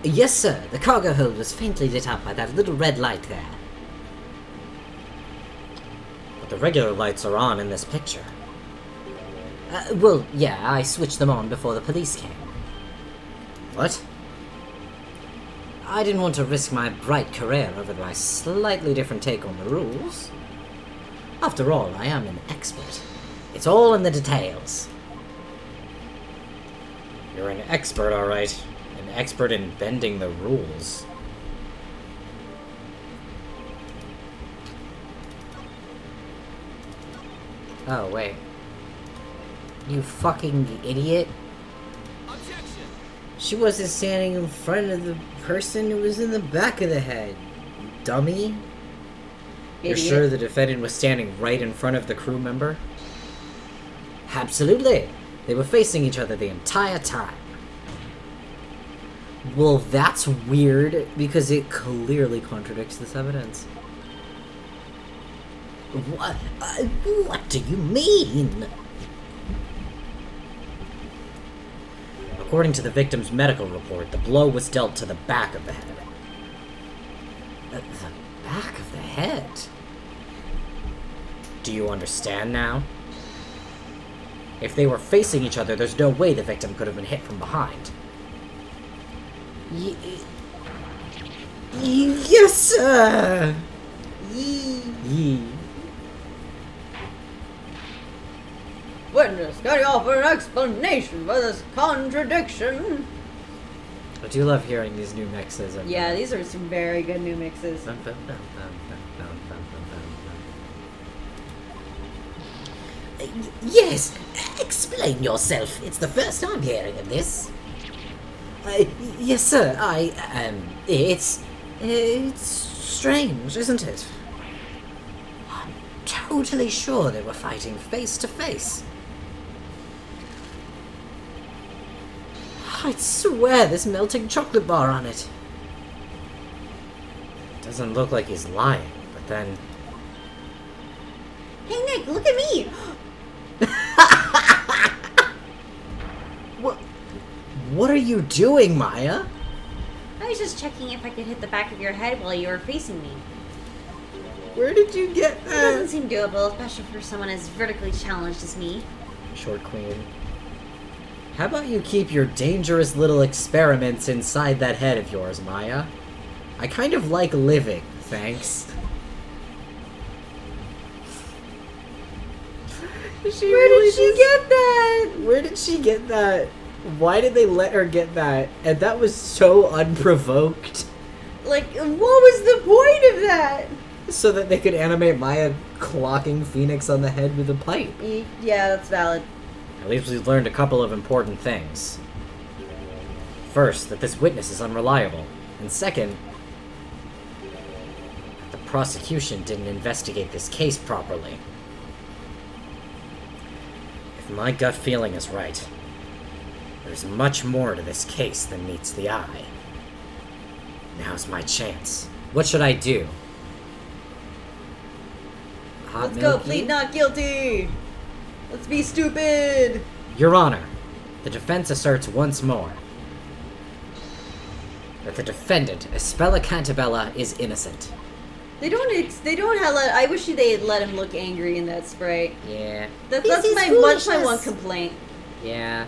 Yes, sir. The cargo hold was faintly lit up by that little red light there. But the regular lights are on in this picture. Well, yeah, I switched them on before the police came. What? I didn't want to risk my bright career over my slightly different take on the rules. After all, I am an expert. It's all in the details. You're an expert, alright. An expert in bending the rules. Oh, wait. You fucking idiot. Objection! She wasn't standing in front of the person who was in the back of the head. You dummy. You're Idiot. sure the defendant was standing right in front of the crew member? Absolutely. They were facing each other the entire time. Well, that's weird, because it clearly contradicts this evidence. What do you mean? According to the victim's medical report, the blow was dealt to the back of the head. The back of the head? Do you understand now? If they were facing each other, there's no way the victim could have been hit from behind. Yes, sir! Yee. Witness, can you offer an explanation for this contradiction? I do love hearing these new mixes. Yeah, these are some very good new mixes. Yes, explain yourself. It's the first I'm hearing of this. Yes, sir. It's strange, isn't it? I'm totally sure they were fighting face to face. I'd swear there's melting chocolate bar on it. Doesn't look like he's lying, but then... Hey Nick, look at me! What are you doing, Maya? I was just checking if I could hit the back of your head while you were facing me. Where did you get It that? doesn't seem doable, especially for someone as vertically challenged as me. Short Queen. How about you keep your dangerous little experiments inside that head of yours, Maya? I kind of like living, thanks. Where did she get that? Where did she get that? Why did they let her get that? And that was so unprovoked. Like, what was the point of that? So that they could animate Maya clocking Phoenix on the head with a pipe. Yeah, that's valid. At least we've learned a couple of important things. First, that this witness is unreliable. And second, that the prosecution didn't investigate this case properly. If my gut feeling is right, there's much more to this case than meets the eye. Now's my chance. What should I do? Let's go, plead not guilty! Let's be stupid! Your Honor, the defense asserts once more that the defendant, Espella Cantabella, is innocent. They don't I wish they had let him look angry in that sprite. Yeah. That's my one complaint. Yeah.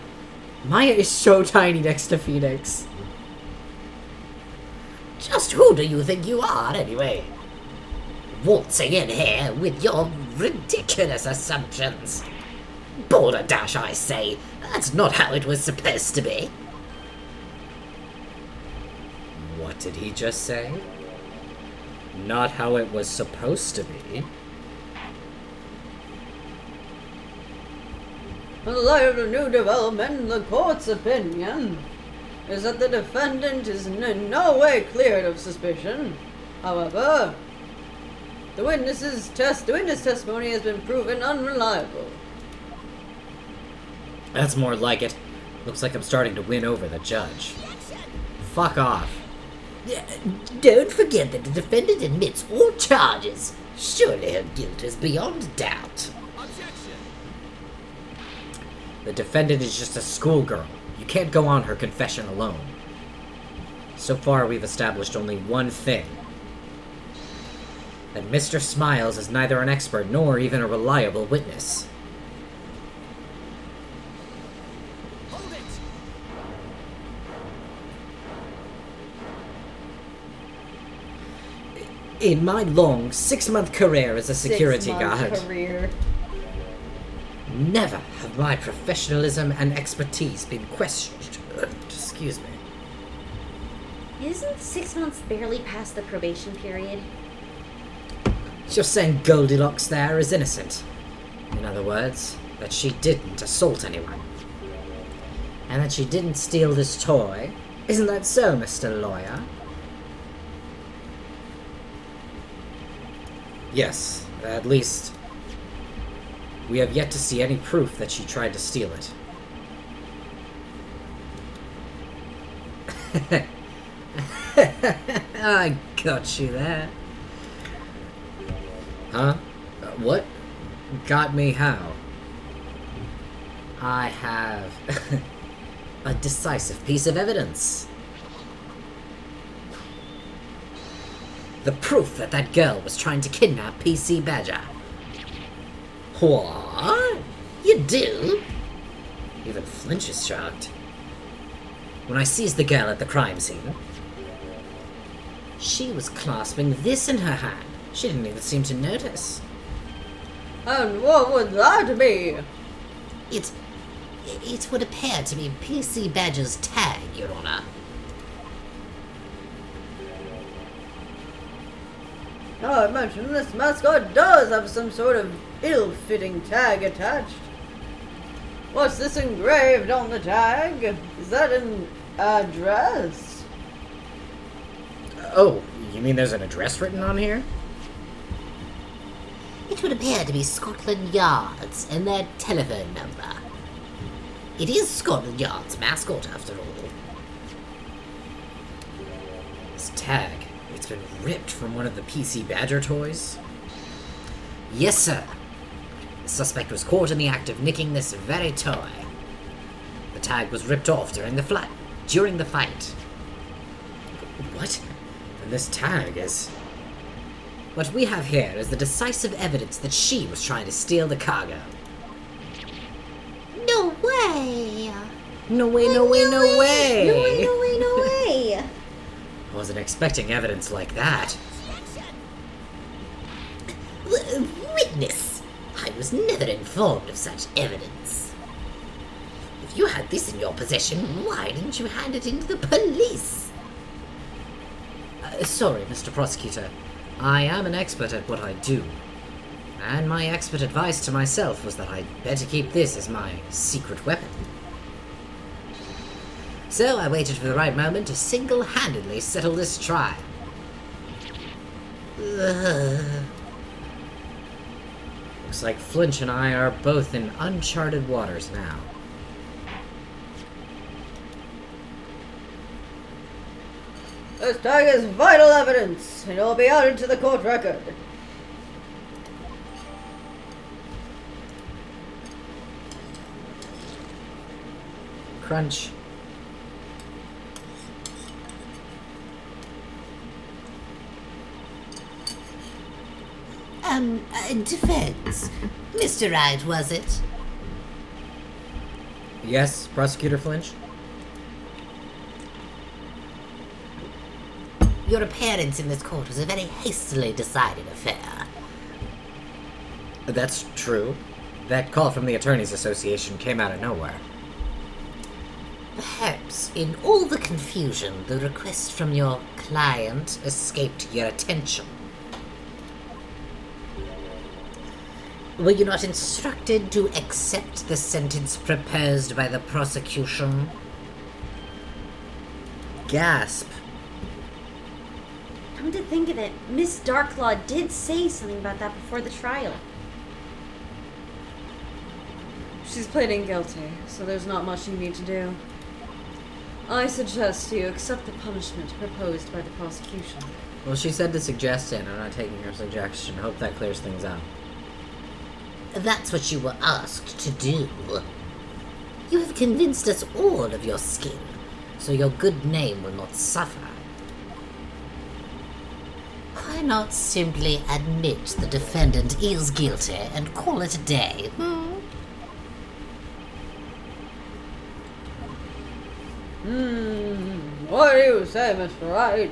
Maya is so tiny next to Phoenix. Just who do you think you are, anyway? Waltzing in here with your ridiculous assumptions. Balderdash, I say. That's not how it was supposed to be. What did he just say? Not how it was supposed to be. In light of the new development, the court's opinion is that the defendant is in no way cleared of suspicion. However, the witness testimony has been proven unreliable. That's more like it. Looks like I'm starting to win over the judge. Fuck off. Don't forget that the defendant admits all charges. Surely her guilt is beyond doubt. The defendant is just a schoolgirl. You can't go on her confession alone. So far, we've established only one thing. That Mr. Smiles is neither an expert nor even a reliable witness. Hold it! In my long 6-month career as a security guard, never have my professionalism and expertise been questioned. Excuse me. Isn't 6 months barely past the probation period? You're saying Goldilocks there is innocent. In other words, that she didn't assault anyone. And that she didn't steal this toy. Isn't that so, Mr. Lawyer? Yes, at least we have yet to see any proof that she tried to steal it. I got you there. Huh? What? Got me how? I have a decisive piece of evidence. The proof that that girl was trying to kidnap PC Badger. What? You do? Even Flinch is shocked. When I seized the girl at the crime scene, she was clasping this in her hand. She didn't even seem to notice. And what would that be? It would appear to be PC Badger's tag, Your Honor. I imagine this mascot does have some sort of ill-fitting tag attached. What's this engraved on the tag? Is that an address? Oh, you mean there's an address written on here? It would appear to be Scotland Yard's and their telephone number. It is Scotland Yard's mascot, after all. This tag, it's been ripped from one of the PC Badger toys? Yes, sir. The suspect was caught in the act of nicking this very toy. The tag was ripped off during the fight. What? And this tag is... What we have here is the decisive evidence that she was trying to steal the cargo. way. No way, no way, no way! No way, no way, no way! I wasn't expecting evidence like that. Witness! I was never informed of such evidence. If you had this in your possession, why didn't you hand it in to the police? Sorry, Mr. Prosecutor. I am an expert at what I do. And my expert advice to myself was that I'd better keep this as my secret weapon. So I waited for the right moment to single-handedly settle this trial. Looks like Flinch and I are both in uncharted waters now. This tag is vital evidence, and it will be added to the court record. Crunch. Defense. Mr. Wright, was it? Yes, Prosecutor Flinch? Your appearance in this court was a very hastily decided affair. That's true. That call from the Attorneys Association came out of nowhere. Perhaps, in all the confusion, the request from your client escaped your attention. Were you not instructed to accept the sentence proposed by the prosecution? Gasp. Come to think of it, Miss Darklaw did say something about that before the trial. She's pleading guilty, so there's not much you need to do. I suggest you accept the punishment proposed by the prosecution. Well, she said to suggest it, and I'm not taking her suggestion. Hope that clears things up. That's what you were asked to do. You have convinced us all of your skill, so your good name will not suffer. Why not simply admit the defendant is guilty and call it a day? What do you say, Mr. Wright?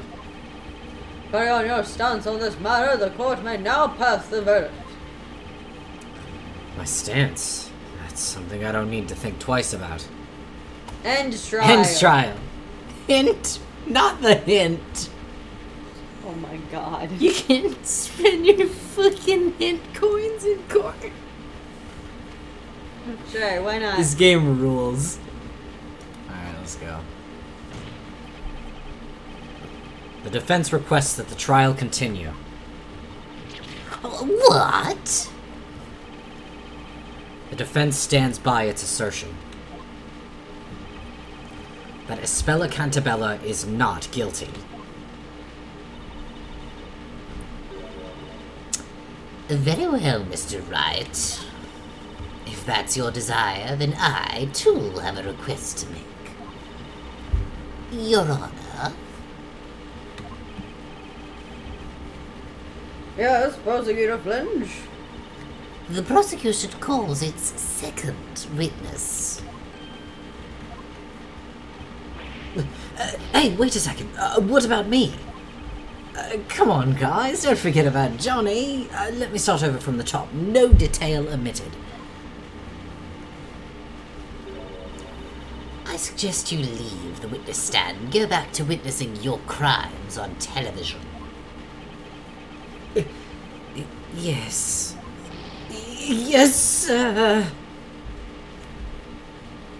Depending on your stance on this matter, the court may now pass the verdict. My stance? That's something I don't need to think twice about. End trial. End trial. Hint, not the hint. Oh my god. You can spend your fucking hint coins in court. Sure, why not? This game rules. Alright, let's go. The defense requests that the trial continue. What? The defense stands by its assertion that Espella Cantabella is not guilty. Very well, Mr. Wright. If that's your desire, then I, too, have a request to make. Your Honor. Yes, Prosecutor Flinch. The prosecution calls its second witness. Hey, wait a second. What about me? Come on, guys. Don't forget about Johnny. Let me start over from the top. No detail omitted. I suggest you leave the witness stand and go back to witnessing your crimes on television. Yes. Yes, sir.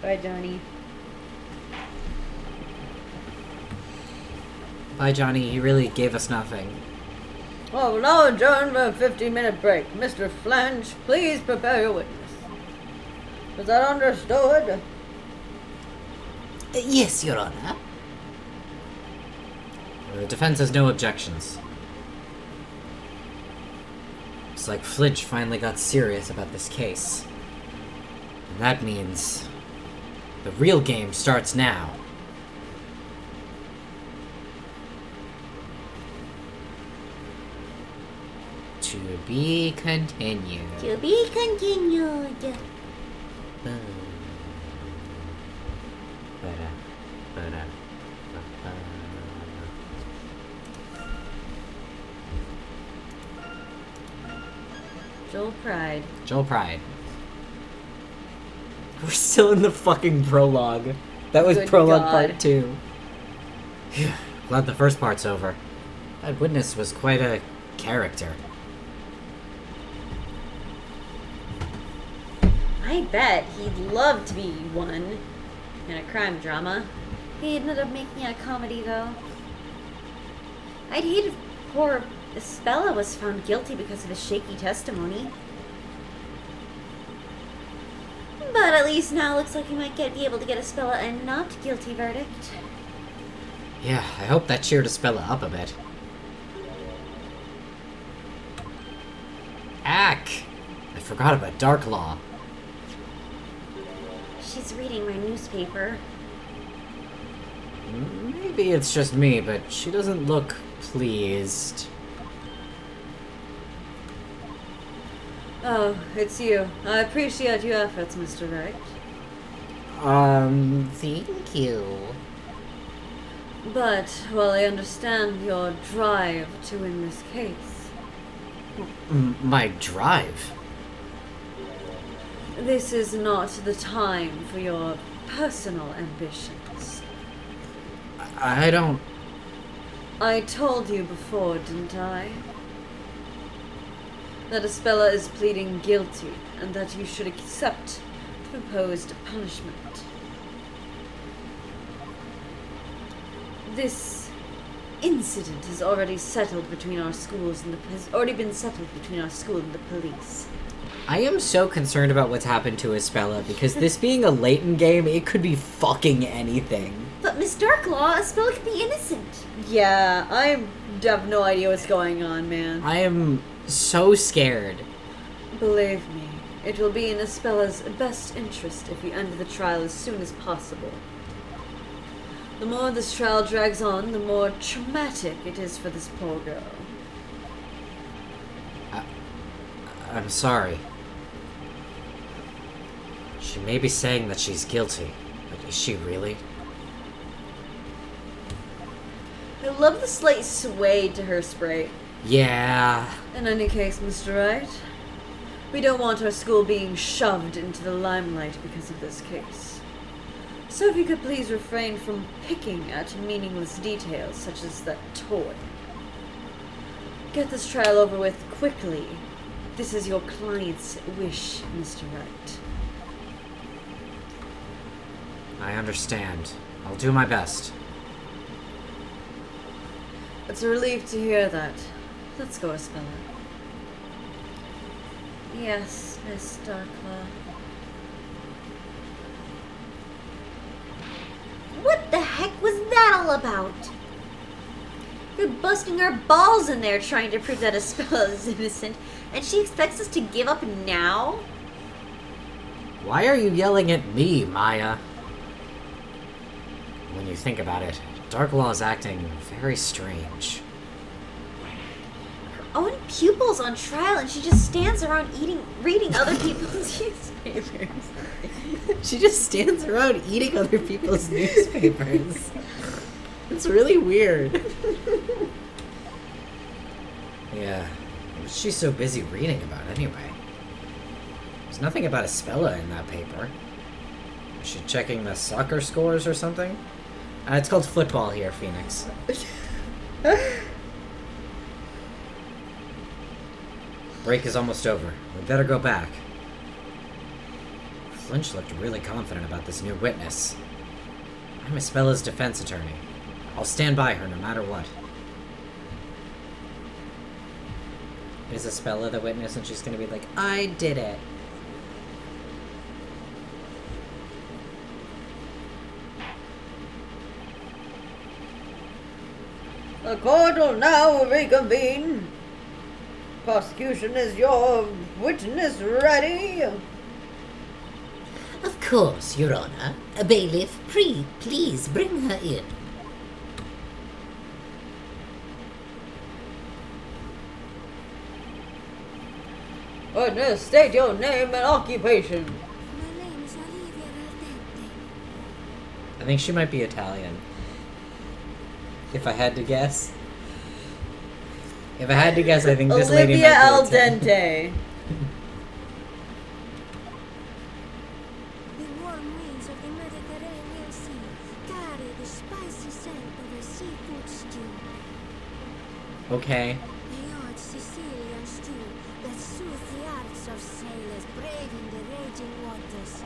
Bye, Johnny. Bye, Johnny. You really gave us nothing. Well, we'll now adjourn for a 15-minute break. Mr. Flinch, please prepare your witness. Is that understood? Yes, Your Honor. The defense has no objections. Looks like Flinch finally got serious about this case. And that means the real game starts now. To be continued. To be continued. Joel Pride. Joel Pride. We're still in the fucking prologue. That was Good prologue God. part 2. Glad the first part's over. That witness was quite a character. I bet he'd love to be one in a crime drama. He ended up making it a comedy, though. I'd hate if poor Isabella was found guilty because of his shaky testimony. But at least now it looks like we might be able to get Isabella a not guilty verdict. Yeah, I hope that cheered Isabella up a bit. Ack! I forgot about Dark Law. She's reading my newspaper. Maybe it's just me, but she doesn't look pleased. Oh, it's you. I appreciate your efforts, Mr. Wright. Thank you. But while I understand your drive to win this case, My drive? this is not the time for your personal ambitions. I don't... I told you before, didn't I? That Isabella is pleading guilty, and that you should accept the proposed punishment. This incident has already settled between our schools and has already been settled between our school and the police. I am so concerned about what's happened to Isabella, because this being a Layton game, it could be fucking anything. But Miss Darklaw, Isabella could be innocent. Yeah, I have no idea what's going on, man. I am so scared. Believe me, it will be in Isabella's best interest if we end the trial as soon as possible. The more this trial drags on, the more traumatic it is for this poor girl. I'm sorry. She may be saying that she's guilty, but is she really? I love the slight sway to her sprite. Yeah. In any case, Mr. Wright, we don't want our school being shoved into the limelight because of this case. So if you could please refrain from picking at meaningless details such as that toy. Get this trial over with quickly. This is your client's wish, Mr. Wright. I understand. I'll do my best. It's a relief to hear that. Let's go, Isabella. Yes, Miss Darklaw. What the heck was that all about? We're busting our balls in there trying to prove that Isabella is innocent, and she expects us to give up now? Why are you yelling at me, Maya? When you think about it, Darklaw is acting very strange. Her own pupil's on trial, and she just stands around reading other people's newspapers. She just stands around eating other people's newspapers. It's really weird. Yeah. What's she so busy reading about anyway? There's nothing about Isabella in that paper. Is she checking the soccer scores or something? It's called football here, Phoenix. Break is almost over. We better go back. Flinch looked really confident about this new witness. I'm Isabella's defense attorney. I'll stand by her no matter what. Is Isabella the witness and she's gonna be like, I did it? The court will now reconvene. Prosecution, is your witness ready? Of course, Your Honor. Bailiff, please bring her in. Witness, state your name and occupation. My name is Olivia I think she might be Italian. If I had to guess. If I had to guess, I think this lady Olivia might Al be Italian. Dente. The warm winds of the Mediterranean Sea carry the spicy scent of a seafood stew. Okay. A odd Sicilian stew that soothes the hearts of sailors braving the raging waters.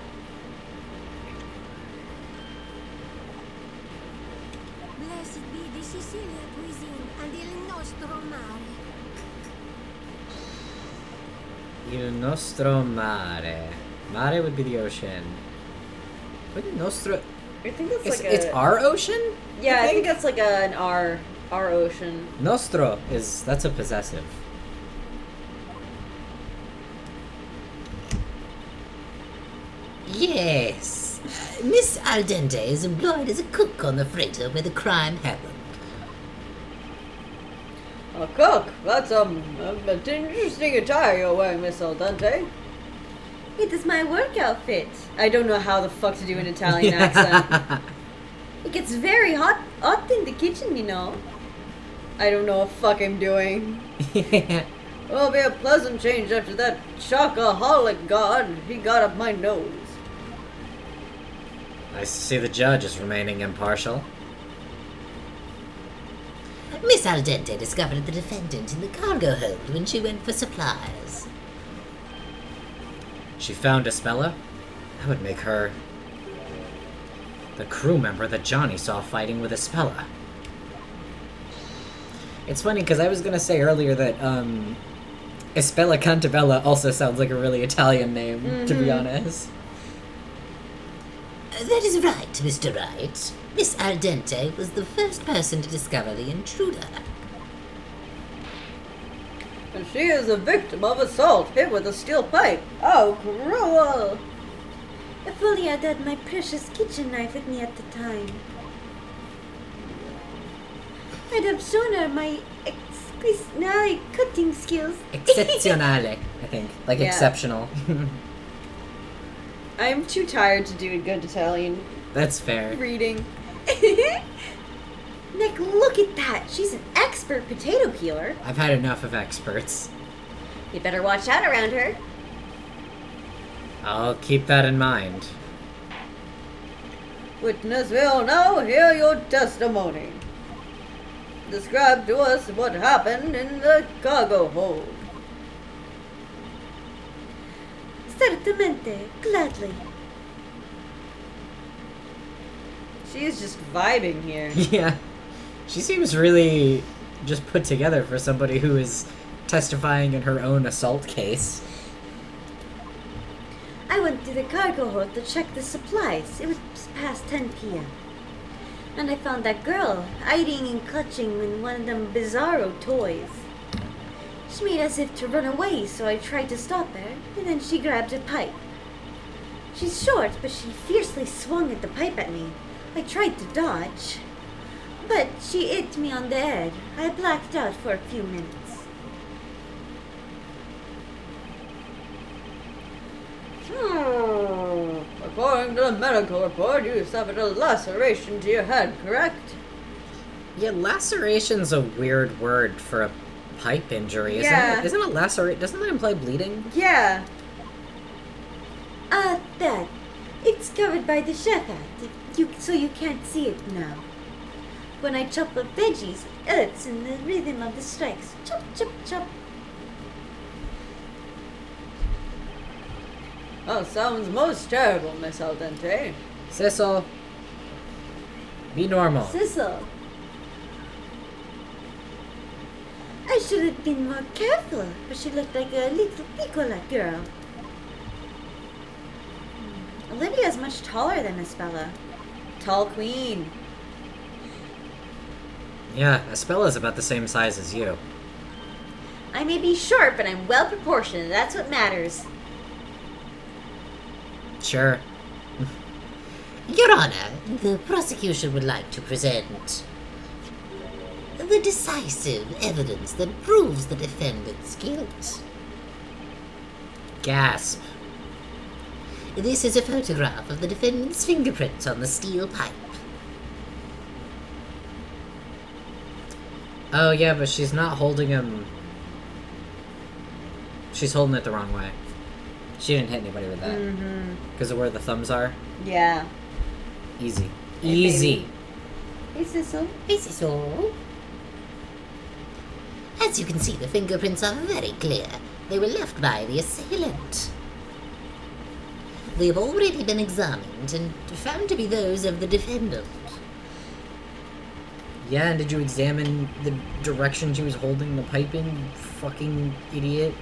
Blessed be the Sicilian cuisine and il nostro mare. Il nostro mare. Mare would be the ocean. What nostro? I think that's It's, like a... it's our ocean? Yeah, I think that's like an our ocean. Nostro is, that's a possessive. Yes. Miss Al Dente is employed as a cook on the freighter where the crime happened. A cook? That's an interesting attire you're wearing, Miss Al Dente. It is my work outfit. I don't know how the fuck to do an Italian accent. It gets very hot in the kitchen, you know. I don't know what fuck I'm doing. It'll be a pleasant change after that chocoholic god he got up my nose. Nice to see the judge is remaining impartial. Miss Al Dente discovered the defendant in the cargo hold when she went for supplies. She found Espella? That would make her the crew member that Johnny saw fighting with Espella. It's funny because I was gonna say earlier that Espella Cantabella also sounds like a really Italian name, to be honest. That is right, Mr. Wright. Miss Al Dente was the first person to discover the intruder. And she is a victim of assault, hit with a steel pipe. Oh, cruel! If only I'd had my precious kitchen knife with me at the time. I'd have shown her my exquisite cutting skills. Eccezionale, I think. Like Yeah. exceptional. I'm too tired to do a good Italian That's fair. reading. Nick, look at that. She's an expert potato peeler. I've had enough of experts. You better watch out around her. I'll keep that in mind. Witness will now hear your testimony. Describe to us what happened in the cargo hold. Certamente, gladly. She is just vibing here. Yeah. She seems really just put together for somebody who is testifying in her own assault case. I went to the cargo hold to check the supplies. It was past 10 p.m. And I found that girl hiding and clutching in one of them bizarro toys. She made as if to run away, so I tried to stop her, and then she grabbed a pipe. She's short, but she fiercely swung at the pipe at me. I tried to dodge, but she hit me on the head. I blacked out for a few minutes. According to the medical report, you suffered a laceration to your head, correct? Yeah, laceration's a weird word for a pipe injury, isn't Yeah. it? Isn't it lacerate? Doesn't that imply bleeding? Yeah. That. It's covered by the chef hat, so you can't see it now. When I chop up veggies, it hurts in the rhythm of the strikes. Chop, chop, chop. Oh, sounds most terrible, Miss Al Dente. Cecil, be normal. Sissel. I should have been more careful, but she looked like a little piccola girl. Olivia's much taller than Espella. Tall queen. Yeah, Espella's about the same size as you. I may be short, but I'm well proportioned. That's what matters. Sure. Your Honor, the prosecution would like to present the decisive evidence that proves the defendant's guilt. Gasp. This is a photograph of the defendant's fingerprint on the steel pipe. Oh, yeah, but she's not holding him... She's holding it the wrong way. She didn't hit anybody with that. Because of where the thumbs are. Yeah. Easy. Hey, Easy. Hey, Sissel. Hey, Cecil. As you can see, the fingerprints are very clear. They were left by the assailant. They have already been examined and found to be those of the defendant. Yeah, and did you examine the direction she was holding the pipe in, you fucking idiot?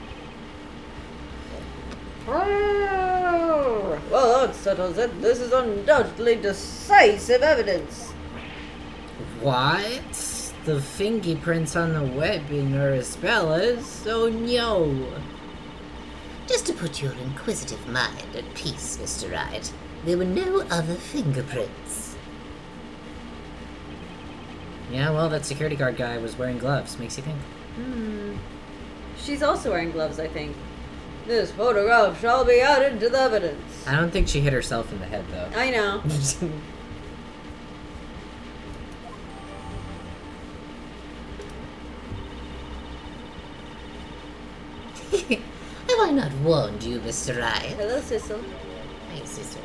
Well, that settles it. This is undoubtedly decisive evidence. What? The fingerprints on the weapon are Isabela's? Oh no! Just to put your inquisitive mind at peace, Mr. Wright, there were no other fingerprints. Yeah, well, that security guard guy was wearing gloves. Makes you think. She's also wearing gloves, I think. This photograph shall be added to the evidence. I don't think she hit herself in the head, though. I know. Have I not warned you, Mr. Wright? Hello, Sissel. Hey, Cecil.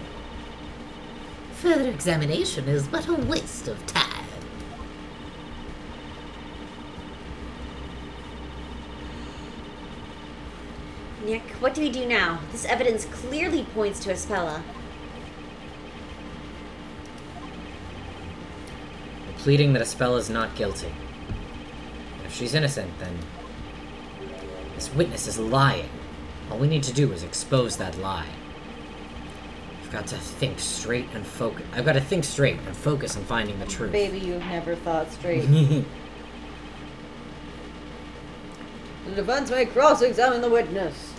Further examination is but a waste of time. Nick, what do we do now? This evidence clearly points to Espella. We're pleading that Espella is not guilty. And if she's innocent, then this witness is lying. All we need to do is expose that lie. I've got to think straight and focus. I've got to think straight and focus on finding the truth. Baby, you've never thought straight. The defense may cross-examine the witness.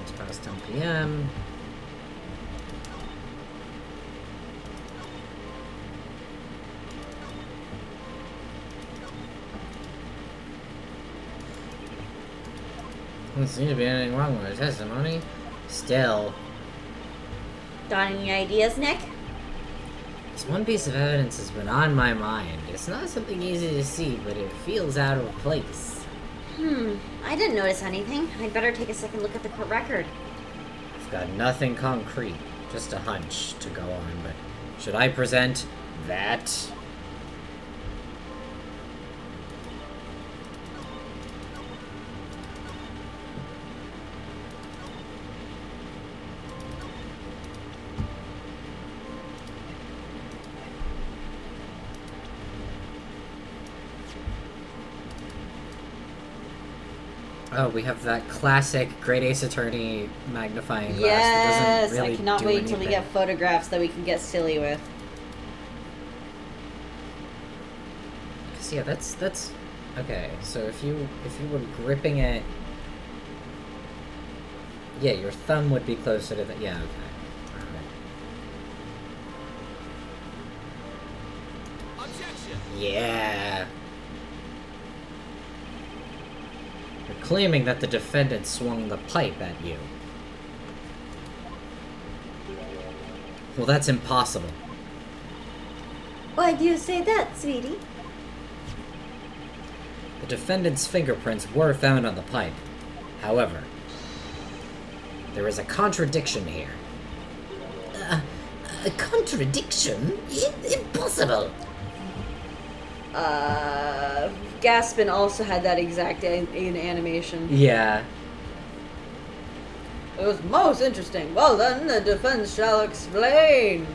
It's past 10 p.m. Doesn't seem to be anything wrong with her testimony. Still, Got any ideas, Nick? this one piece of evidence has been on my mind. It's not something easy to see, but it feels out of place. I didn't notice anything. I'd better take a second look at the court record. I've got nothing concrete, just a hunch to go on, but should I present that? Oh, we have that classic Great Ace Attorney magnifying glass that doesn't really I cannot do wait till we anything. get photographs that we can get silly with. Cause yeah, that's okay. So if you were gripping it, yeah, your thumb would be closer to the yeah. Okay. Alright. Objection! Yeah. You're claiming that the defendant swung the pipe at you. Well, that's impossible. Why do you say that, sweetie? The defendant's fingerprints were found on the pipe. However, there is a contradiction here. A contradiction? Impossible! Gaspin also had that exact in animation. Yeah. It was most interesting. Well then, the defense shall explain.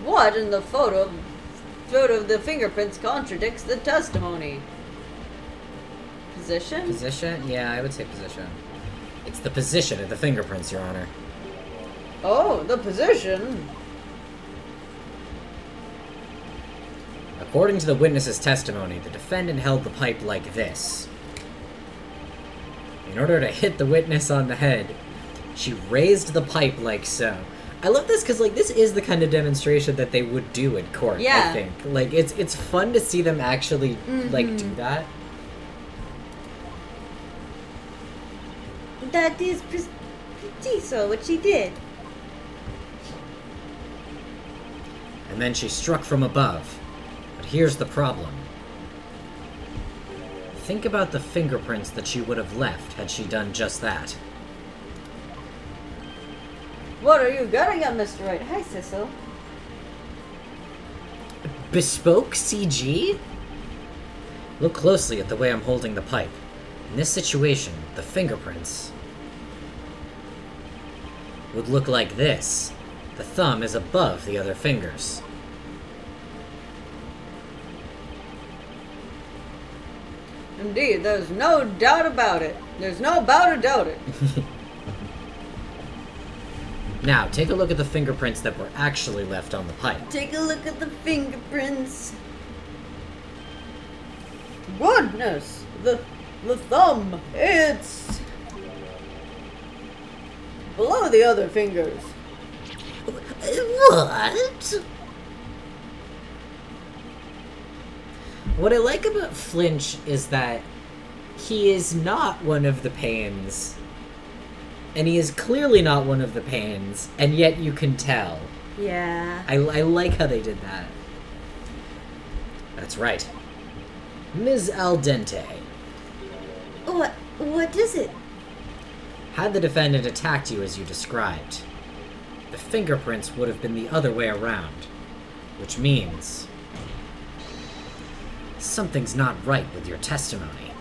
What in the photo of the fingerprints contradicts the testimony? Position? Position? Yeah, I would say position. It's the position of the fingerprints, Your Honor. Oh, the position. According to the witness's testimony, the defendant held the pipe like this. In order to hit the witness on the head, she raised the pipe like so. I love this because, like, this is the kind of demonstration that they would do in court, Yeah. I think. Like, it's fun to see them actually, like, do that. That is preciso what she did. And then she struck from above. But here's the problem. Think about the fingerprints that she would have left had she done just that. What are you getting at, Mr. Wright? Hi, Cecil. Bespoke CG? Look closely at the way I'm holding the pipe. In this situation, the fingerprints would look like this. The thumb is above the other fingers. Indeed, there's no doubt about it. There's no about or doubt it. Now, take a look at the fingerprints that were actually left on the pipe. Take a look at the fingerprints. Goodness, the thumb, it's below the other fingers. What? What I like about Flinch is that he is not one of the Pains. And he is clearly not one of the Pains, and yet you can tell. Yeah. I like how they did that. That's right. Ms. Al Dente. What is it? Had the defendant attacked you as you described, the fingerprints would have been the other way around. Which means something's not right with your testimony.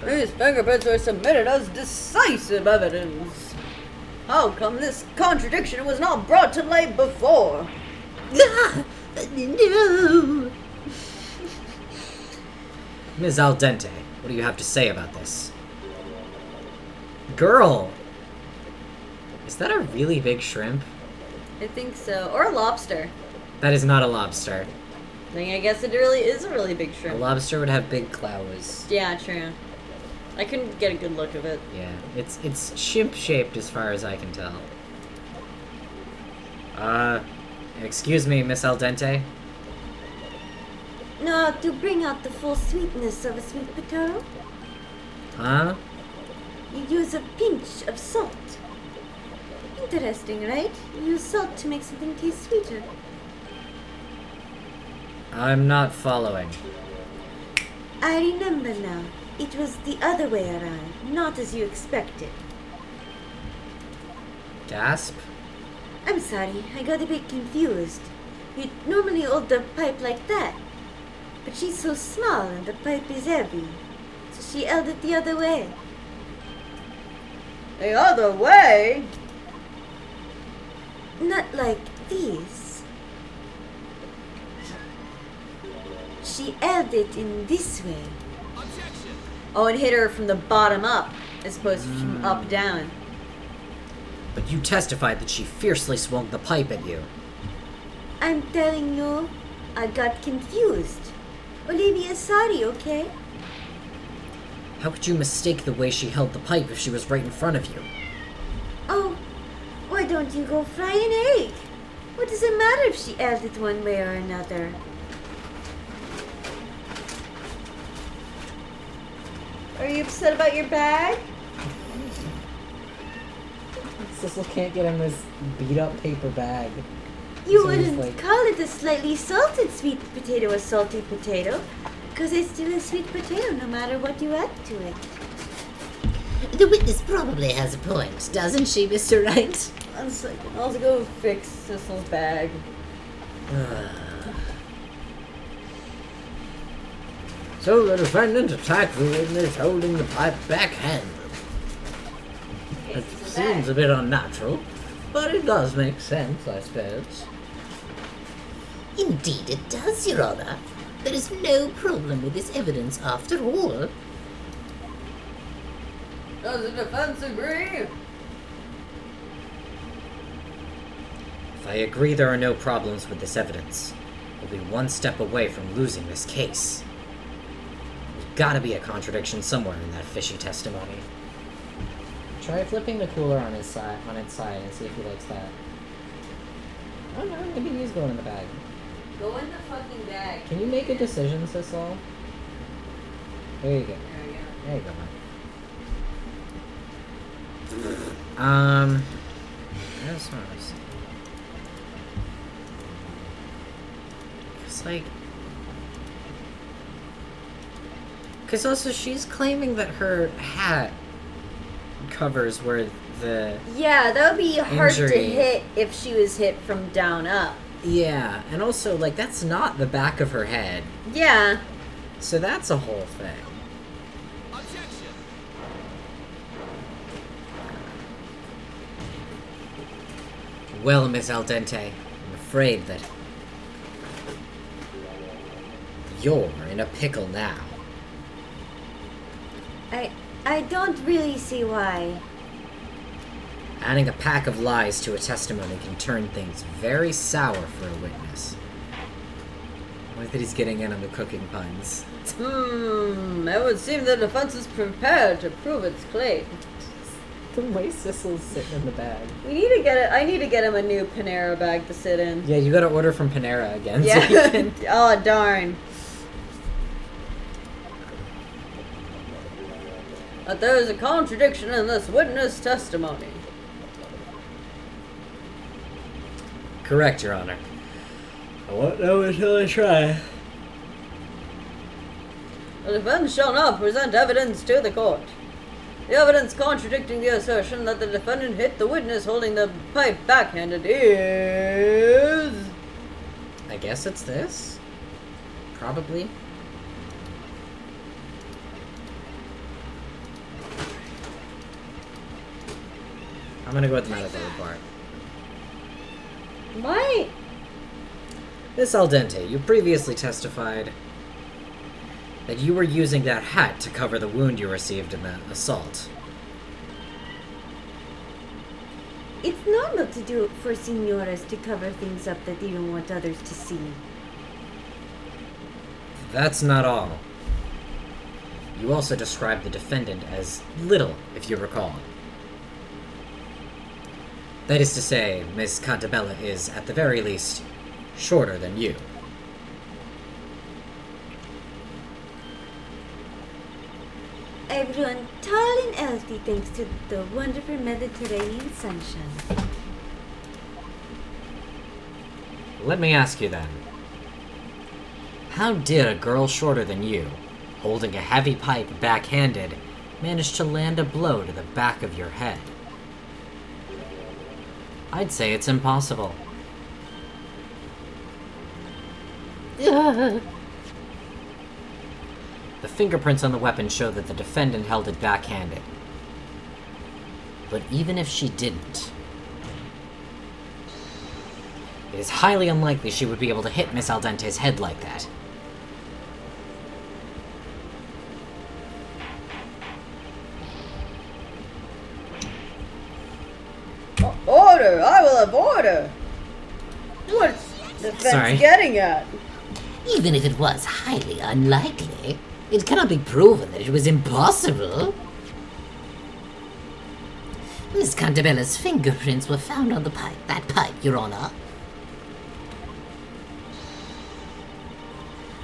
These fingerprints were submitted as decisive evidence. How come this contradiction was not brought to light before? No! Ms. Al Dente, what do you have to say about this? Girl! Is that a really big shrimp? I think so. Or a lobster. That is not a lobster. I guess it really is a really big A shrimp. lobster would have big claws. Yeah, true. I couldn't get a good look of it. Yeah, it's shrimp-shaped as far as I can tell. Excuse me, Miss Al Dente? No, to bring out the full sweetness of a sweet potato, Huh? you use a pinch of salt. Interesting, right? You use salt to make something taste sweeter. I'm not following. I remember now. It was the other way around, not as you expected. Gasp? I'm sorry, I got a bit confused. You'd normally hold the pipe like that. But she's so small and the pipe is heavy. So she held it the other way. The other way? Not like this. She held it in this way. Oh, and hit her from the bottom up, as opposed to from up down. But you testified that she fiercely swung the pipe at you. I'm telling you, I got confused. Olivia, sorry, okay? How could you mistake the way she held the pipe if she was right in front of you? Oh, why don't you go fry an egg? What does it matter if she held it one way or another? Are you upset about your bag? Cecil can't get him this beat-up paper bag. You So he's wouldn't like- call it a slightly salted sweet potato a salty potato, because it's still a sweet potato no matter what you add to it. The witness probably has a point, doesn't she, Mr. Wright? 1 second. I'll go fix Cecil's bag. So the defendant attacked the witness holding the pipe backhanded. It seems a bit unnatural, but it does make sense, I suppose. Indeed it does, Your Honor. There is no problem with this evidence after all. Does the defense agree? If I agree there are no problems with this evidence, we'll be one step away from losing this case. There's gotta be a contradiction somewhere in that fishy testimony. Try flipping the cooler on its side and see if he likes that. Oh no, maybe he's going in the bag. Go in the fucking bag. Can you make a decision, Sissel? There you go. There you go, man. That's what I was saying. It's like... Because also she's claiming that her hat covers where the... Yeah, that would be hard to injury- hit if she was hit from down up. Yeah, and also, like, that's not the back of her head. Yeah. So that's a whole thing. Well, Miss Al Dente, I'm afraid that you're in a pickle now. I don't really see why. Adding a pack of lies to a testimony can turn things very sour for a witness. I like that he's getting in on the cooking puns. It would seem the defense is prepared to prove its claim. The way Sissel's sitting in the bag. We need to get it. I need to get him a new Panera bag to sit in. Yeah, you gotta order from Panera again. Yeah. So you can... Oh, darn. But there is a contradiction in this witness testimony. Correct, Your Honor. I won't know until I try. The defense shall not present evidence to the court. The evidence contradicting the assertion that the defendant hit the witness holding the pipe backhanded is... I guess it's this? Probably. I'm gonna go with the medical report. What? Miss Al Dente, you previously testified that you were using that hat to cover the wound you received in that assault. It's normal to do it for senoras to cover things up that they don't want others to see. That's not all. You also described the defendant as little, if you recall. That is to say, Miss Cantabella is, at the very least, shorter than you. I've grown tall and healthy thanks to the wonderful Mediterranean sunshine. Let me ask you then. How did a girl shorter than you, holding a heavy pipe backhanded, manage to land a blow to the back of your head? I'd say it's impossible. The fingerprints on the weapon show that the defendant held it backhanded. But even if she didn't, it is highly unlikely she would be able to hit Miss Al Dente's head like that. Order! I will have order! What's the defense Sorry. getting at? Even if it was highly unlikely, it cannot be proven that it was impossible. Miss Cantabella's fingerprints were found on the pipe. That pipe, Your Honor.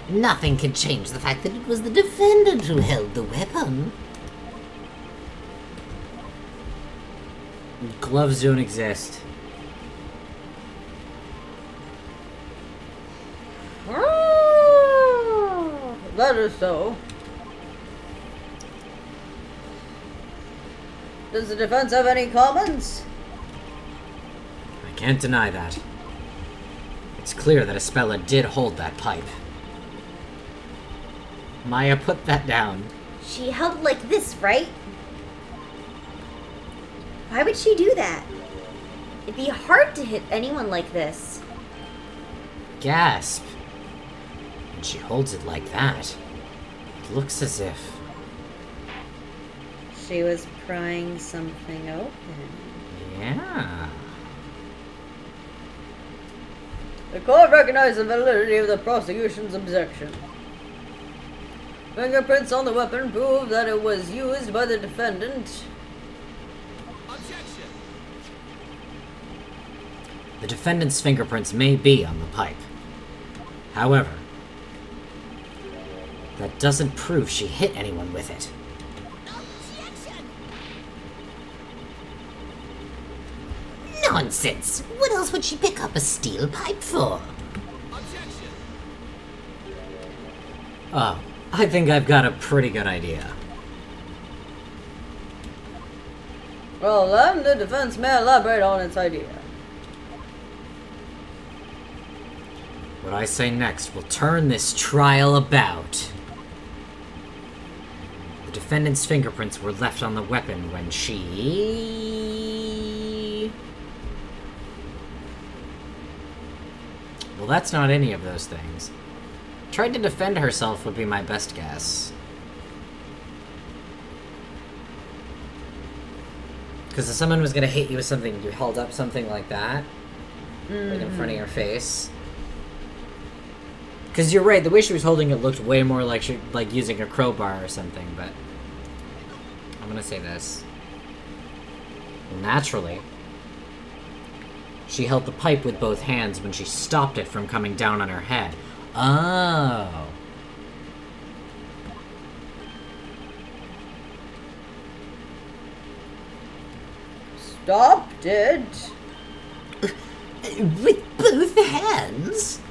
Nothing can change the fact that it was the defendant who held the weapon. Gloves don't exist. That is so. Does the defense have any comments? I can't deny that. It's clear that Espella did hold that pipe. Maya, put that down. She held it like this, right? Why would she do that? It'd be hard to hit anyone like this. Gasp. And she holds it like that. It looks as if... She was prying something open. Yeah. The court recognized the validity of the prosecution's objection. Fingerprints on the weapon prove that it was used by the defendant The defendant's fingerprints may be on the pipe. However, that doesn't prove she hit anyone with it. Nonsense! What else would she pick up a steel pipe for? Oh, I think I've got a pretty good idea. Well, then the defense may elaborate on its idea. What I say next will turn this trial about. The defendant's fingerprints were left on the weapon when she... Well, that's not any of those things. Tried to defend herself would be my best guess. Because if someone was gonna hit you with something, you held up something like that, like in front of your face. Because you're right, the way she was holding it looked way more like she like using a crowbar or something. But I'm gonna say this. Naturally, she held the pipe with both hands when she stopped it from coming down on her head. Oh. Stopped it? With both hands?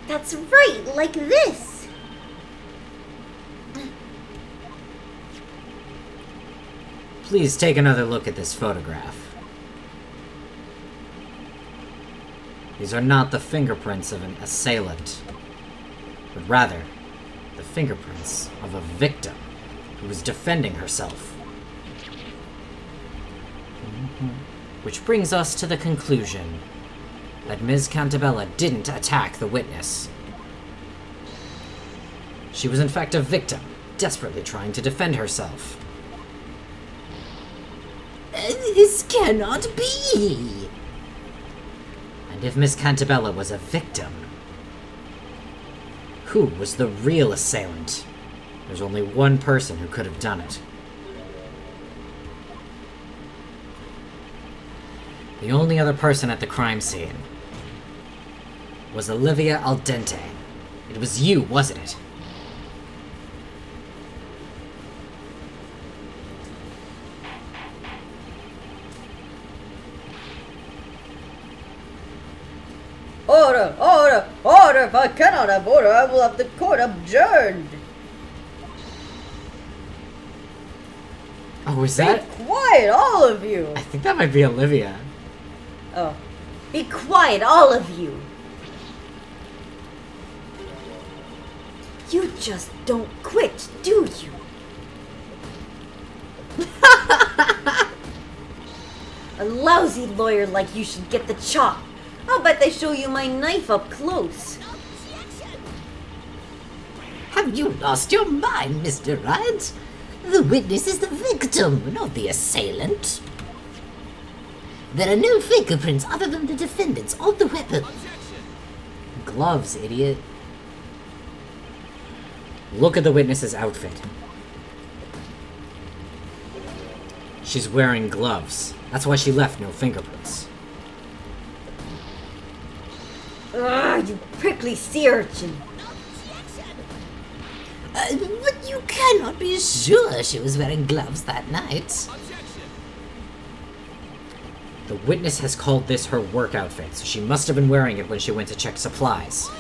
That's right, like this. Please take another look at this photograph. These are not the fingerprints of an assailant, but rather the fingerprints of a victim who was defending herself. Which brings us to the conclusion that Ms. Cantabella didn't attack the witness. She was in fact a victim, desperately trying to defend herself. This cannot be! And if Miss Cantabella was a victim, who was the real assailant? There's only one person who could have done it. The only other person at the crime scene was Olivia Al Dente. It was you, wasn't it? Order! Order! Order! If I cannot have order, I will have the court adjourned! Oh, is that? Be quiet, all of you! I think that might be Olivia. Oh. Be quiet, all of you. You just don't quit, do you? A lousy lawyer like you should get the chop. I'll bet they show you my knife up close. Have you lost your mind, Mr. Wright? The witness is the victim, not the assailant. There are no fingerprints other than the defendant's on the weapon. Gloves, idiot. Look at the witness's outfit. She's wearing gloves. That's why she left no fingerprints. Ugh, you prickly sea urchin. But you cannot be sure she was wearing gloves that night. The witness has called this her work outfit, so she must have been wearing it when she went to check supplies.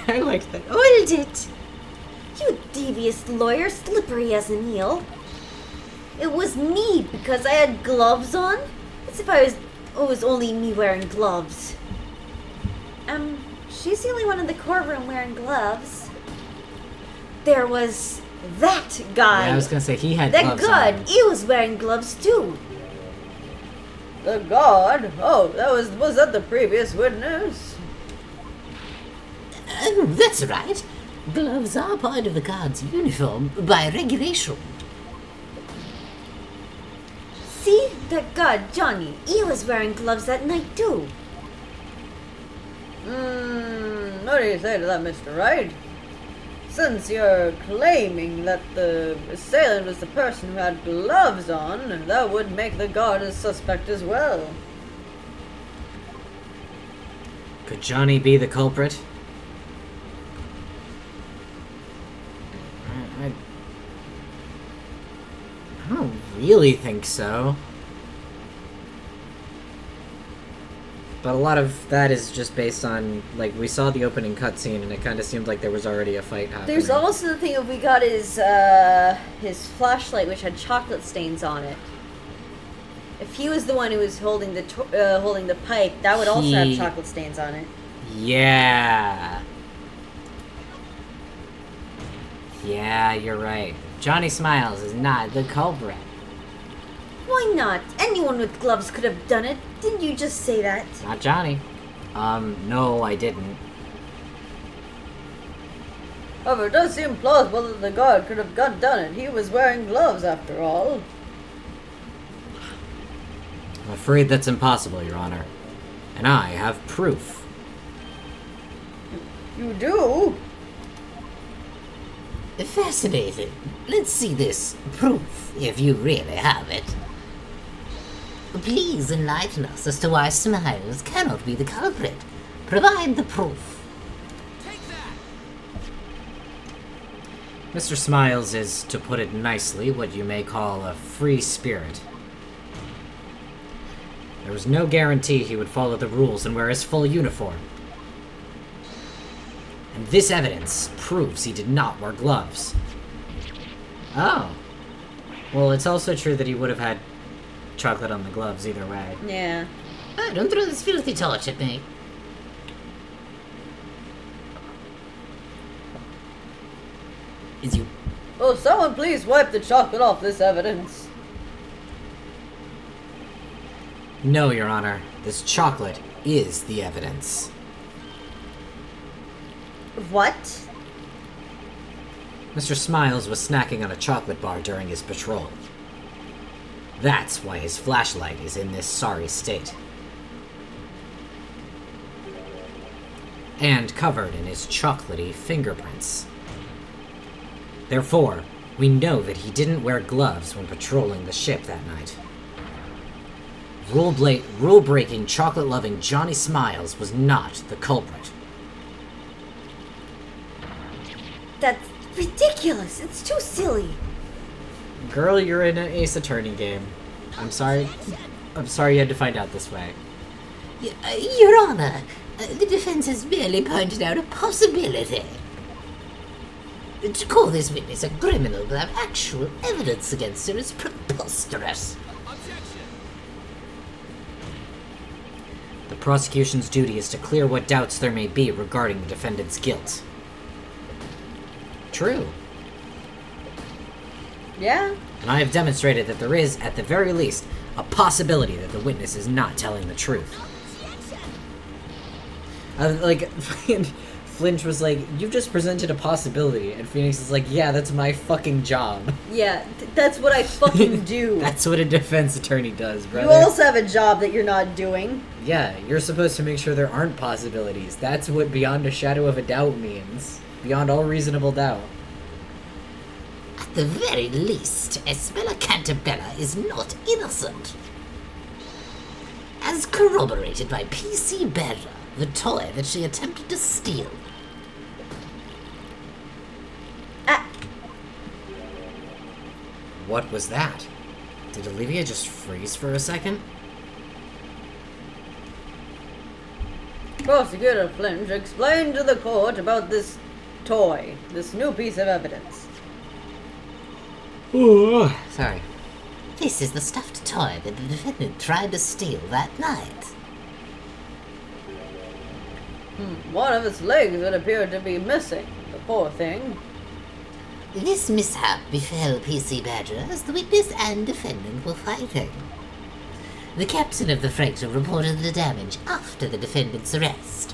I like that. Hold it! You devious lawyer, slippery as an eel. It was me because I had gloves on? As if it was only me wearing gloves. She's the only one in the courtroom wearing gloves. There was that guy. Yeah, I was gonna say he had that gloves guard, on. he was wearing gloves too. The guard? Oh, was that the previous witness? That's right. Gloves are part of the guard's uniform by regulation. See? That guard, Johnny, he was wearing gloves that night too. What do you say to that, Mr. Wright? Since you're claiming that the assailant was the person who had gloves on, that would make the guard a suspect as well. Could Johnny be the culprit? I don't really think so. But a lot of that is just based on, like, we saw the opening cutscene and it kind of seemed like there was already a fight happening. There's also the thing of we got his flashlight, which had chocolate stains on it. If he was the one who was holding the pipe, that would also have chocolate stains on it. Yeah. Yeah, you're right. Johnny Smiles is not the culprit. Why not? Anyone with gloves could have done it. Didn't you just say that? Not Johnny. No, I didn't. However, it does seem plausible that the guard could have done it. He was wearing gloves after all. I'm afraid that's impossible, Your Honor. And I have proof. You do? Fascinating. Let's see this proof, if you really have it. Please enlighten us as to why Smiles cannot be the culprit. Provide the proof. Mr. Smiles is, to put it nicely, what you may call a free spirit. There was no guarantee he would follow the rules and wear his full uniform. And this evidence proves he did not wear gloves. Oh. Well, it's also true that he would have had chocolate on the gloves either way. Yeah. Oh, don't throw this filthy torch at me. Is you... Oh, someone please wipe the chocolate off this evidence. No, Your Honor. This chocolate is the evidence. What? Mr. Smiles was snacking on a chocolate bar during his patrol. That's why his flashlight is in this sorry state. And covered in his chocolatey fingerprints. Therefore, we know that he didn't wear gloves when patrolling the ship that night. Rule-breaking, chocolate-loving Johnny Smiles was not the culprit. That's ridiculous. It's too silly. Girl, you're in an Ace Attorney game. I'm sorry you had to find out this way. Your Honor, the defense has merely pointed out a possibility. To call this witness a criminal without actual evidence against her is preposterous. The prosecution's duty is to clear what doubts there may be regarding the defendant's guilt. True. Yeah? And I have demonstrated that there is, at the very least, a possibility that the witness is not telling the truth. Flinch was like, "You've just presented a possibility," and Phoenix is like, "Yeah, that's my fucking job." Yeah, that's what I fucking do. That's what a defense attorney does, brother. You also have a job that you're not doing. Yeah, you're supposed to make sure there aren't possibilities. That's what beyond a shadow of a doubt means. Beyond all reasonable doubt. At the very least, Espella Cantabella is not innocent. As corroborated by PC Berra, the toy that she attempted to steal. What was that? Did Olivia just freeze for a second? Prosecutor Flinch, explain to the court about this toy, this new piece of evidence. Ooh, sorry. This is the stuffed toy that the defendant tried to steal that night. One of its legs would appear to be missing. The poor thing. This mishap befell PC Badger as the witness and defendant were fighting. The captain of the freighter reported the damage after the defendant's arrest.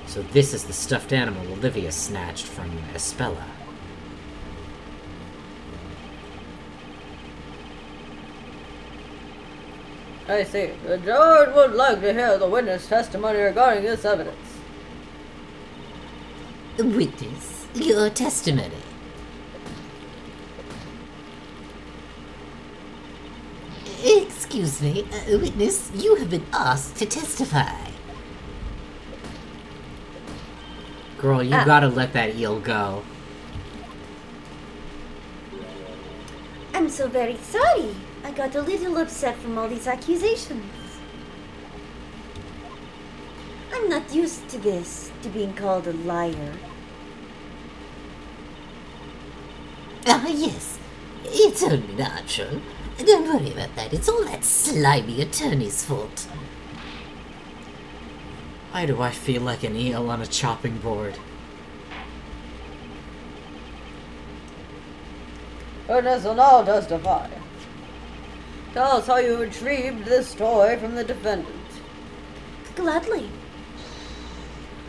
So this is the stuffed animal Olivia snatched from Espella. I see. The judge would like to hear the witness testimony regarding this evidence. Witness, your testimony. Excuse me, witness, you have been asked to testify. Girl, you gotta let that eel go. I'm so very sorry. I got a little upset from all these accusations. I'm not used to this, to being called a liar. Ah, yes. It's only natural. Don't worry about that. It's all that slimy attorney's fault. Why do I feel like an eel on a chopping board? Witness will now testify. Tell us how you retrieved this toy from the defendant. Gladly.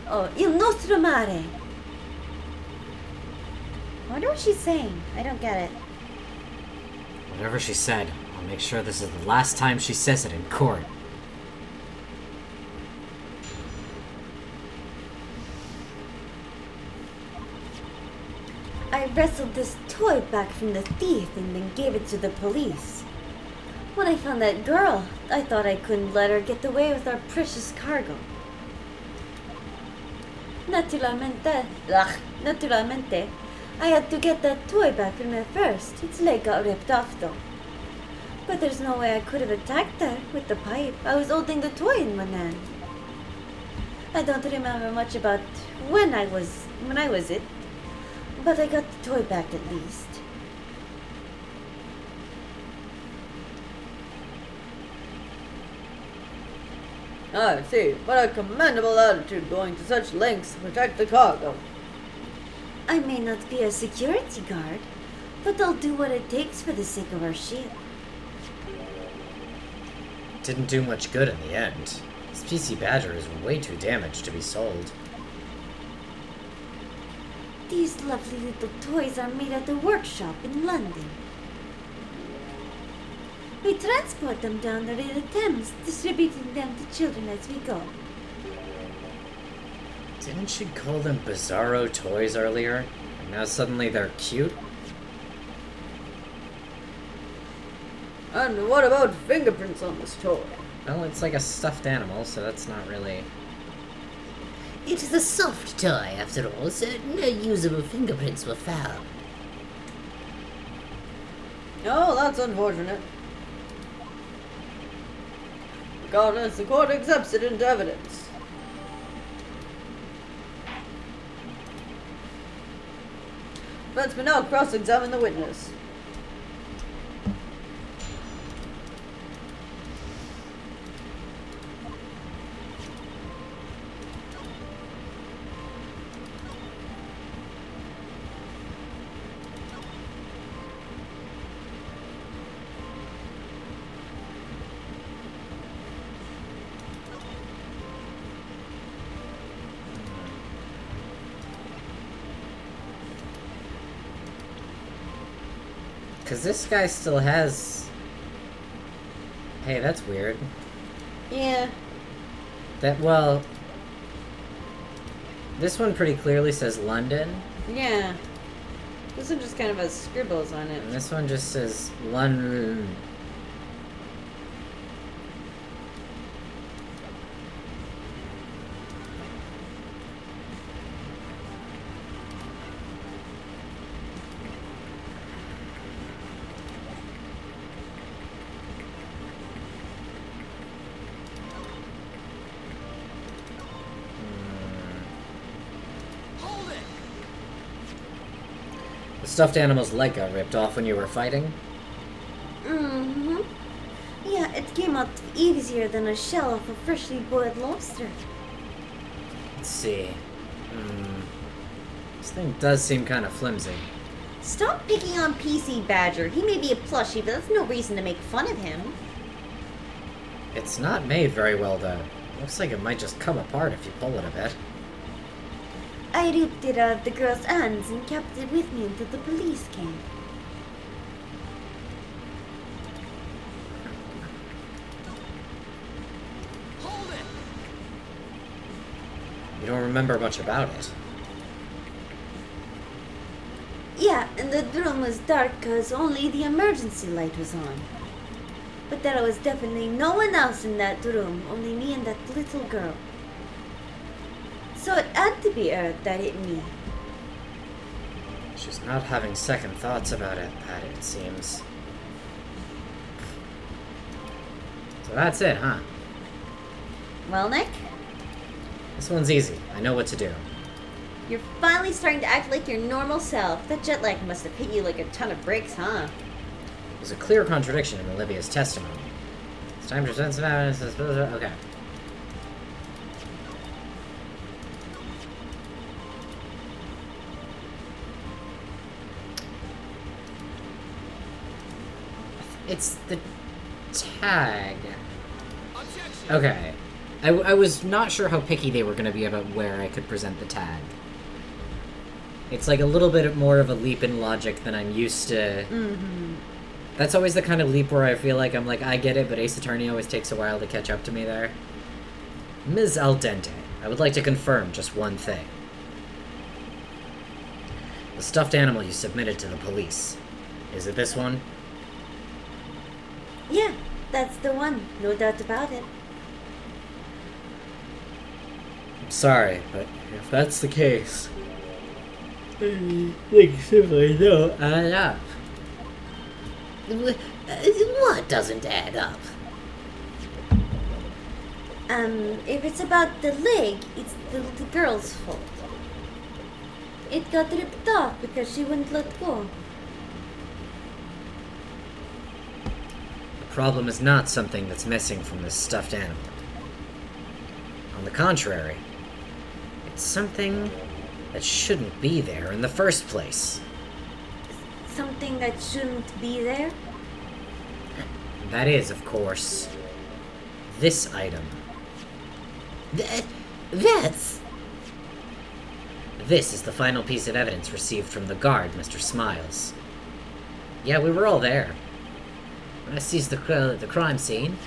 Oh, il nostro mare. I wonder what she's saying. I don't get it. Whatever she said, I'll make sure this is the last time she says it in court. I wrestled this toy back from the thief and then gave it to the police. When I found that girl, I thought I couldn't let her get away with our precious cargo. Naturalmente, I had to get that toy back from her first. Its leg got ripped off though. But there's no way I could have attacked her with the pipe. I was holding the toy in one hand. I don't remember much about when I was it, but I got the toy back at least. I see. What a commendable attitude going to such lengths to protect the cargo. I may not be a security guard, but I'll do what it takes for the sake of our ship. Didn't do much good in the end. This PC Badger is way too damaged to be sold. These lovely little toys are made at the workshop in London. We transport them down the River Thames, distributing them to children as we go. Didn't she call them bizarro toys earlier? And now suddenly they're cute? And what about fingerprints on this toy? Well, it's like a stuffed animal, so that's not really... It is a soft toy, after all, so no usable fingerprints were found. Oh, that's unfortunate. Regardless, the court accepts it into evidence. Defense may now cross-examine the witness. Because this guy still has... Hey, that's weird. Yeah. That, well... This one pretty clearly says London. Yeah. This one just kind of has scribbles on it. And this one just says London. The stuffed animal's leg got ripped off when you were fighting? Mm-hmm. Yeah, it came out easier than a shell off a freshly boiled lobster. Let's see. This thing does seem kind of flimsy. Stop picking on PC Badger. He may be a plushie, but that's no reason to make fun of him. It's not made very well, though. Looks like it might just come apart if you pull it a bit. I ripped it out of the girl's hands and kept it with me until the police came. You don't remember much about it. Yeah, and the room was dark because only the emergency light was on. But there was definitely no one else in that room, only me and that little girl. So it had to be her that hit me. She's not having second thoughts about it, Patty, it seems. So that's it, huh? Well, Nick, This one's easy. I know what to do. you're finally starting to act like your normal self. That jet lag must have hit you like a ton of bricks, huh? There's a clear contradiction in Olivia's testimony. It's time to present some evidence. Okay. It's the tag. Okay. I was not sure how picky they were going to be about where I could present the tag. It's like a little bit more of a leap in logic than I'm used to. Mm-hmm. That's always the kind of leap where I feel like I'm like, I get it, but Ace Attorney always takes a while to catch up to me there. Ms. Al Dente, I would like to confirm just one thing. The stuffed animal you submitted to the police. Is it this one? Yeah, that's the one. No doubt about it. I'm sorry, but if that's the case, things simply don't add up. What doesn't add up? If it's about the leg, it's the girl's fault. It got ripped off because she wouldn't let go. The problem is not something that's missing from this stuffed animal. On the contrary, it's something that shouldn't be there in the first place. Something that shouldn't be there? That is, of course, this item. That's... This is the final piece of evidence received from the guard, Mr. Smiles. Yeah, we were all there. When I seized the crime scene,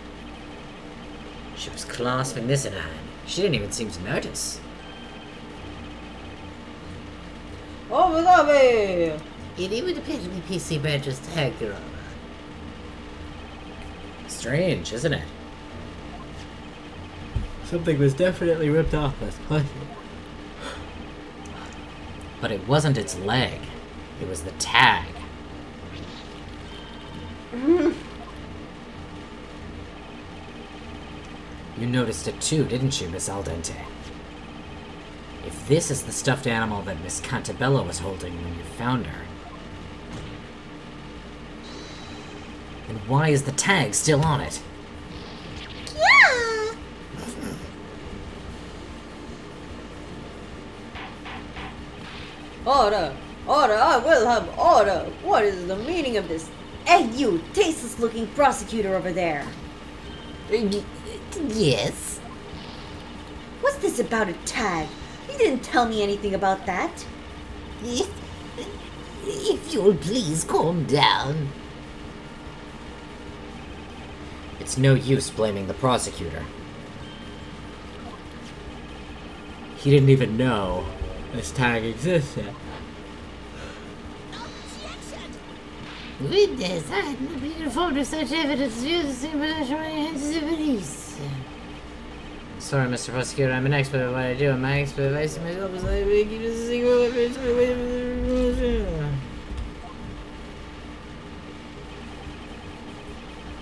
she was clasping this in her hand. She didn't even seem to notice. Oh my god, babe! It would appear to be PC Badger's tag, Your Honor. Strange, isn't it? Something was definitely ripped off this puzzle. But it wasn't its leg. It was the tag. You noticed it too, didn't you, Miss Al Dente? If this is the stuffed animal that Miss Cantabella was holding when you found her, then why is the tag still on it? Yeah! Order! Order! I will have order! What is the meaning of this? Hey, you tasteless looking prosecutor over there. Yes? What's this about a tag? You didn't tell me anything about that. If you'll please calm down. It's no use blaming the prosecutor. He didn't even know this tag existed. Witness, I had not been informed of such evidence using potential hands to the police. Sorry, Mr. Prosecutor, I'm an expert at what I do, and my expert advice to myself is that I keep this a secret.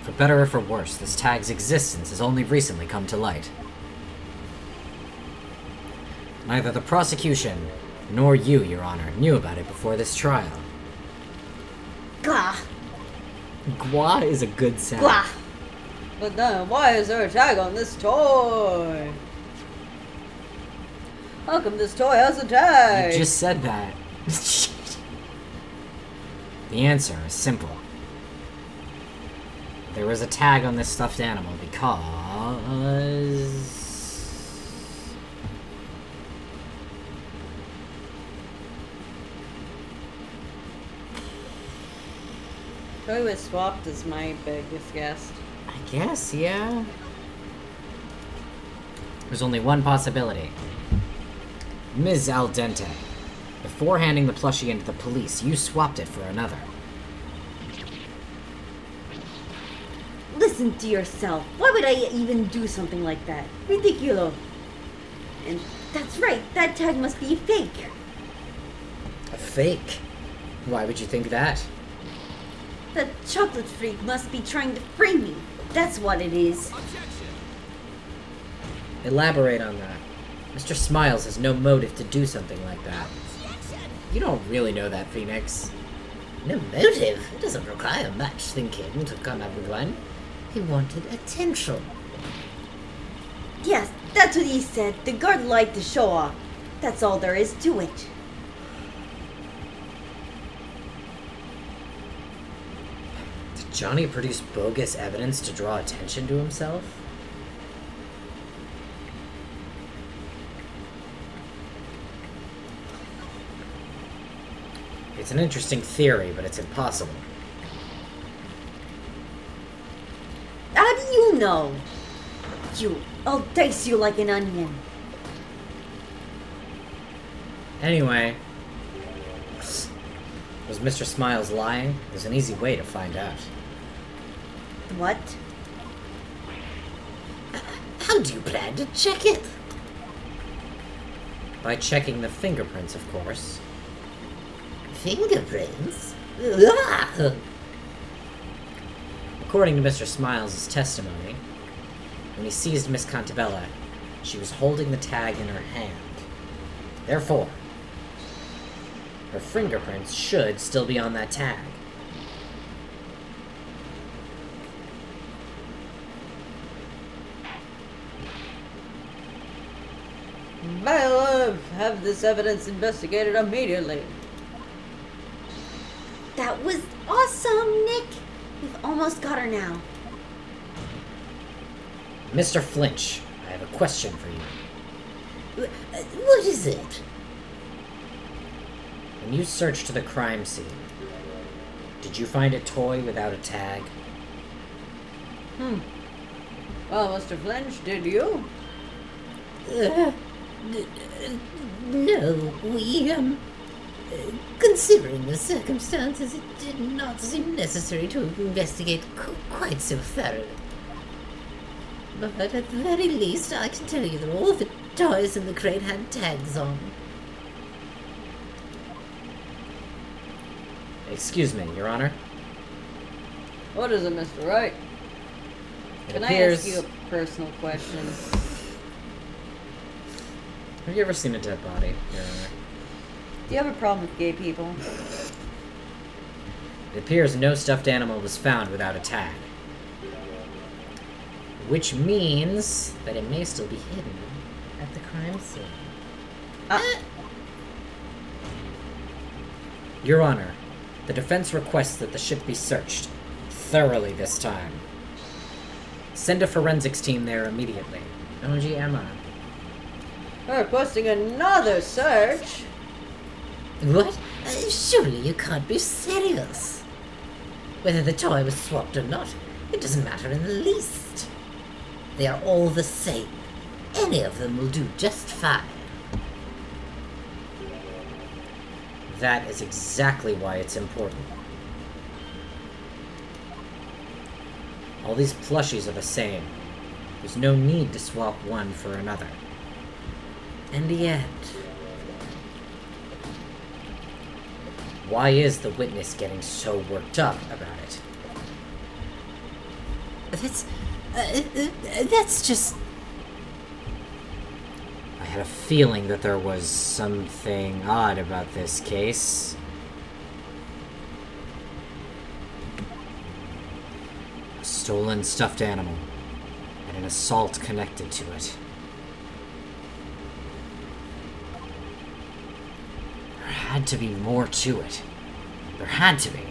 For better or for worse, this tag's existence has only recently come to light. Neither the prosecution nor you, Your Honor, knew about it before this trial. Glah. Gwa is a good sound. Glah. But then, why is there a tag on this toy? How come this toy has a tag? You just said that. The answer is simple. There was a tag on this stuffed animal because... Toy was swapped is my biggest guess. I guess, yeah. There's only one possibility. Ms. Al Dente, Before handing the plushie into the police, you swapped it for another. Listen to yourself. Why would I even do something like that? Ridiculous. And that's right, that tag must be fake. A fake? Why would you think that? That chocolate freak must be trying to frame me. That's what it is. Elaborate on that. Mr. Smiles has no motive to do something like that. You don't really know that, Phoenix. No motive? It doesn't require much thinking to come up with one. He wanted attention. Yes, that's what he said. The guard liked to show off. That's all there is to it. Did Johnny produce bogus evidence to draw attention to himself? It's an interesting theory, but it's impossible. How do you know? I'll dice you like an onion. Anyway, was Mr. Smiles lying? There's an easy way to find out. What? How do you plan to check it? By checking the fingerprints, of course. Fingerprints? According to Mr. Smiles' testimony, when he seized Miss Contabella, she was holding the tag in her hand. Therefore, her fingerprints should still be on that tag. My love, have this evidence investigated immediately. That was awesome, Nick. We've almost got her now. Mr. Flinch, I have a question for you. What is it? When you searched the crime scene, did you find a toy without a tag? Well, Mr. Flinch, did you? No, we, considering the circumstances, it did not seem necessary to investigate quite so thoroughly. But at the very least, I can tell you that all the toys in the crate had tags on. Excuse me, Your Honor. What is it, Mr. Wright? Can I ask you a personal question? Have you ever seen a dead body, Your Honor? Do you have a problem with gay people? It appears no stuffed animal was found without a tag. Which means that it may still be hidden at the crime scene. Your Honor, the defense requests that the ship be searched. Thoroughly this time. Send a forensics team there immediately. OG Emma. We're requesting another search. What? Surely you can't be serious. Whether the toy was swapped or not, it doesn't matter in the least. They are all the same. Any of them will do just fine. That is exactly why it's important. All these plushies are the same. There's no need to swap one for another. And yet... why is the witness getting so worked up about it? That's just... I had a feeling that there was something odd about this case. A stolen stuffed animal, and an assault connected to it. There had to be more to it. There had to be.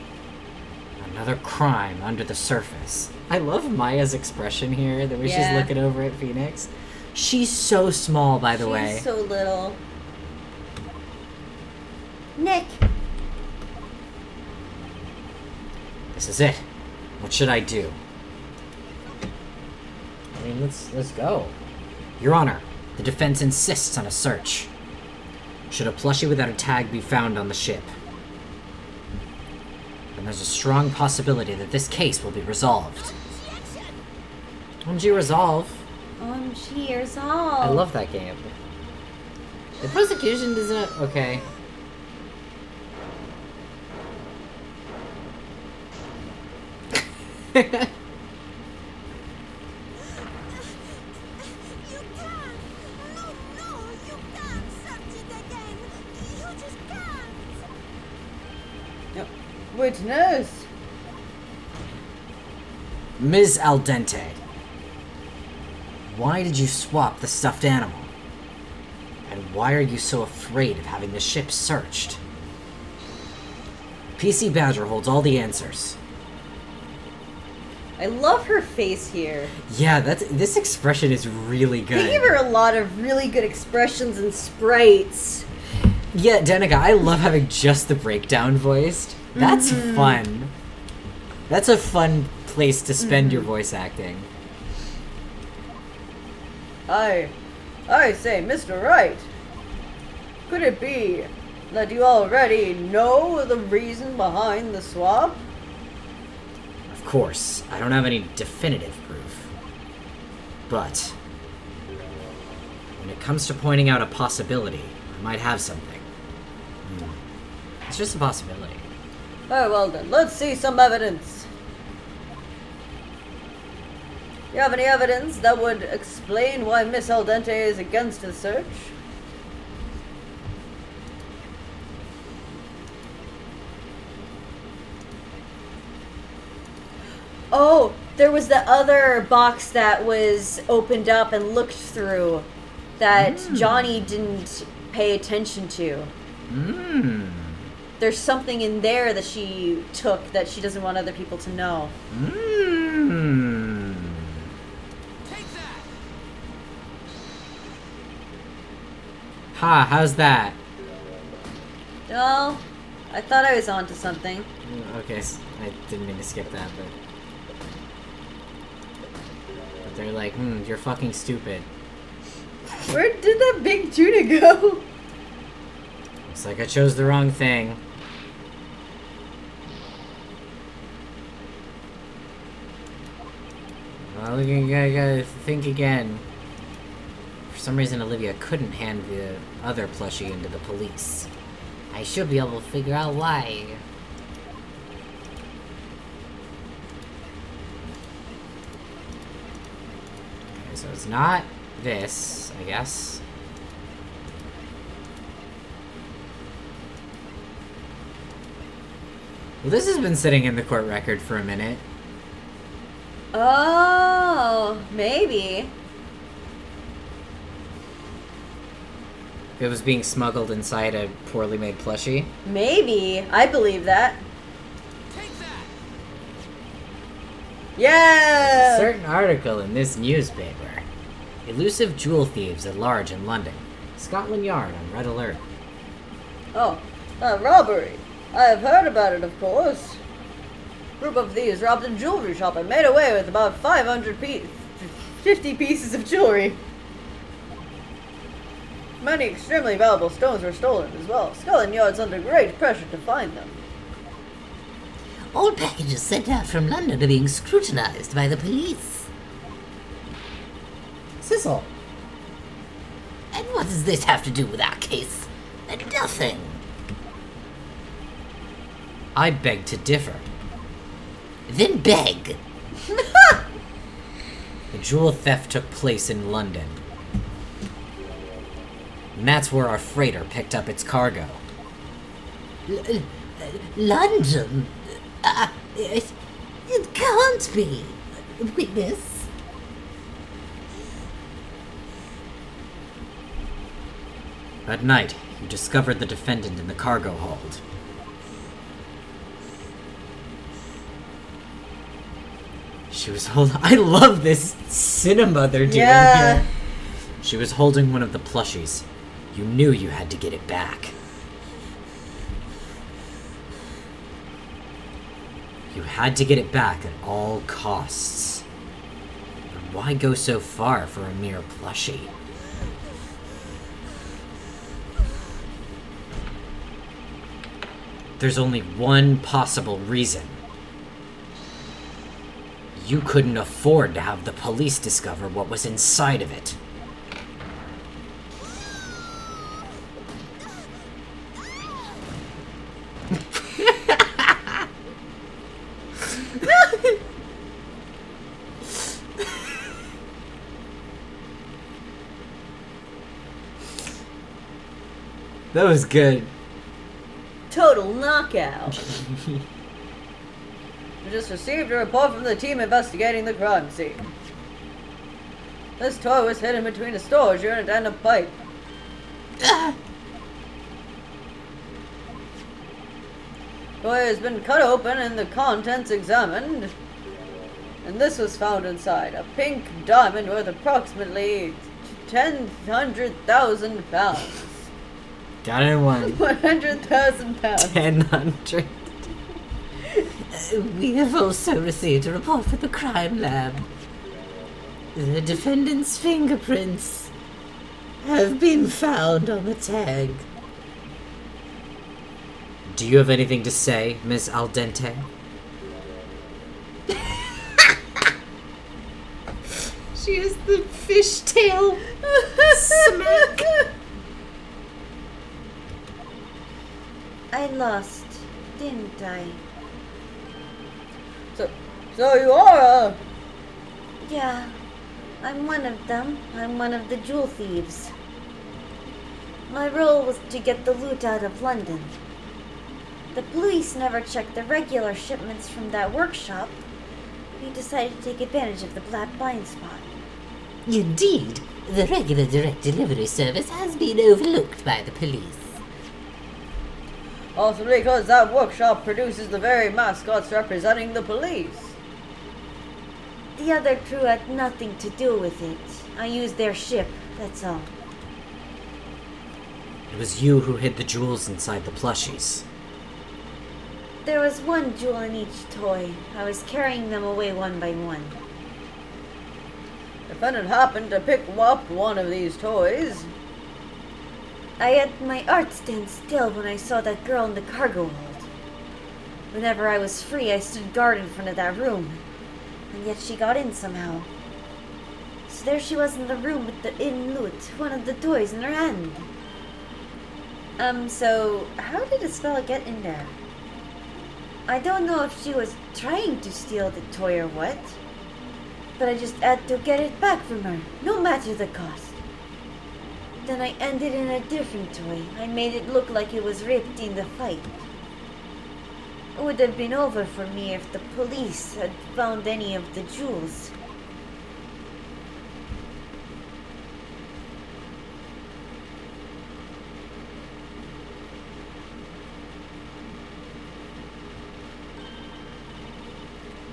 Another crime under the surface. I love Maya's expression here, the way she's looking over at Phoenix. She's so small, by the way. She's so little. Nick! This is it. What should I do? I mean, let's go. Your Honor, the defense insists on a search. Should a plushie without a tag be found on the ship, then there's a strong possibility that this case will be resolved. OMG Resolve. OMG Resolve. I love that game. The prosecution doesn't... Okay. You can't! No, you can't search it again! You just can't! Witness! Ms. Al Dente, why did you swap the stuffed animal? And why are you so afraid of having the ship searched? PC Badger holds all the answers. I love her face here. Yeah, this expression is really good. They give her a lot of really good expressions and sprites. Yeah, Danica, I love having just the breakdown voiced. That's fun. That's a fun place to spend your voice acting. I say, Mr. Wright, could it be that you already know the reason behind the swap? Of course, I don't have any definitive proof. But when it comes to pointing out a possibility, I might have something. It's just a possibility. Very well then, let's see some evidence. You have any evidence that would explain why Miss Al Dente is against the search? Oh, there was the other box that was opened up and looked through that Johnny didn't pay attention to. There's something in there that she took that she doesn't want other people to know. Ha, how's that? Well, I thought I was onto something. Okay, I didn't mean to skip that, but they're like, you're fucking stupid. Where did that big tuna go? Looks like I chose the wrong thing. Well, you gotta think again. For some reason, Olivia couldn't hand the other plushie into the police. I should be able to figure out why. Okay, so it's not this, I guess. Well, this has been sitting in the court record for a minute. Oh, maybe. It was being smuggled inside a poorly made plushie. Maybe. I believe that. Yeah! A certain article in this newspaper. Elusive jewel thieves at large in London. Scotland Yard on red alert. Oh, a robbery. I have heard about it, of course. Group of thieves robbed a jewelry shop and made away with about 50 pieces of jewelry. Many extremely valuable stones were stolen as well. Scotland Yard's under great pressure to find them. All packages sent out from London are being scrutinized by the police. Sizzle. And what does this have to do with our case? Nothing. I beg to differ. Then beg. The jewel theft took place in London. And that's where our freighter picked up its cargo. London? It can't be. Witness. At night, you discovered the defendant in the cargo hold. She was holding... I love this cinema they're doing here. She was holding one of the plushies. You knew you had to get it back. You had to get it back at all costs. But why go so far for a mere plushie? There's only one possible reason. You couldn't afford to have the police discover what was inside of it. That was good. Total knockout. We just received a report from the team investigating the crime scene. This toy was hidden between a storage unit and a pipe. Toy has been cut open and the contents examined. And this was found inside. A pink diamond worth approximately 100,000 pounds. Got it in one. 100,000 pounds. 1,000. We have also received a report from the crime lab. The defendant's fingerprints have been found on the tag. Do you have anything to say, Miss Al Dente? She has the fishtail smack. I lost, didn't I? So you are Yeah, I'm one of them. I'm one of the jewel thieves. My role was to get the loot out of London. The police never checked the regular shipments from that workshop. We decided to take advantage of the black blind spot. Indeed, the regular direct delivery service has been overlooked by the police. also because that workshop produces the very mascots representing the police. The other crew had nothing to do with it. I used their ship, that's all. It was you who hid the jewels inside the plushies. There was one jewel in each toy. I was carrying them away one by one. Defendant happened to pick up one of these toys. I had my art stand still when I saw that girl in the cargo hold. Whenever I was free, I stood guard in front of that room. And yet she got in somehow. So there she was in the room with the hidden loot, one of the toys in her hand. So how did Espella get in there? I don't know if she was trying to steal the toy or what. But I just had to get it back from her, no matter the cost. Then I ended in a different toy. I made it look like it was ripped in the fight. It would have been over for me if the police had found any of the jewels.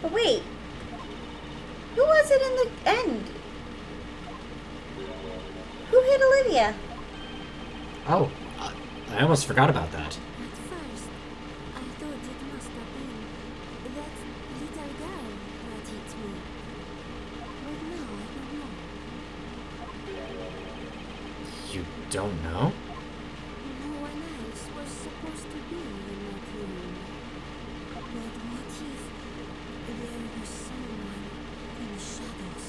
But wait, who was it in the end? Who hit Olivia? Oh, I almost forgot about that. At first, I thought it must have been that little girl that hit me. But now I don't know. You don't know? No one else was supposed to be in that room. But what if there was someone in the shadows?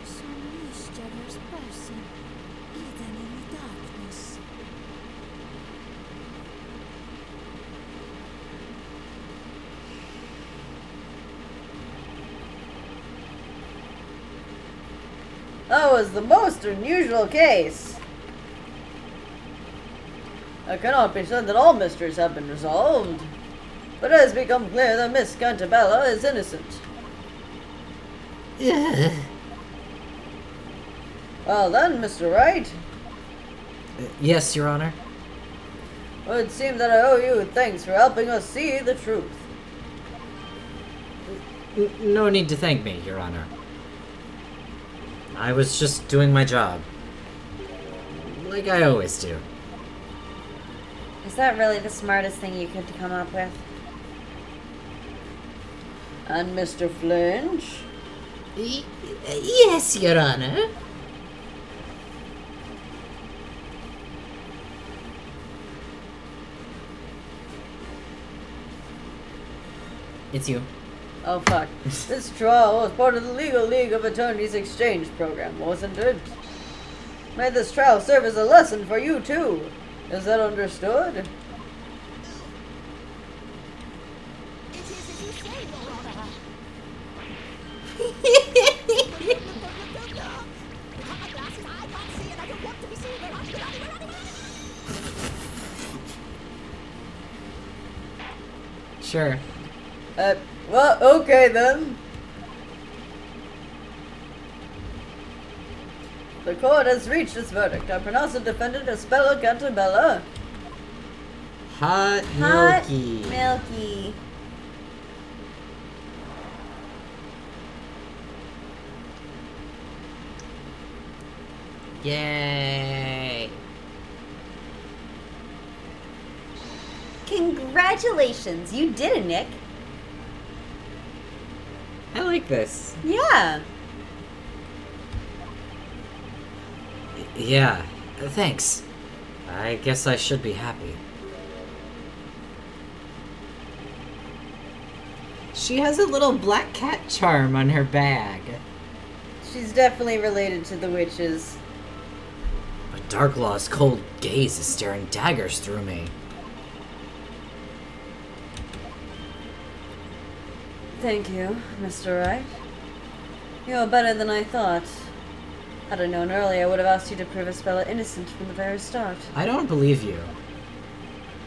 Some mischievous person hidden in the darkness. That was the most unusual case. It cannot be said that all mysteries have been resolved, but it has become clear that Miss Cantabella is innocent. Well then, Mr. Wright, Yes, Your Honor. it would seem that I owe you thanks for helping us see the truth. No need to thank me, Your Honor. I was just doing my job. Like I always do. Is that really the smartest thing you could come up with? And Mr. Flinch? Yes, Your Honor. It's you. Oh fuck. This trial was part of the Legal League of Attorneys exchange program, wasn't it? May this trial serve as a lesson for you too. Is that understood? Sure. Well, okay then. The court has reached its verdict. I pronounce the defendant Espella Cantabella. Hot Hot milky. Milky. Yay. Congratulations, you did it, Nick. I like this. Yeah. Yeah, thanks. I guess I should be happy. She has a little black cat charm on her bag. She's definitely related to the witches. But Darklaw's cold gaze is staring daggers through me. Thank you, Mr. Wright. You're better than I thought. Had I known earlier, I would have asked you to prove Espella innocent from the very start. I don't believe you.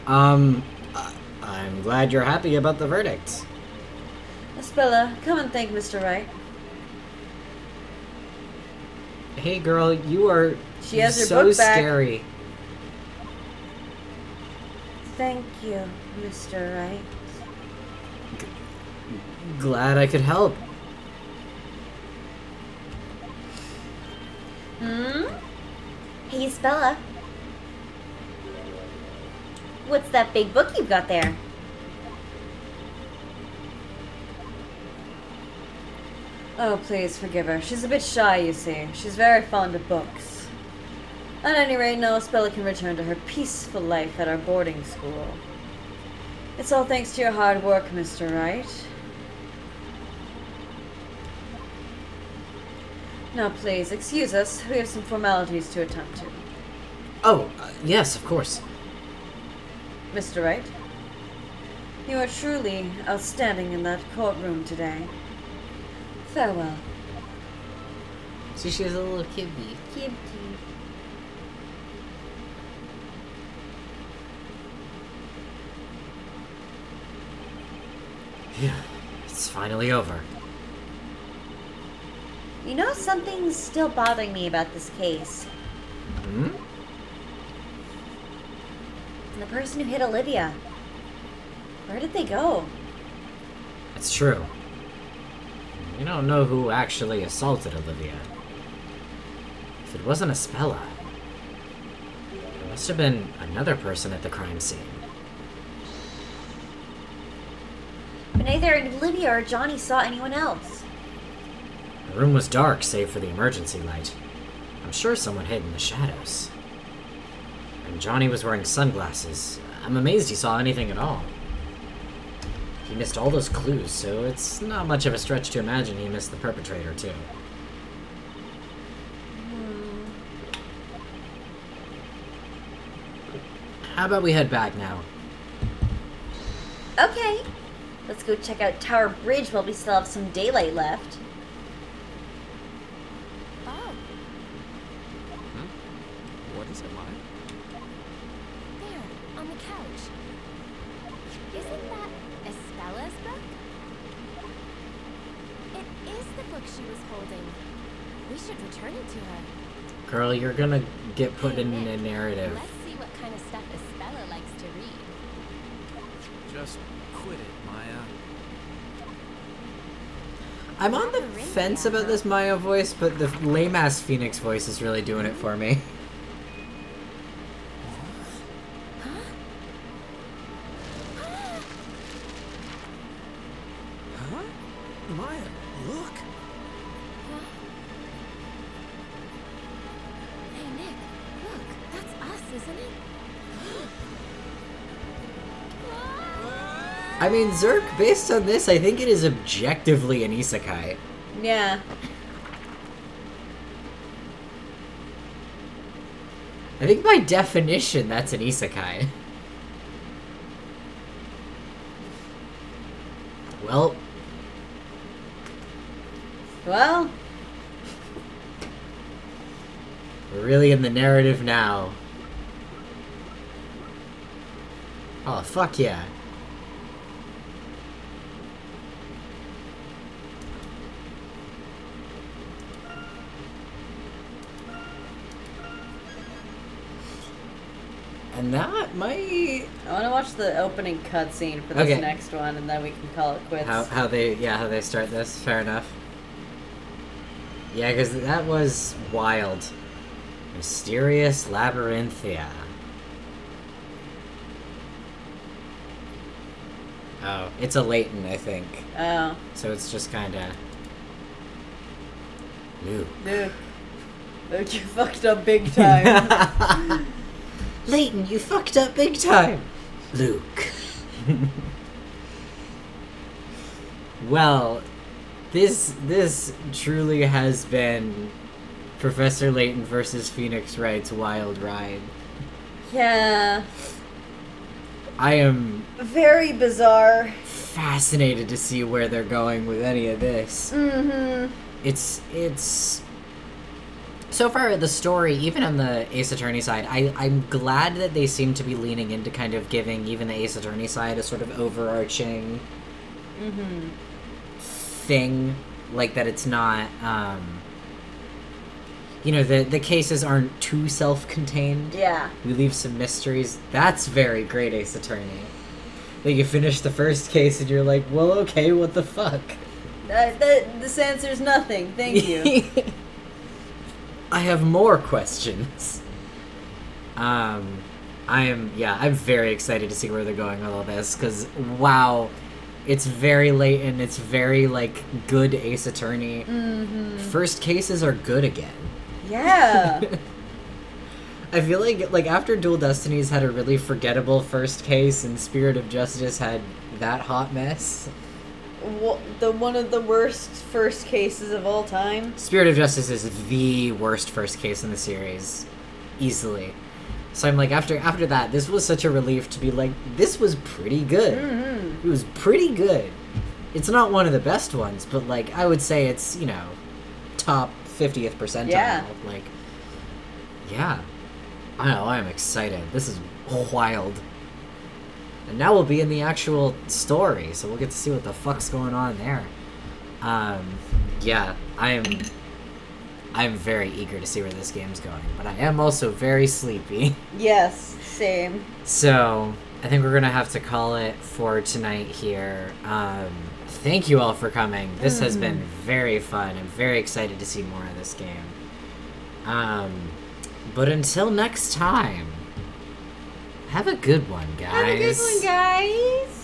I'm glad you're happy about the verdict. Espella, come and thank Mr. Wright. Hey girl, you are She has her so book back. scary. Thank you, Mr. Wright. Glad I could help. Hey, Spella. What's that big book you've got there? Oh, please forgive her. She's a bit shy, you see. She's very fond of books. At any rate, now Spella can return to her peaceful life at our boarding school. It's all thanks to your hard work, Mr. Wright. Now, please, excuse us. We have some formalities to attend to. Oh, yes, of course. Mr. Wright, you are truly outstanding in that courtroom today. Farewell. See, she has a little kibby. Kibby. Phew, it's finally over. You know, something's still bothering me about this case. Hmm? The person who hit Olivia. Where did they go? It's true. We don't know who actually assaulted Olivia. If it wasn't Espella, there must have been another person at the crime scene. But neither Olivia or Johnny saw anyone else. The room was dark, save for the emergency light. I'm sure someone hid in the shadows. And Johnny was wearing sunglasses. I'm amazed he saw anything at all. He missed all those clues, so it's not much of a stretch to imagine he missed the perpetrator, too. How about we head back now? Okay. Let's go check out Tower Bridge while we still have some daylight left. Oh, What is it, Maya? there, on the couch. Isn't that Espella's book? It is the book she was holding. We should return it to her. Girl, you're gonna get put in a narrative. Let's see what kind of stuff Espella likes to read. Just quit it, Maya. I'm on the fence about this Maya voice, but the lame-ass Phoenix voice is really doing it for me. Huh? Maya, look! Hey Nick, look, that's us, isn't it? I mean, Zerk, based on this, I think it is objectively an isekai. Yeah. I think by definition, that's an isekai. Well. Well. We're really in the narrative now. Oh, fuck yeah. And that might... I want to watch the opening cutscene for this next one, and then we can call it quits. How they start this. Fair enough. Yeah, because that was wild. Mysterious Labyrinthia. Oh, it's a Layton, I think. Oh. So it's just kinda... Luke. Luke, you fucked up big time. Layton, you fucked up big time! Luke. Well, this truly has been Professor Layton versus Phoenix Wright's wild ride. Yeah. I am very bizarre. Fascinated to see where they're going with any of this. Mm-hmm. It's so far the story, even on the Ace Attorney side, I'm glad that they seem to be leaning into kind of giving even the Ace Attorney side a sort of overarching thing, like that it's not the cases aren't too self-contained. Yeah. We leave some mysteries. That's very great Ace Attorney. That you finish the first case and you're like, well, okay, what the fuck? This answers nothing. Thank you. I have more questions. I'm very excited to see where they're going with all this, because, wow, it's very Layton, it's very, like, good Ace Attorney. Mm-hmm. First cases are good again. Yeah. I feel like after Dual Destinies had a really forgettable first case, and Spirit of Justice had that hot mess. One of the worst first cases of all time. Spirit of Justice is the worst first case in the series, easily. So I'm like, after that, this was such a relief to be like, this was pretty good. Mm-hmm. It was pretty good. It's not one of the best ones, but like I would say it's top 50th percentile. Yeah. Like, yeah, I know, I'm excited. This is wild. And now we'll be in the actual story, so we'll get to see what the fuck's going on there. Yeah, I'm very eager to see where this game's going, but I am also very sleepy. Yes, same. So, I think we're gonna have to call it for tonight here. Thank you all for coming. This has been very fun. I'm very excited to see more of this game. But until next time, have a good one, guys. Have a good one, guys.